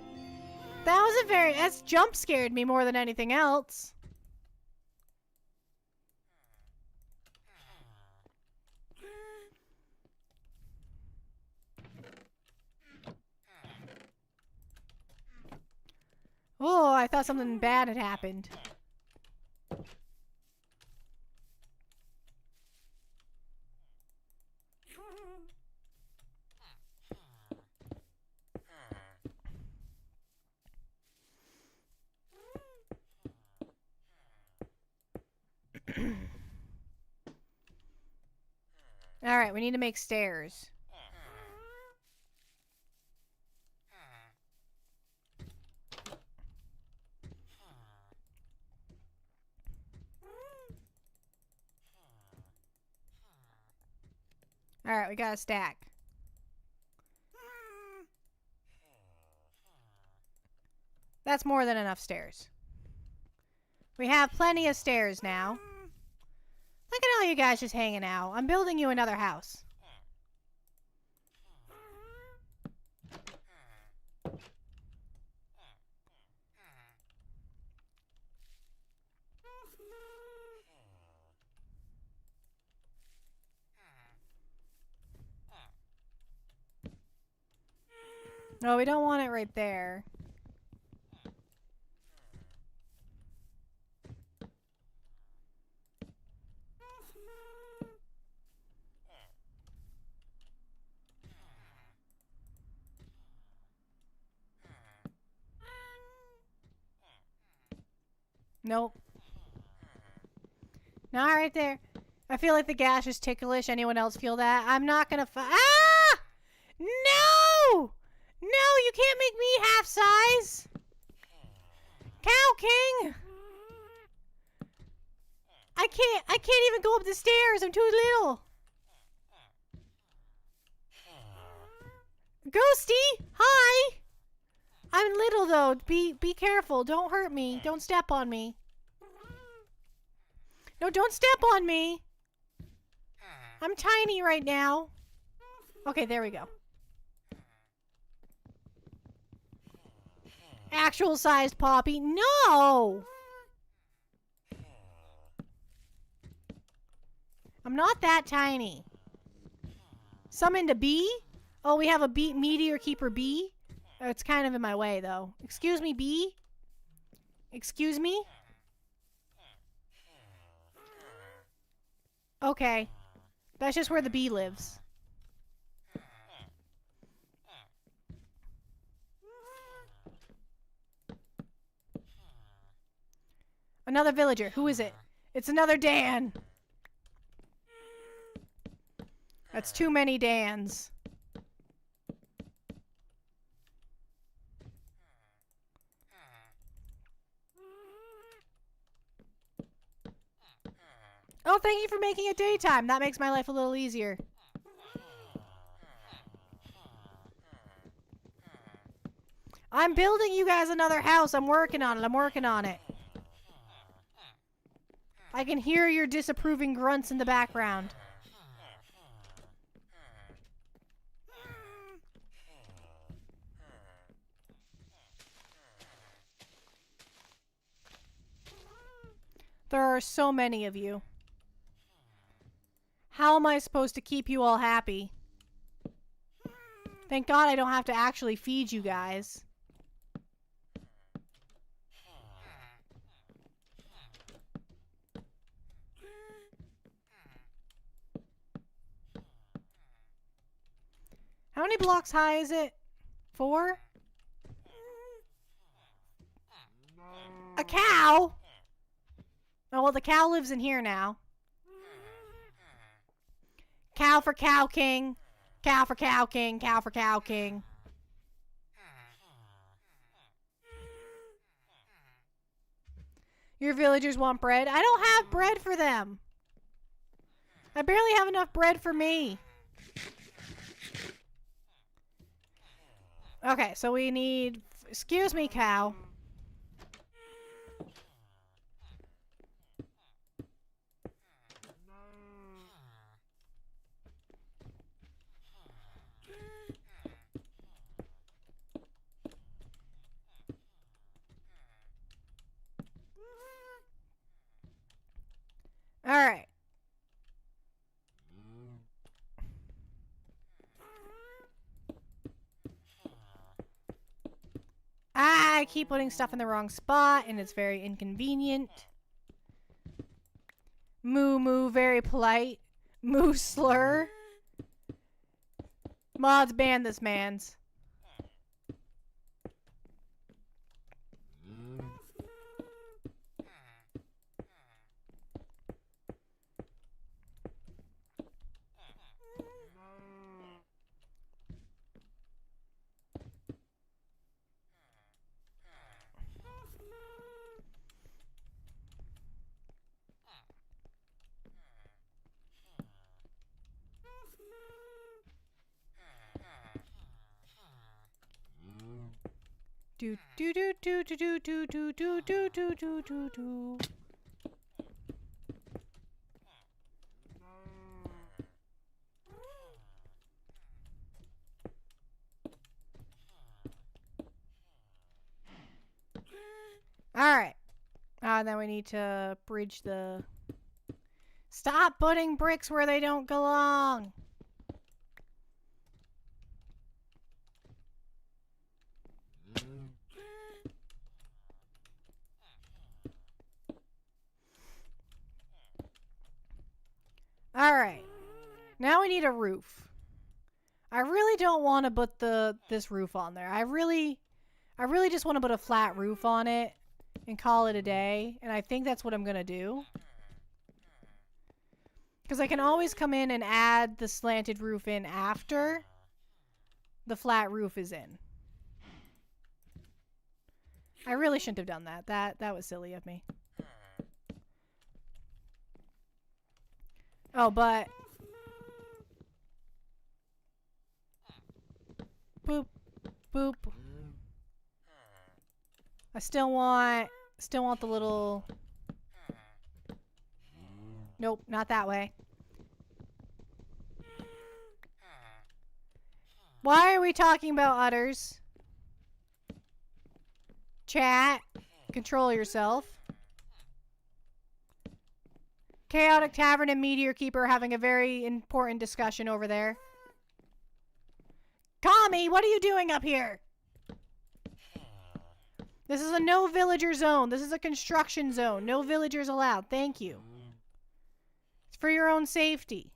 That's jump scared me more than anything else. Oh, I thought something bad had happened. Alright, we need to make stairs. Alright, we got a stack. That's more than enough stairs. We have plenty of stairs now. Look at all you guys just hanging out. I'm building you another house. No, we don't want it right there. Nope. Not right there. I feel like the gash is ticklish. Anyone else feel that? I'm not gonna Ah! No! No, you can't make me half size! Cow King! I can't even go up the stairs. I'm too little. Ghosty! Hi! I'm little though. Be careful. Don't hurt me. Don't step on me. No, don't step on me. I'm tiny right now. Okay, there we go. Actual sized Poppy. No! I'm not that tiny. Summon to bee? Oh, we have a bee meteor keeper bee? Oh, it's kind of in my way though. Excuse me, bee? Excuse me? Okay. That's just where the bee lives. Another villager. Who is it? It's another Dan. That's too many Dans. Oh, thank you for making it daytime. That makes my life a little easier. I'm building you guys another house. I'm working on it. I can hear your disapproving grunts in the background. There are so many of you. How am I supposed to keep you all happy? Thank God I don't have to actually feed you guys. How many blocks high is it? 4? A cow? Oh, well, the cow lives in here now. Cow for Cow King. Cow for Cow King. Cow for Cow King. Your villagers want bread? I don't have bread for them. I barely have enough bread for me. Okay, so we need... Excuse me, cow. Alright. I keep putting stuff in the wrong spot, and it's very inconvenient. Moo moo, very polite. Moo slur. Mods ban this man's. Do do do do do do do do do do do do do. Alright. Then we need to bridge the... Stop putting bricks where they don't belong! Alright. Now we need a roof. I really don't want to put this roof on there. I really just want to put a flat roof on it and call it a day. And I think that's what I'm going to do. Because I can always come in and add the slanted roof in after the flat roof is in. I really shouldn't have done that. That was silly of me. Oh, but... Boop. Boop. I still want the little... Nope, not that way. Why are we talking about udders? Chat. Control yourself. Chaotic Tavern and Meteor Keeper having a very important discussion over there. Kami, what are you doing up here? This is a no villager zone. This is a construction zone. No villagers allowed. Thank you. It's for your own safety.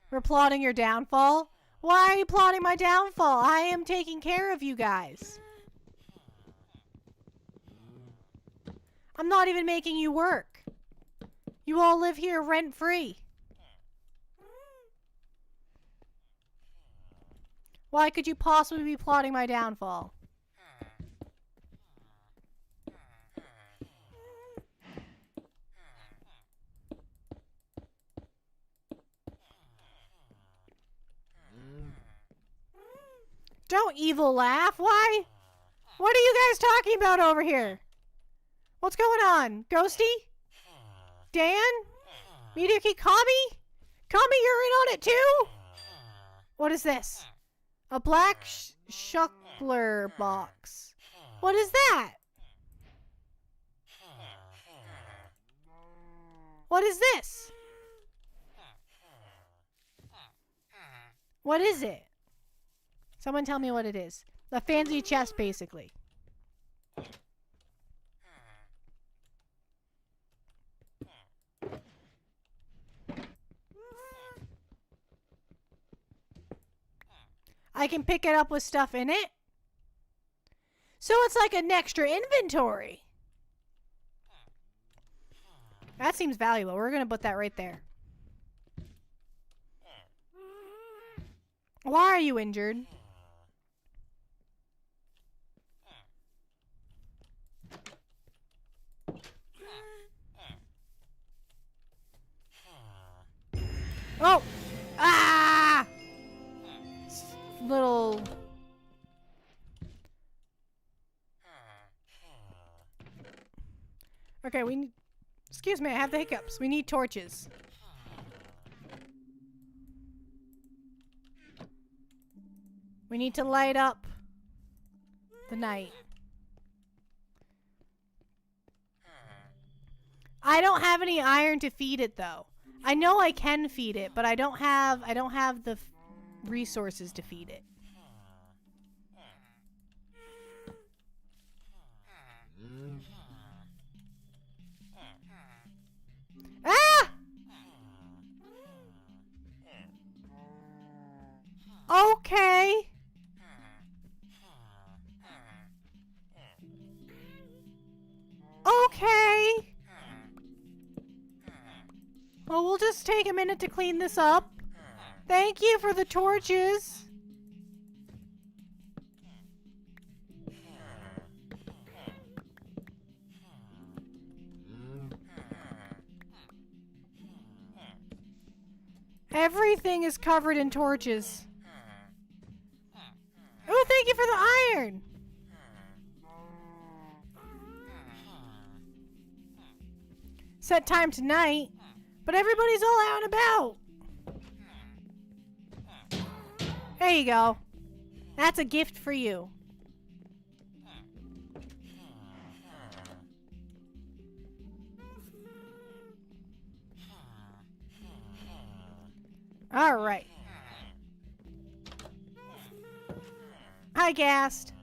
We're plotting your downfall? Why are you plotting my downfall? I am taking care of you guys. I'm not even making you work. You all live here rent-free. Why could you possibly be plotting my downfall? Don't evil laugh. Why? What are you guys talking about over here? What's going on? Ghosty? Dan? Meteor Key? Kami? Kami, you're in on it too? What is this? A black shuckler box. What is that? What is this? What is it? Someone tell me what it is. A fancy chest, basically. I can pick it up with stuff in it. So it's like an extra inventory. That seems valuable. We're going to put that right there. Why are you injured? Oh! Ah! Little... Okay, we need... Excuse me, I have the hiccups. We need torches. We need to light up the night. I don't have any iron to feed it though. I know I can feed it, but I don't have the resources to feed it. Ah! Okay. Okay. Well, we'll just take a minute to clean this up. Thank you for the torches. Everything is covered in torches. Oh, thank you for the iron. Set time tonight, but everybody's all out and about. There you go. That's a gift for you. All right. Hi, Gast.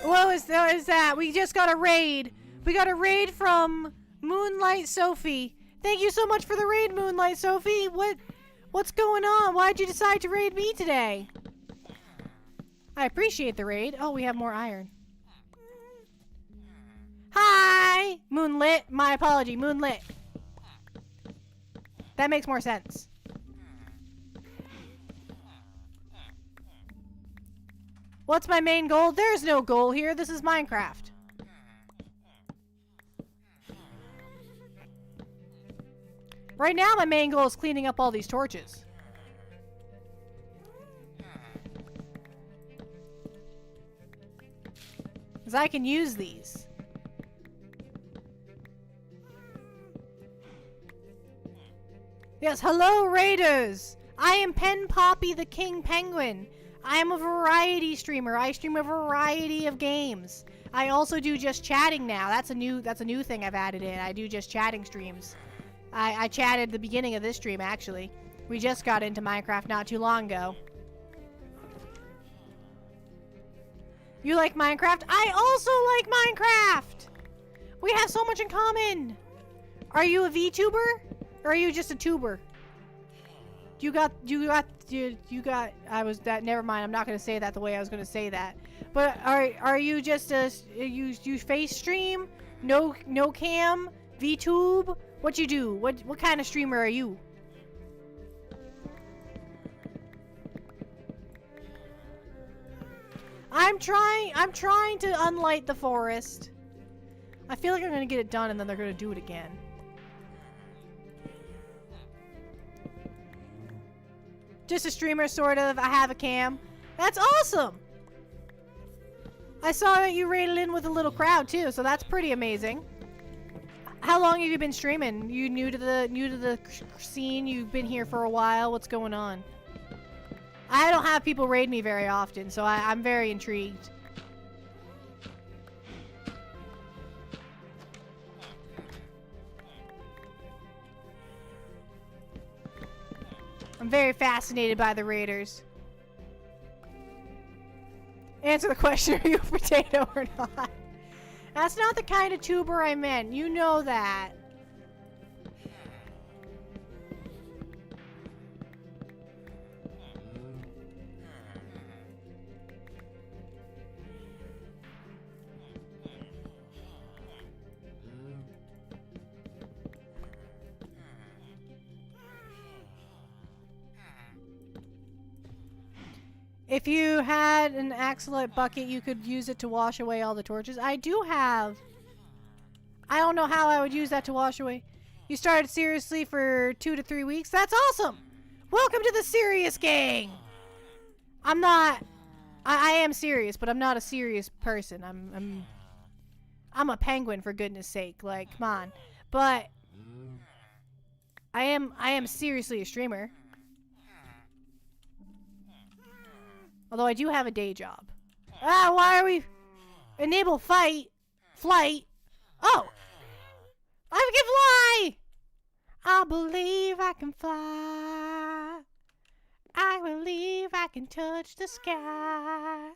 What was that? We just got a raid. We got a raid from Moonlight Sophie. Thank you so much for the raid, Moonlight Sophie. What's going on? Why'd you decide to raid me today? I appreciate the raid. Oh, we have more iron. Hi! Moonlit. My apology. Moonlit. That makes more sense. What's my main goal? There's no goal here. This is Minecraft. Right now, my main goal is cleaning up all these torches. Because I can use these. Yes, hello, Raiders! I am Pen Poppy the King Penguin. I am a variety streamer. I stream a variety of games. I also do just chatting now. That's a new thing I've added in. I do just chatting streams. I chatted the beginning of this stream, actually. We just got into Minecraft not too long ago. You like Minecraft? I also like Minecraft! We have so much in common! Are you a VTuber? Or are you just a tuber? Never mind, I'm not gonna say that the way I was gonna say that. But are you just you face stream? No cam? VTube? What you do? What kind of streamer are you? I'm trying to unlight the forest. I feel like I'm gonna get it done and then they're gonna do it again. Just a streamer, sort of. I have a cam. That's awesome! I saw that you raided in with a little crowd, too, so that's pretty amazing. How long have you been streaming? You new to the scene? You've been here for a while? What's going on? I don't have people raid me very often, so I'm very intrigued. I'm very fascinated by the raiders. Answer the question, are you a potato or not? That's not the kind of tuber I meant. You know that. If you had an Axolite bucket, you could use it to wash away all the torches. I do have. I don't know how I would use that to wash away. You started seriously for 2 to 3 weeks? That's awesome! Welcome to the serious gang! I'm not. I am serious, but I'm not a serious person. I'm a penguin, for goodness sake. Like, come on. But I am seriously a streamer. Although I do have a day job. Ah, why are we... Enable flight. Oh! I can fly! I believe I can fly. I believe I can touch the sky.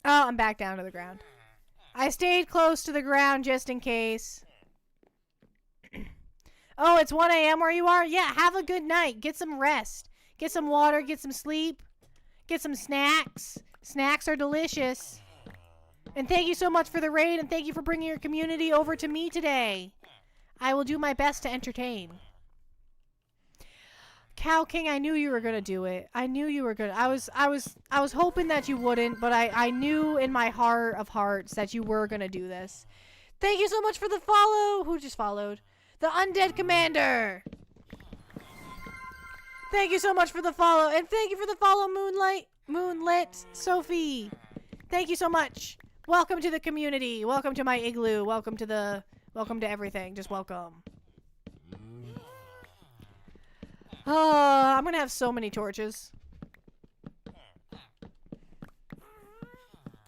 Oh, I'm back down to the ground. I stayed close to the ground just in case. Oh, it's 1 a.m. where you are? Yeah, have a good night. Get some rest. Get some water. Get some sleep. Get some snacks. Snacks are delicious. And thank you so much for the raid, and thank you for bringing your community over to me today. I will do my best to entertain. Cow King, I knew you were gonna do it. I knew you were gonna. I was hoping that you wouldn't, but I knew in my heart of hearts that you were gonna do this. Thank you so much for the follow. Who just followed? The Undead Commander! Thank you so much for the follow, and thank you for the follow, Moonlit Sophie. Thank you so much. Welcome to the community. Welcome to my igloo. Welcome to everything. Just welcome. I'm gonna have so many torches.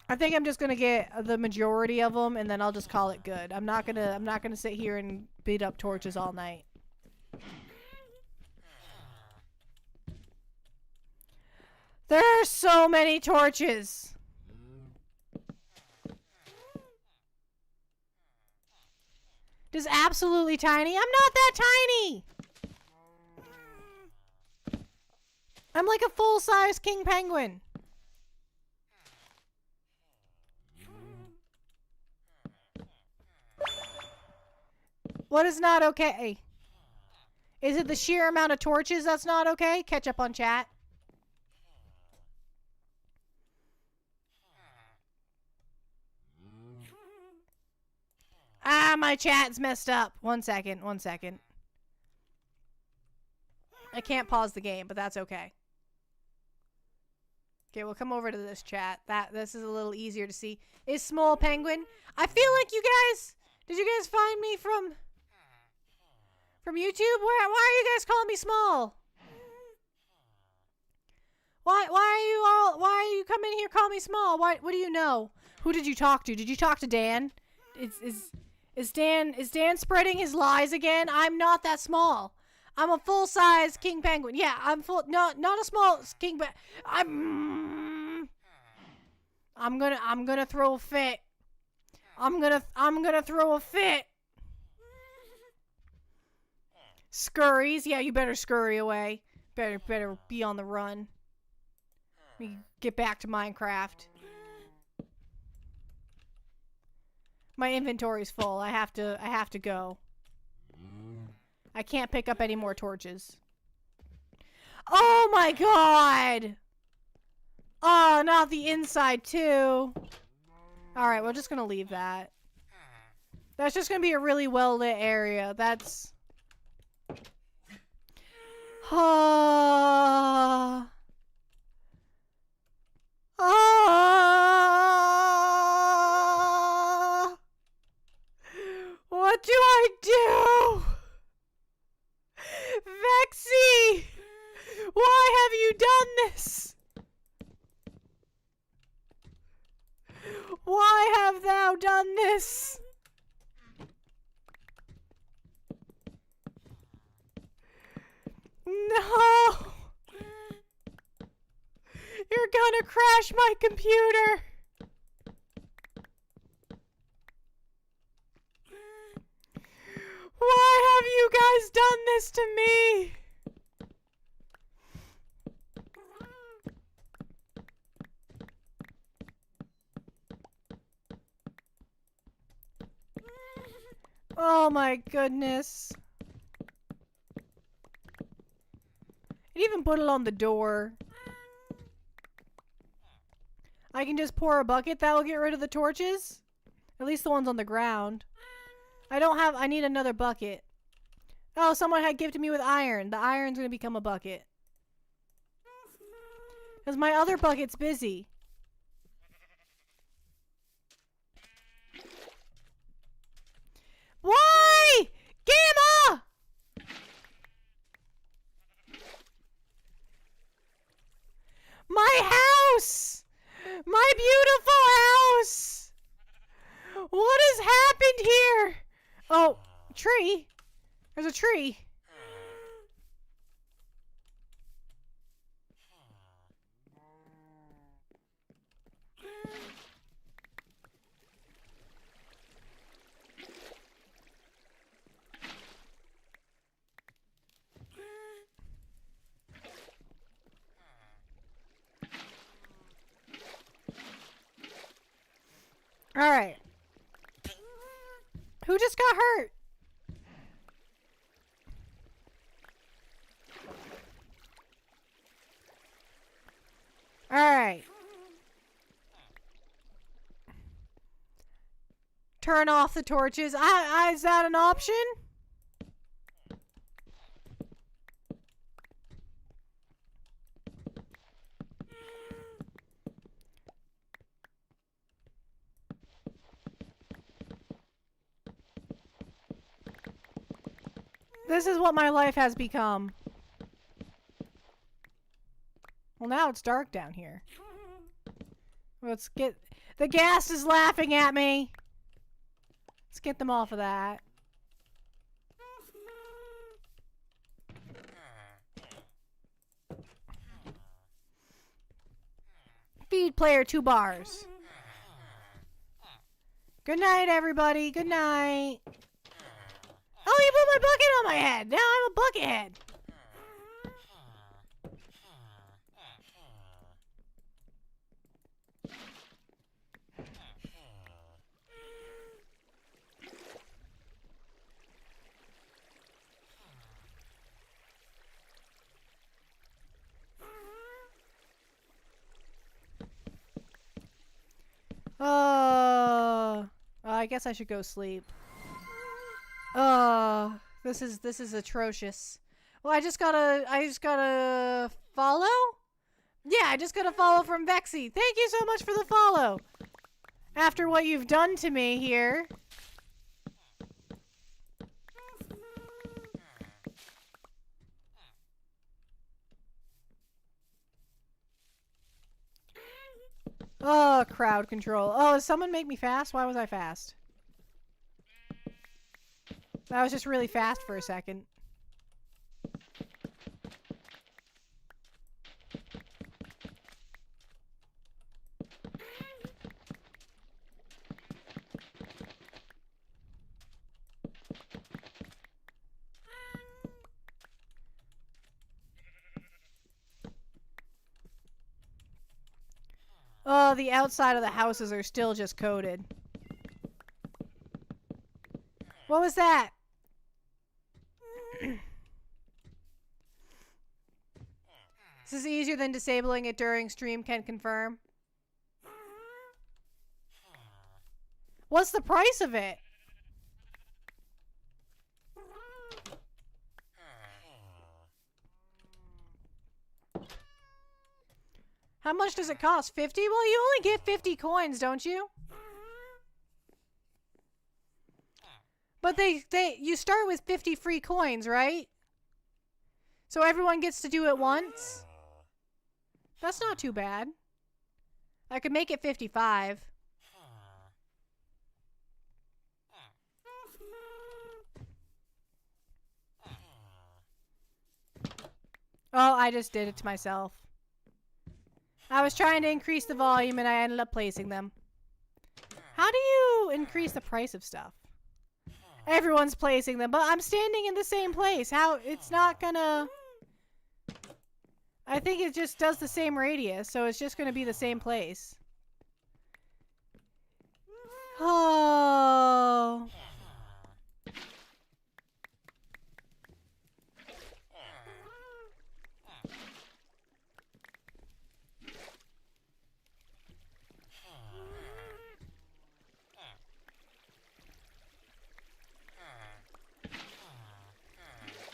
I think I'm just gonna get the majority of them, and then I'll just call it good. I'm not gonna sit here and beat up torches all night. There are so many torches. Just absolutely tiny. I'm not that tiny. I'm like a full-size king penguin. What is not okay? Is it the sheer amount of torches that's not okay? Catch up on chat. Ah, my chat's messed up. 1 second. I can't pause the game, but that's okay. Okay, we'll come over to this chat. This is a little easier to see. Is Small Penguin? I feel like you guys... Did you guys find me from YouTube? Why are you guys calling me small? Why are you coming here calling me small? What do you know? Who did you talk to? Did you talk to Dan? Is Dan spreading his lies again? I'm not that small. I'm a full-size king penguin. Yeah, I'm full. No, not a small king, but I'm gonna throw a fit. I'm gonna throw a fit. Scurries. Yeah, you better scurry away. Better be on the run. Let me get back to Minecraft. My inventory's full. I have to go. I can't pick up any more torches. Oh my god! Oh, not the inside too. Alright, we're just gonna leave that. That's just gonna be a really well-lit area. That's Ah. Ah. What do I do? Vexy! Why have you done this? Why have thou done this? No! You're gonna crash my computer! Why have you guys done this to me? Oh my goodness. It even put it on the door. I can just pour a bucket that will get rid of the torches? At least the ones on the ground. I need another bucket. Oh, someone had gifted me with iron. The iron's gonna become a bucket. Because my other bucket's busy. Why? Gamma! My house! My beautiful house! What has happened here? Oh, tree. There's a tree. Alright. Who just got hurt? Alright. Turn off the torches. Is that an option? This is what my life has become. Well, now it's dark down here. Let's get... The gas is laughing at me! Let's get them off of that. Feed player 2 bars. Good night, everybody. Good night. Oh, you put my bucket on my head. Now I'm a buckethead. I guess I should go sleep. This is atrocious. Well, I just gotta follow? Yeah, I just gotta follow from Vexy. Thank you so much for the follow. After what you've done to me here. Oh, crowd control. Oh, does someone make me fast? Why was I fast? That was just really fast for a second. Oh, the outside of the houses are still just coated. What was that? This is easier than disabling it during stream, can confirm. What's the price of it? How much does it cost? 50? Well, you only get 50 coins, don't you? But you start with 50 free coins, right? So everyone gets to do it once? That's not too bad. I could make it 55. Oh, I just did it to myself. I was trying to increase the volume and I ended up placing them. How do you increase the price of stuff? Everyone's placing them, but I'm standing in the same place. How? It's not gonna... I think it just does the same radius, so it's just gonna be the same place. Oh...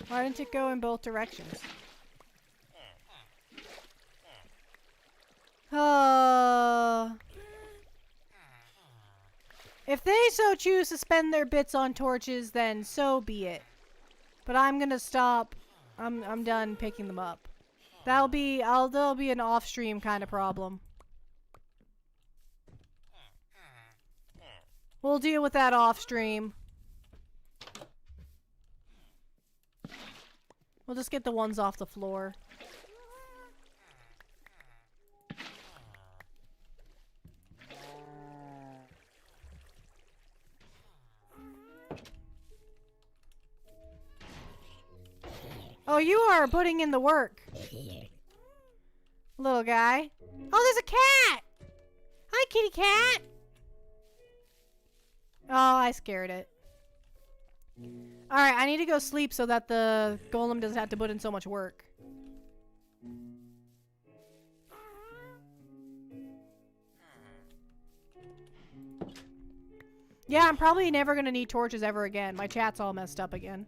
Why didn't it go in both directions? Oh. If they so choose to spend their bits on torches, then so be it. But I'm gonna stop. I'm done picking them up. That'll be an off-stream kind of problem. We'll deal with that off-stream. We'll just get the ones off the floor. Oh, you are putting in the work. Little guy. Oh, there's a cat! Hi, kitty cat! Oh, I scared it. Alright, I need to go sleep so that the golem doesn't have to put in so much work. Yeah, I'm probably never gonna need torches ever again. My chat's all messed up again.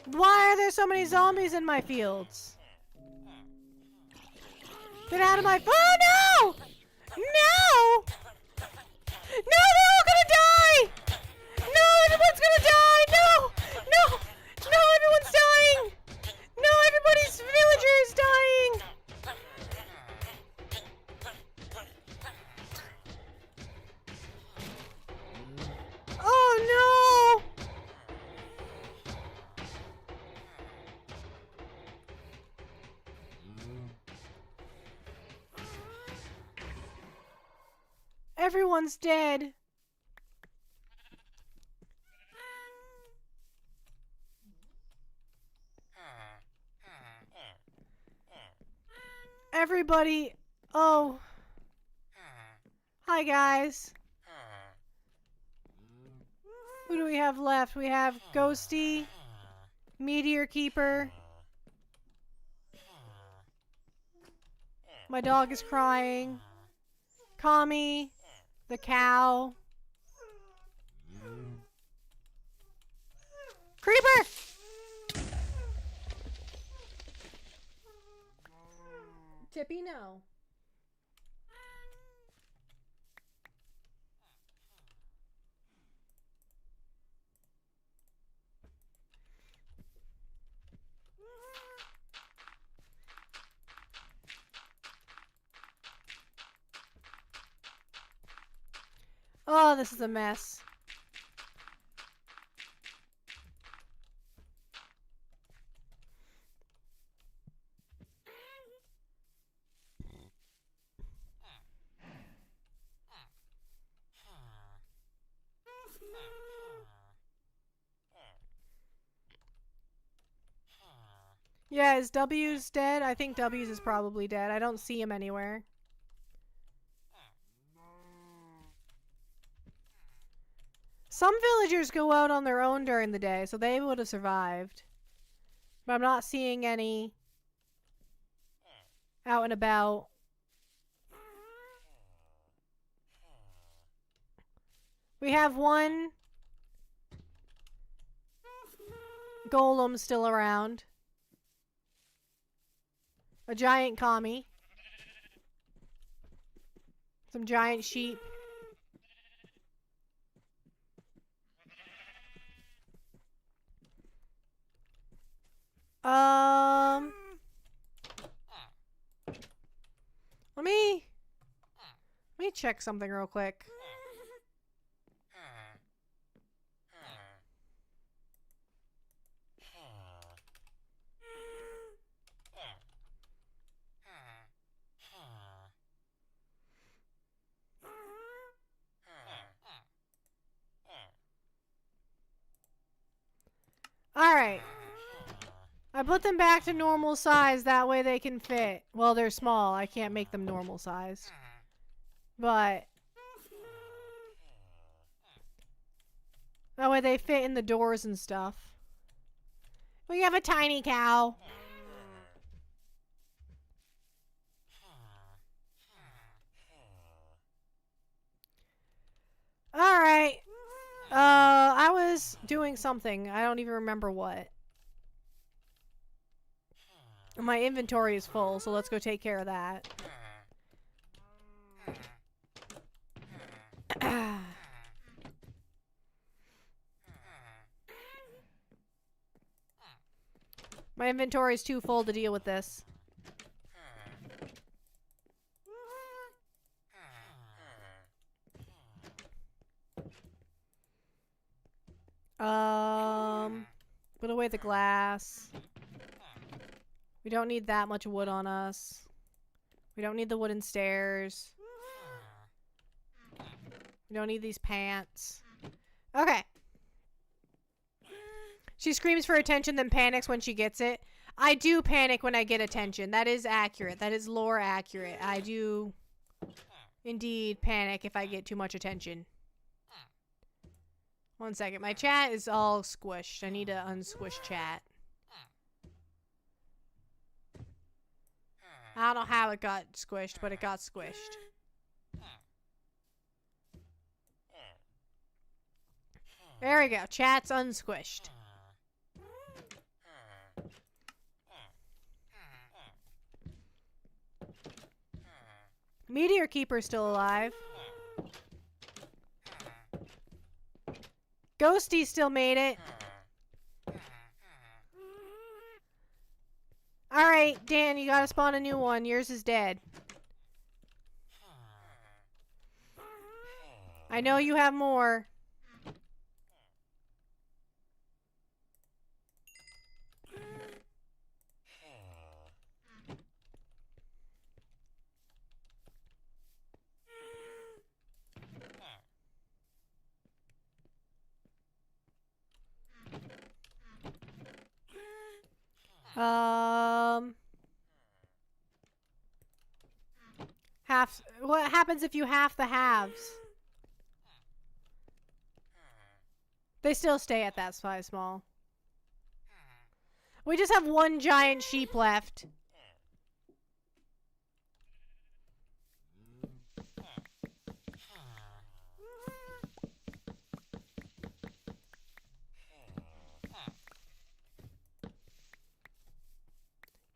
Why are there so many zombies in my fields? Get out of my... Oh, no! No! No, they're all gonna die! No, everyone's gonna die! No! No! No, everyone's dying! No, everybody's villager is dying! Oh, no! Everyone's dead. Everybody. Oh. Hi, guys. Who do we have left? We have Ghosty, Meteor Keeper. My dog is crying. Kami. The cow. Creeper! Tippy, no. Oh, this is a mess. Yeah, is W's dead? I think W's is probably dead. I don't see him anywhere. Some villagers go out on their own during the day, so they would have survived. But I'm not seeing any out and about. We have one golem still around. A giant commie. Some giant sheep. Let me check something real quick. Alright. I put them back to normal size, that way they can fit. Well, they're small. I can't make them normal size. But that way they fit in the doors and stuff. We have a tiny cow. Alright. I was doing something. I don't even remember what. My inventory is full, so let's go take care of that. My inventory is too full to deal with this. Put away the glass. We don't need that much wood on us. We don't need the wooden stairs. We don't need these pants. Okay. She screams for attention, then panics when she gets it. I do panic when I get attention. That is accurate. That is lore accurate. I do indeed panic if I get too much attention. 1 second. My chat is all squished. I need to unsquish chat. I don't know how it got squished, but it got squished. There we go. Chat's unsquished. Meteor Keeper's still alive. Ghosty still made it. Alright, Dan, you gotta spawn a new one. Yours is dead. I know you have more. Half. What happens if you half the halves? They still stay at that size small. We just have one giant sheep left.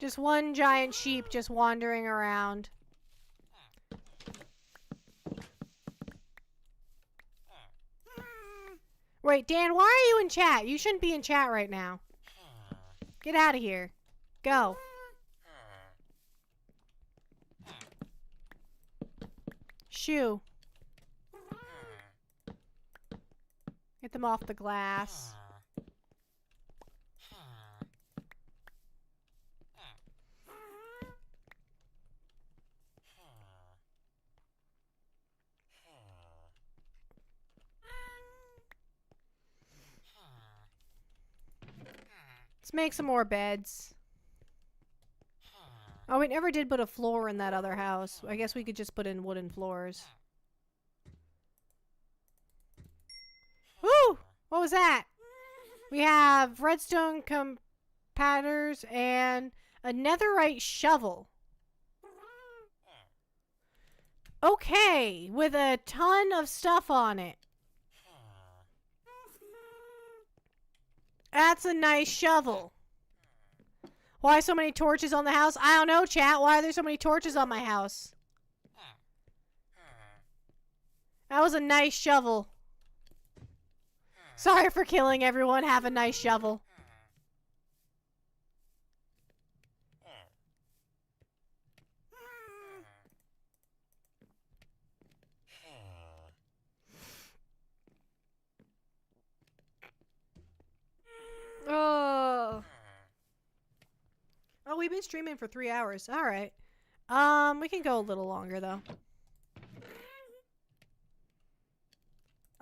Just one giant sheep just wandering around. Wait, Dan, why are you in chat? You shouldn't be in chat right now. Get out of here. Go. Shoo. Get them off the glass. Let's make some more beds. Oh, we never did put a floor in that other house. I guess we could just put in wooden floors. Woo! What was that? We have redstone compactors and a netherite shovel. Okay, with a ton of stuff on it. That's a nice shovel. Why so many torches on the house? I don't know, chat. Why are there so many torches on my house? That was a nice shovel. Sorry for killing everyone. Have a nice shovel. Oh. Oh, we've been streaming for 3 hours. All right. We can go a little longer though.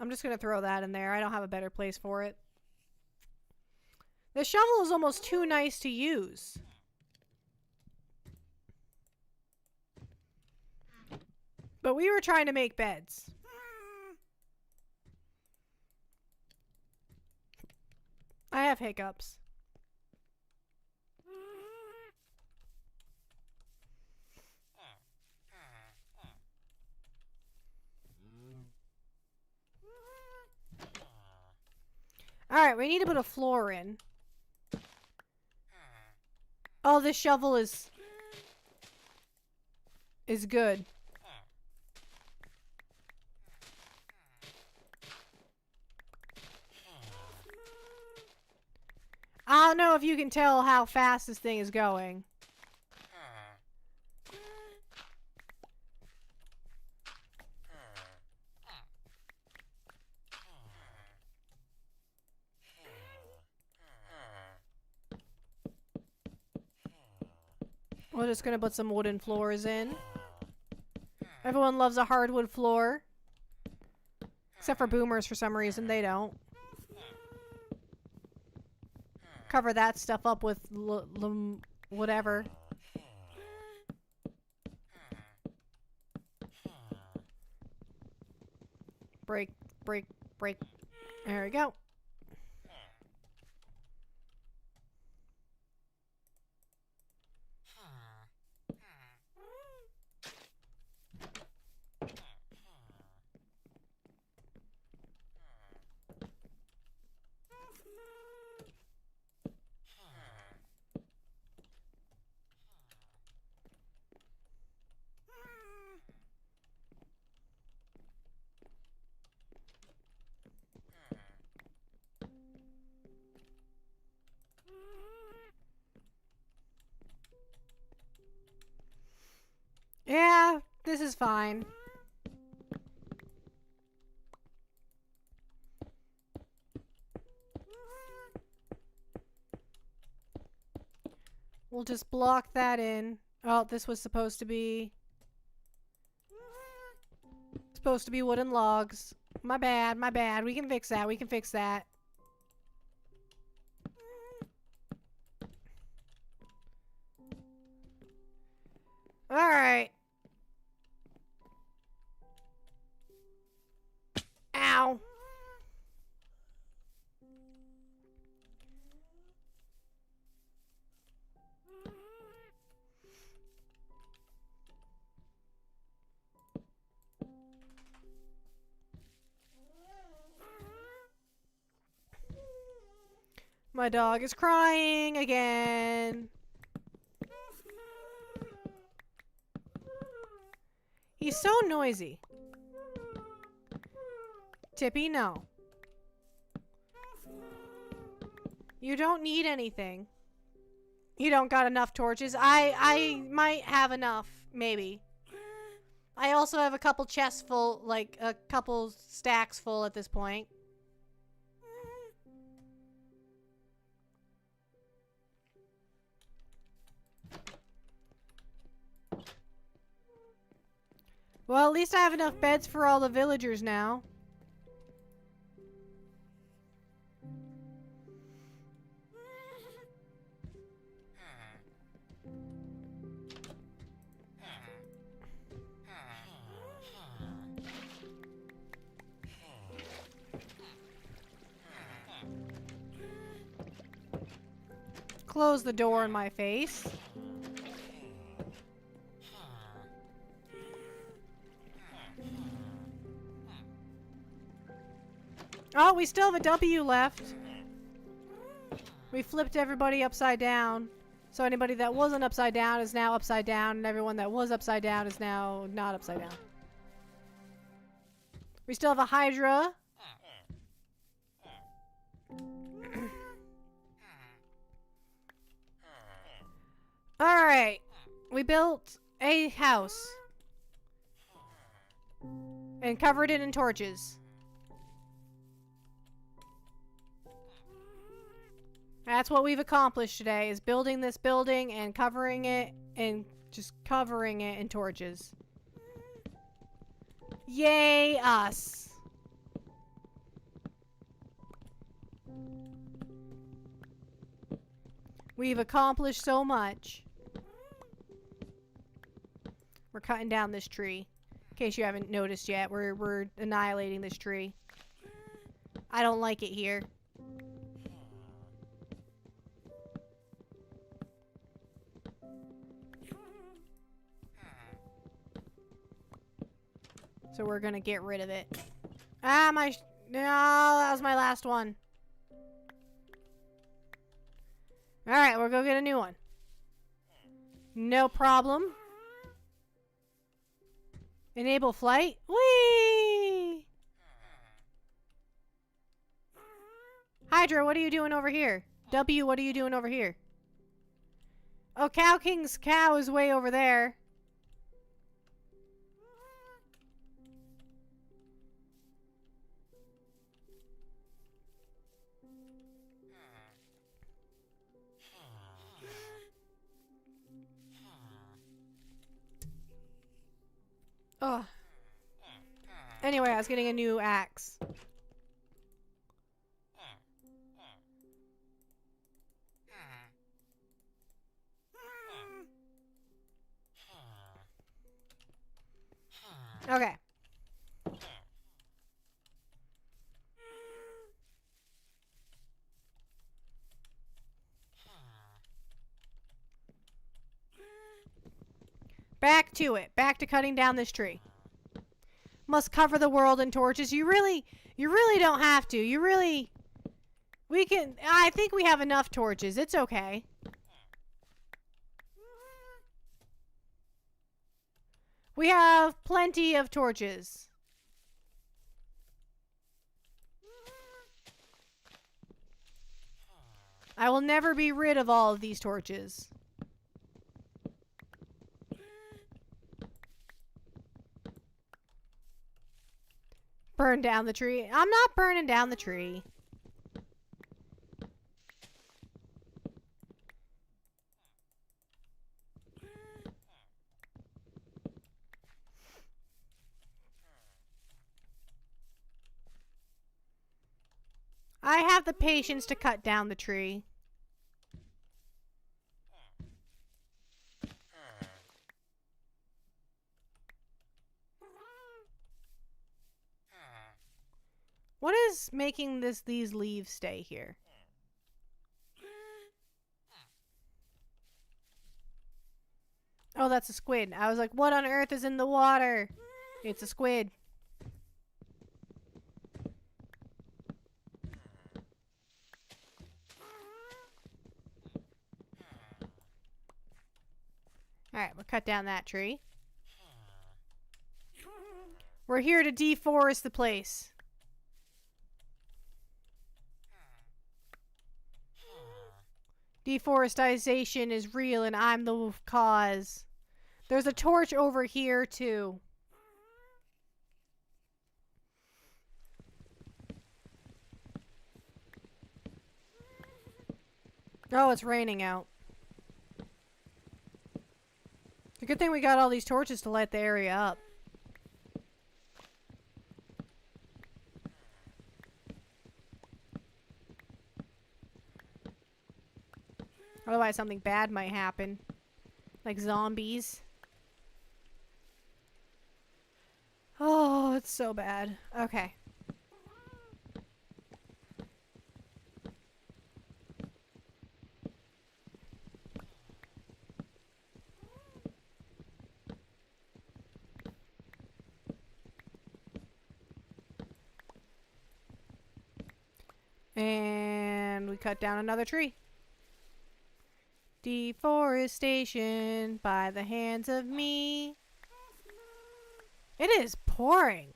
I'm just gonna throw that in there. I don't have a better place for it. The shovel is almost too nice to use. But we were trying to make beds. I have hiccups. Alright, we need to put a floor in. Oh, this shovel is good. I don't know if you can tell how fast this thing is going. We're just gonna put some wooden floors in. Everyone loves a hardwood floor. Except for boomers for some reason, they don't. Cover that stuff up with whatever. Break, break, break. There we go. Yeah, this is fine. We'll just block that in. Oh, this was supposed to be wooden logs. My bad, my bad. We can fix that. We can fix that. All right. Ow. My dog is crying again. He's so noisy. Tippy, no. You don't need anything. You don't got enough torches. I might have enough, maybe. I also have a couple chests full, like a couple stacks full at this point. Well, at least I have enough beds for all the villagers now. Close the door in my face. Oh, we still have a W left. We flipped everybody upside down. So anybody that wasn't upside down is now upside down, and everyone that was upside down is now not upside down. We still have a Hydra. Alright. We built a house. And covered it in torches. That's what we've accomplished today, is building this building and covering it and just covering it in torches. Yay us! We've accomplished so much. We're cutting down this tree. In case you haven't noticed yet, we're annihilating this tree. I don't like it here. So we're gonna get rid of it. Ah, no, that was my last one. Alright, we'll go get a new one. No problem. Enable flight. Whee! Hydra, what are you doing over here? W, what are you doing over here? Oh, Cow King's cow is way over there. Oh. Anyway, I was getting a new axe. Okay. Back to it. Back to cutting down this tree. Must cover the world in torches. You really don't have to. I think we have enough torches. It's okay. We have plenty of torches. I will never be rid of all of these torches. Burn down the tree. I'm not burning down the tree. I have the patience to cut down the tree. What is making these leaves stay here? Oh, that's a squid. I was like, what on earth is in the water? It's a squid. Alright, we'll cut down that tree. We're here to deforest the place. Deforestation is real and I'm the cause. There's a torch over here too. Oh, it's raining out. It's a good thing we got all these torches to light the area up. Otherwise something bad might happen. Like zombies. Oh, it's so bad. Okay. And and we cut down another tree. Deforestation by the hands of me. It is pouring.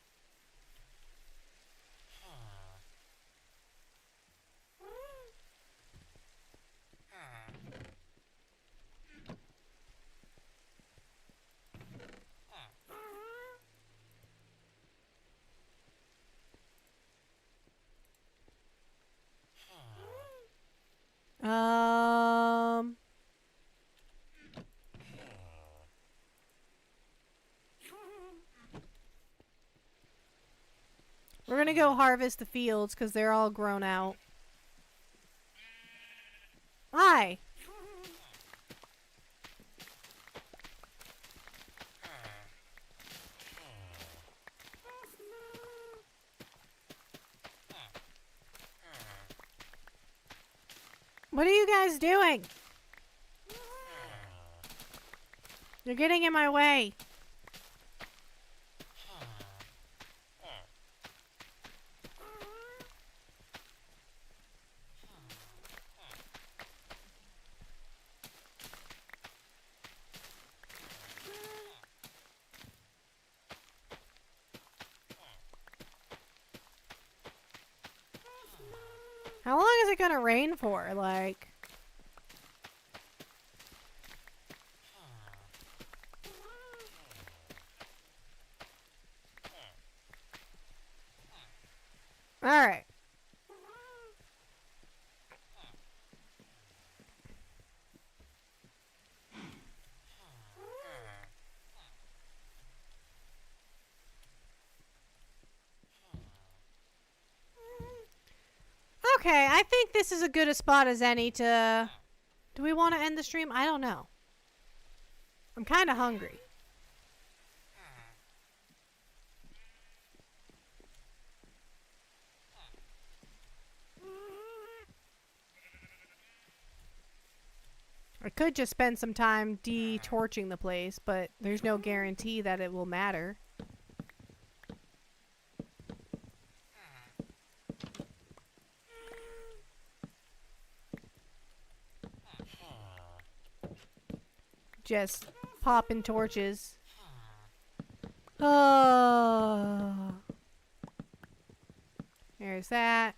We're gonna go harvest the fields because they're all grown out. Hi. What are you guys doing? You're getting in my way. How long is it gonna rain for? Like... Alright. Okay, I think this is as good a spot as any to... Do we want to end the stream? I don't know. I'm kind of hungry. I could just spend some time de-torching the place, but there's no guarantee that it will matter. Just popping torches. Oh. There's that.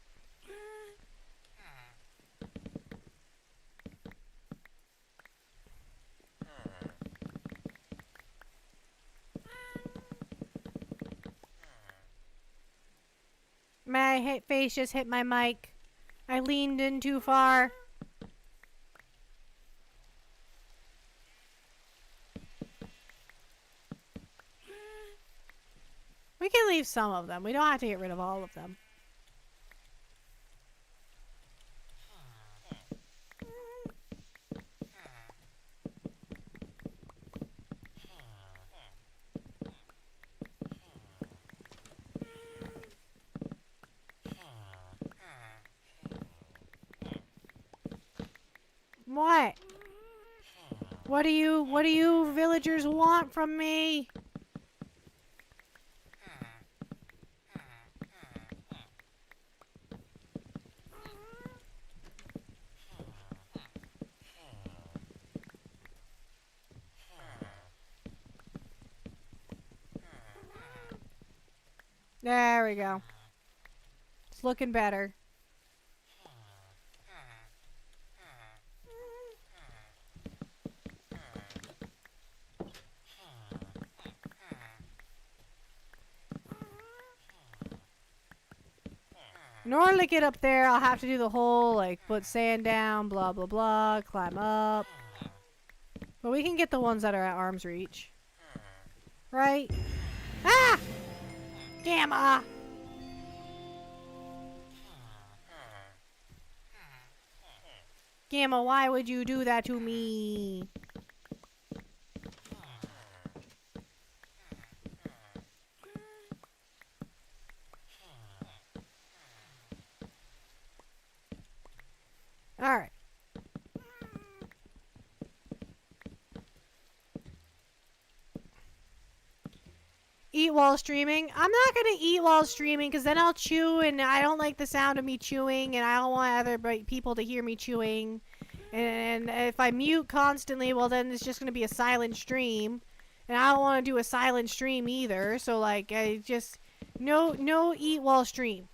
My face just hit my mic. I leaned in too far. We can leave some of them. We don't have to get rid of all of them. What? What do you villagers want from me? There we go. It's looking better. In order to get up there, I'll have to do the whole, like, put sand down, blah, blah, blah, climb up. But we can get the ones that are at arm's reach. Right? Ah! Gamma! Gamma, why would you do that to me? Alright. Eat while streaming. I'm not gonna eat while streaming because then I'll chew and I don't like the sound of me chewing and I don't want other people to hear me chewing. And if I mute constantly, well then it's just gonna be a silent stream. And I don't want to do a silent stream either. So like, I just no eat while stream.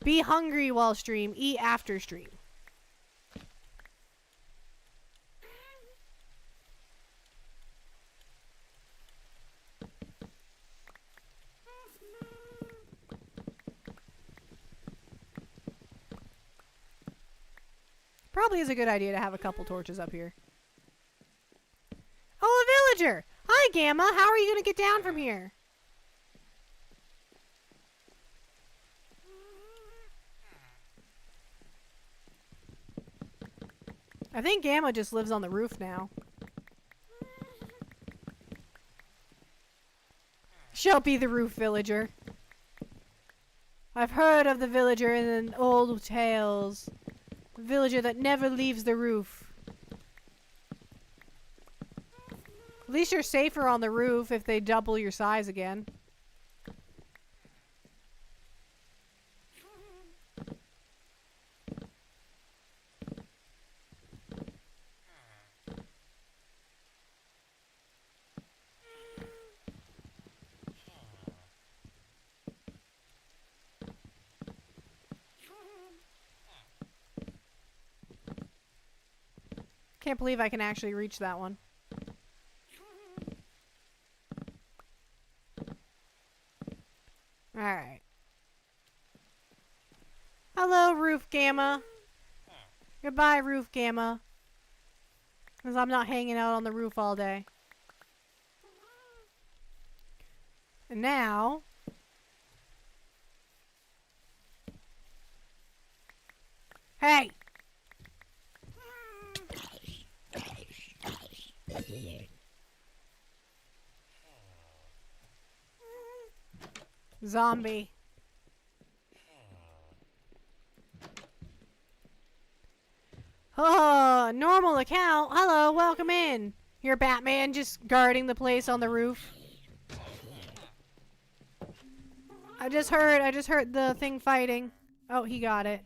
Be hungry while stream. Eat after stream. Probably is a good idea to have a couple torches up here. Oh, a villager! Hi, Gamma! How are you gonna get down from here? I think Gamma just lives on the roof now. She'll be the roof villager. I've heard of the villager in old tales. The villager that never leaves the roof. At least you're safer on the roof if they double your size again. Can't believe I can actually reach that one. Alright. Hello, Roof Gamma. Goodbye, Roof Gamma. Because I'm not hanging out on the roof all day. And now... Hey! Zombie. Oh, normal account. Hello, welcome in. You're Batman just guarding the place on the roof. I just heard the thing fighting. Oh, he got it.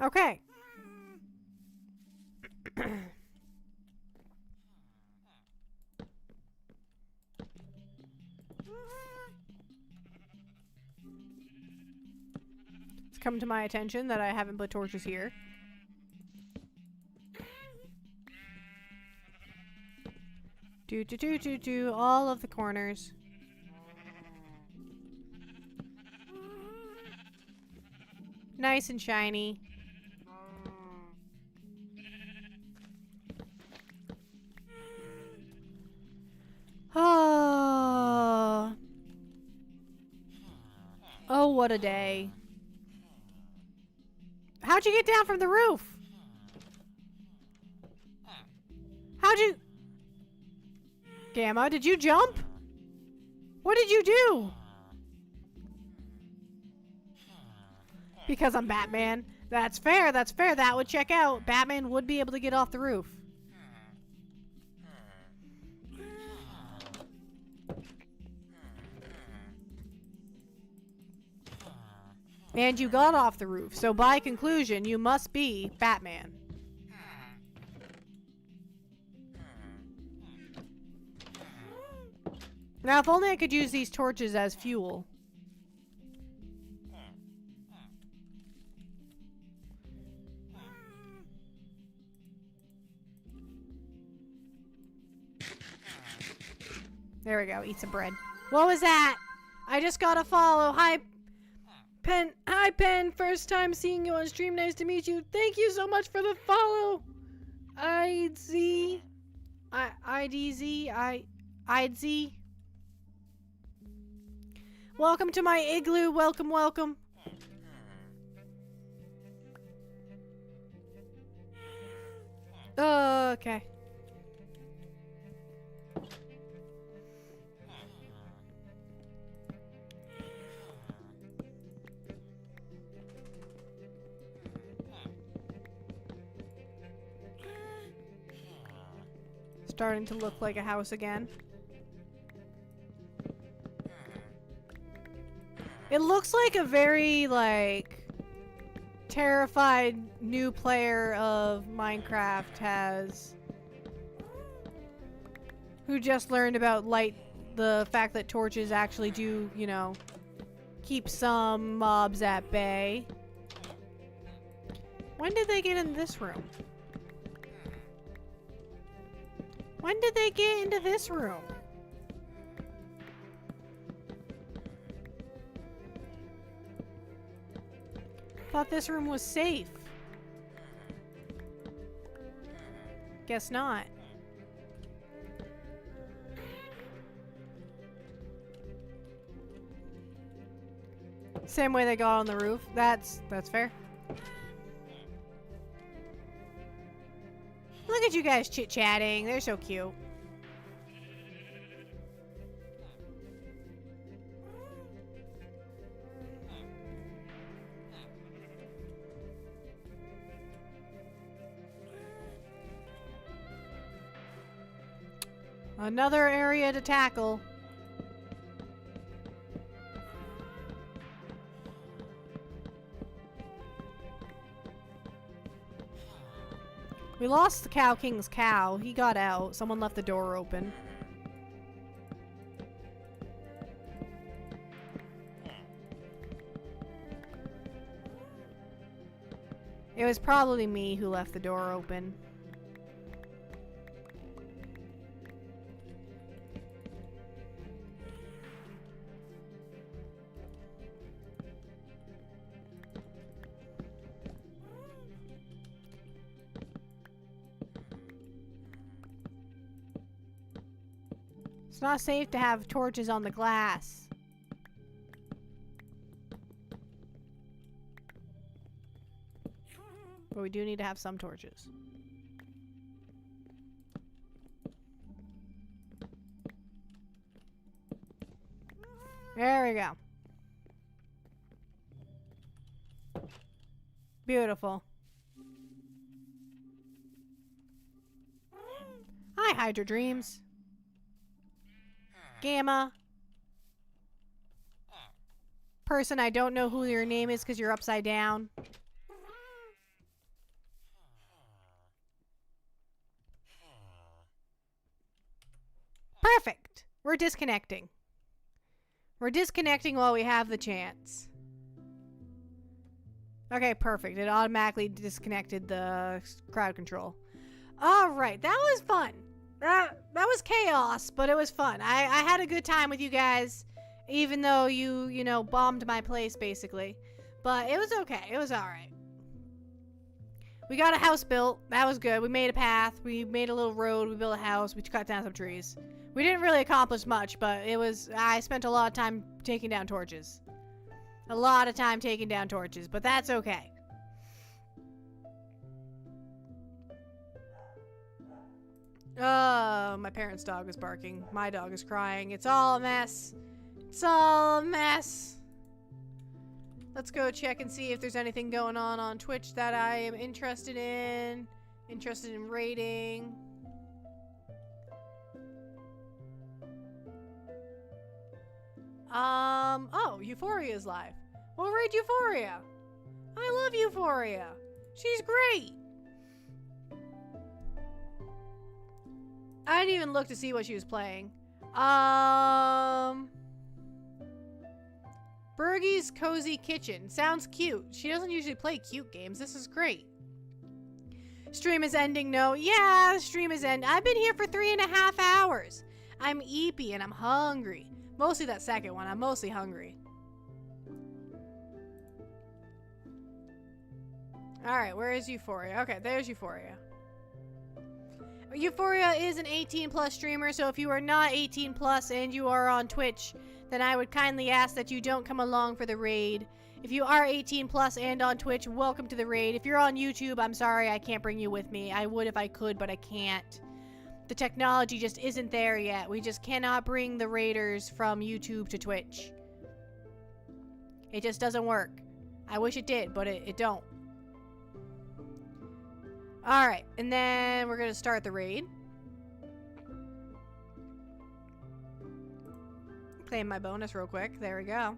Okay. It's come to my attention that I haven't put torches here. Do all of the corners. Nice and shiny. Oh. Oh, what a day. How'd you get down from the roof? How'd you... Gamma, did you jump? What did you do? Because I'm Batman. That's fair, that's fair. That would check out. Batman would be able to get off the roof. And you got off the roof, so by conclusion, you must be Batman. Now, if only I could use these torches as fuel. There we go, eat some bread. What was that? I just got a follow. Hi, Pen. Hi, Pen. First time seeing you on stream. Nice to meet you. Thank you so much for the follow. IDZ. IDZ. Welcome to my igloo. Welcome, welcome. Okay. starting to look like a house again. It looks like a very, like, terrified new player of Minecraft has... who just learned about the fact that torches actually do, you know, keep some mobs at bay. When did they get in this room? When did they get into this room? Thought this room was safe. Guess not. Same way they got on the roof. That's fair. Look at you guys chit-chatting. They're so cute. Another area to tackle. We lost the Cow King's cow. He got out. Someone left the door open. It was probably me who left the door open. It's not safe to have torches on the glass. But we do need to have some torches. There we go. Beautiful. Hi, Hydra Dreams. Gamma. Person, I don't know who your name is because you're upside down. Perfect. We're disconnecting. We're disconnecting while we have the chance. Okay, perfect. It automatically disconnected the crowd control. Alright, that was fun. That was chaos, but it was fun. I had a good time with you guys, even though you know, bombed my place, basically. But it was okay. It was alright. We got a house built. That was good. We made a path. We made a little road. We built a house. We cut down some trees. We didn't really accomplish much, but it was... I spent a lot of time taking down torches. A lot of time taking down torches, but that's okay. Oh, my parents' dog is barking. My dog is crying. It's all a mess. It's all a mess. Let's go check and see if there's anything going on Twitch that I am interested in. Interested in raiding. Oh, Euphoria's live. We'll raid Euphoria. I love Euphoria. She's great. I didn't even look to see what she was playing. Bergie's Cozy Kitchen. Sounds cute. She doesn't usually play cute games. This is great. Stream is ending. No. Yeah, the stream is ending. I've been here for 3.5 hours. I'm eepy and I'm hungry. Mostly that second one. I'm mostly hungry. Alright, where is Euphoria? Okay, there's Euphoria. Euphoria is an 18+ streamer, so if you are not 18+ and you are on Twitch, then I would kindly ask that you don't come along for the raid. If you are 18+ and on Twitch, welcome to the raid. If you're on YouTube, I'm sorry I can't bring you with me. I would if I could, but I can't. The technology just isn't there yet. We just cannot bring the raiders from YouTube to Twitch. It just doesn't work. I wish it did, but it don't. Alright, and then we're going to start the raid. Claim my bonus real quick. There we go.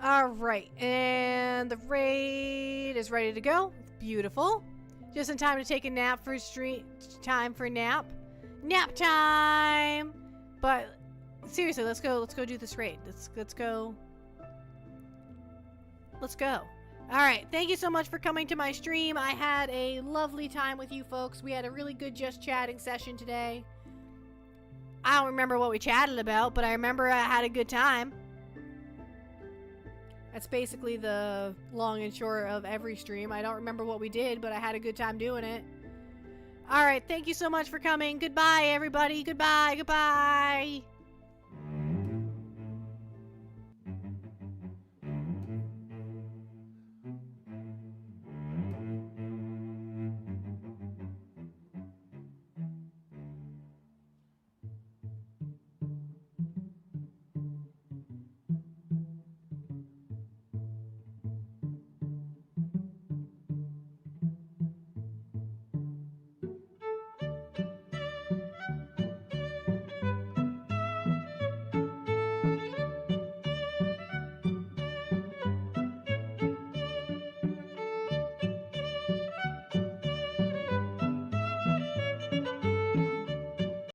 Alright, and the raid is ready to go. Beautiful. Just in time to take a nap for time for nap. Nap time! But seriously, let's go do this raid. Let's go. Let's go. Alright, thank you so much for coming to my stream. I had a lovely time with you folks. We had a really good just chatting session today. I don't remember what we chatted about, but I remember I had a good time. That's basically the long and short of every stream. I don't remember what we did, but I had a good time doing it. Alright, thank you so much for coming. Goodbye, everybody. Goodbye, goodbye.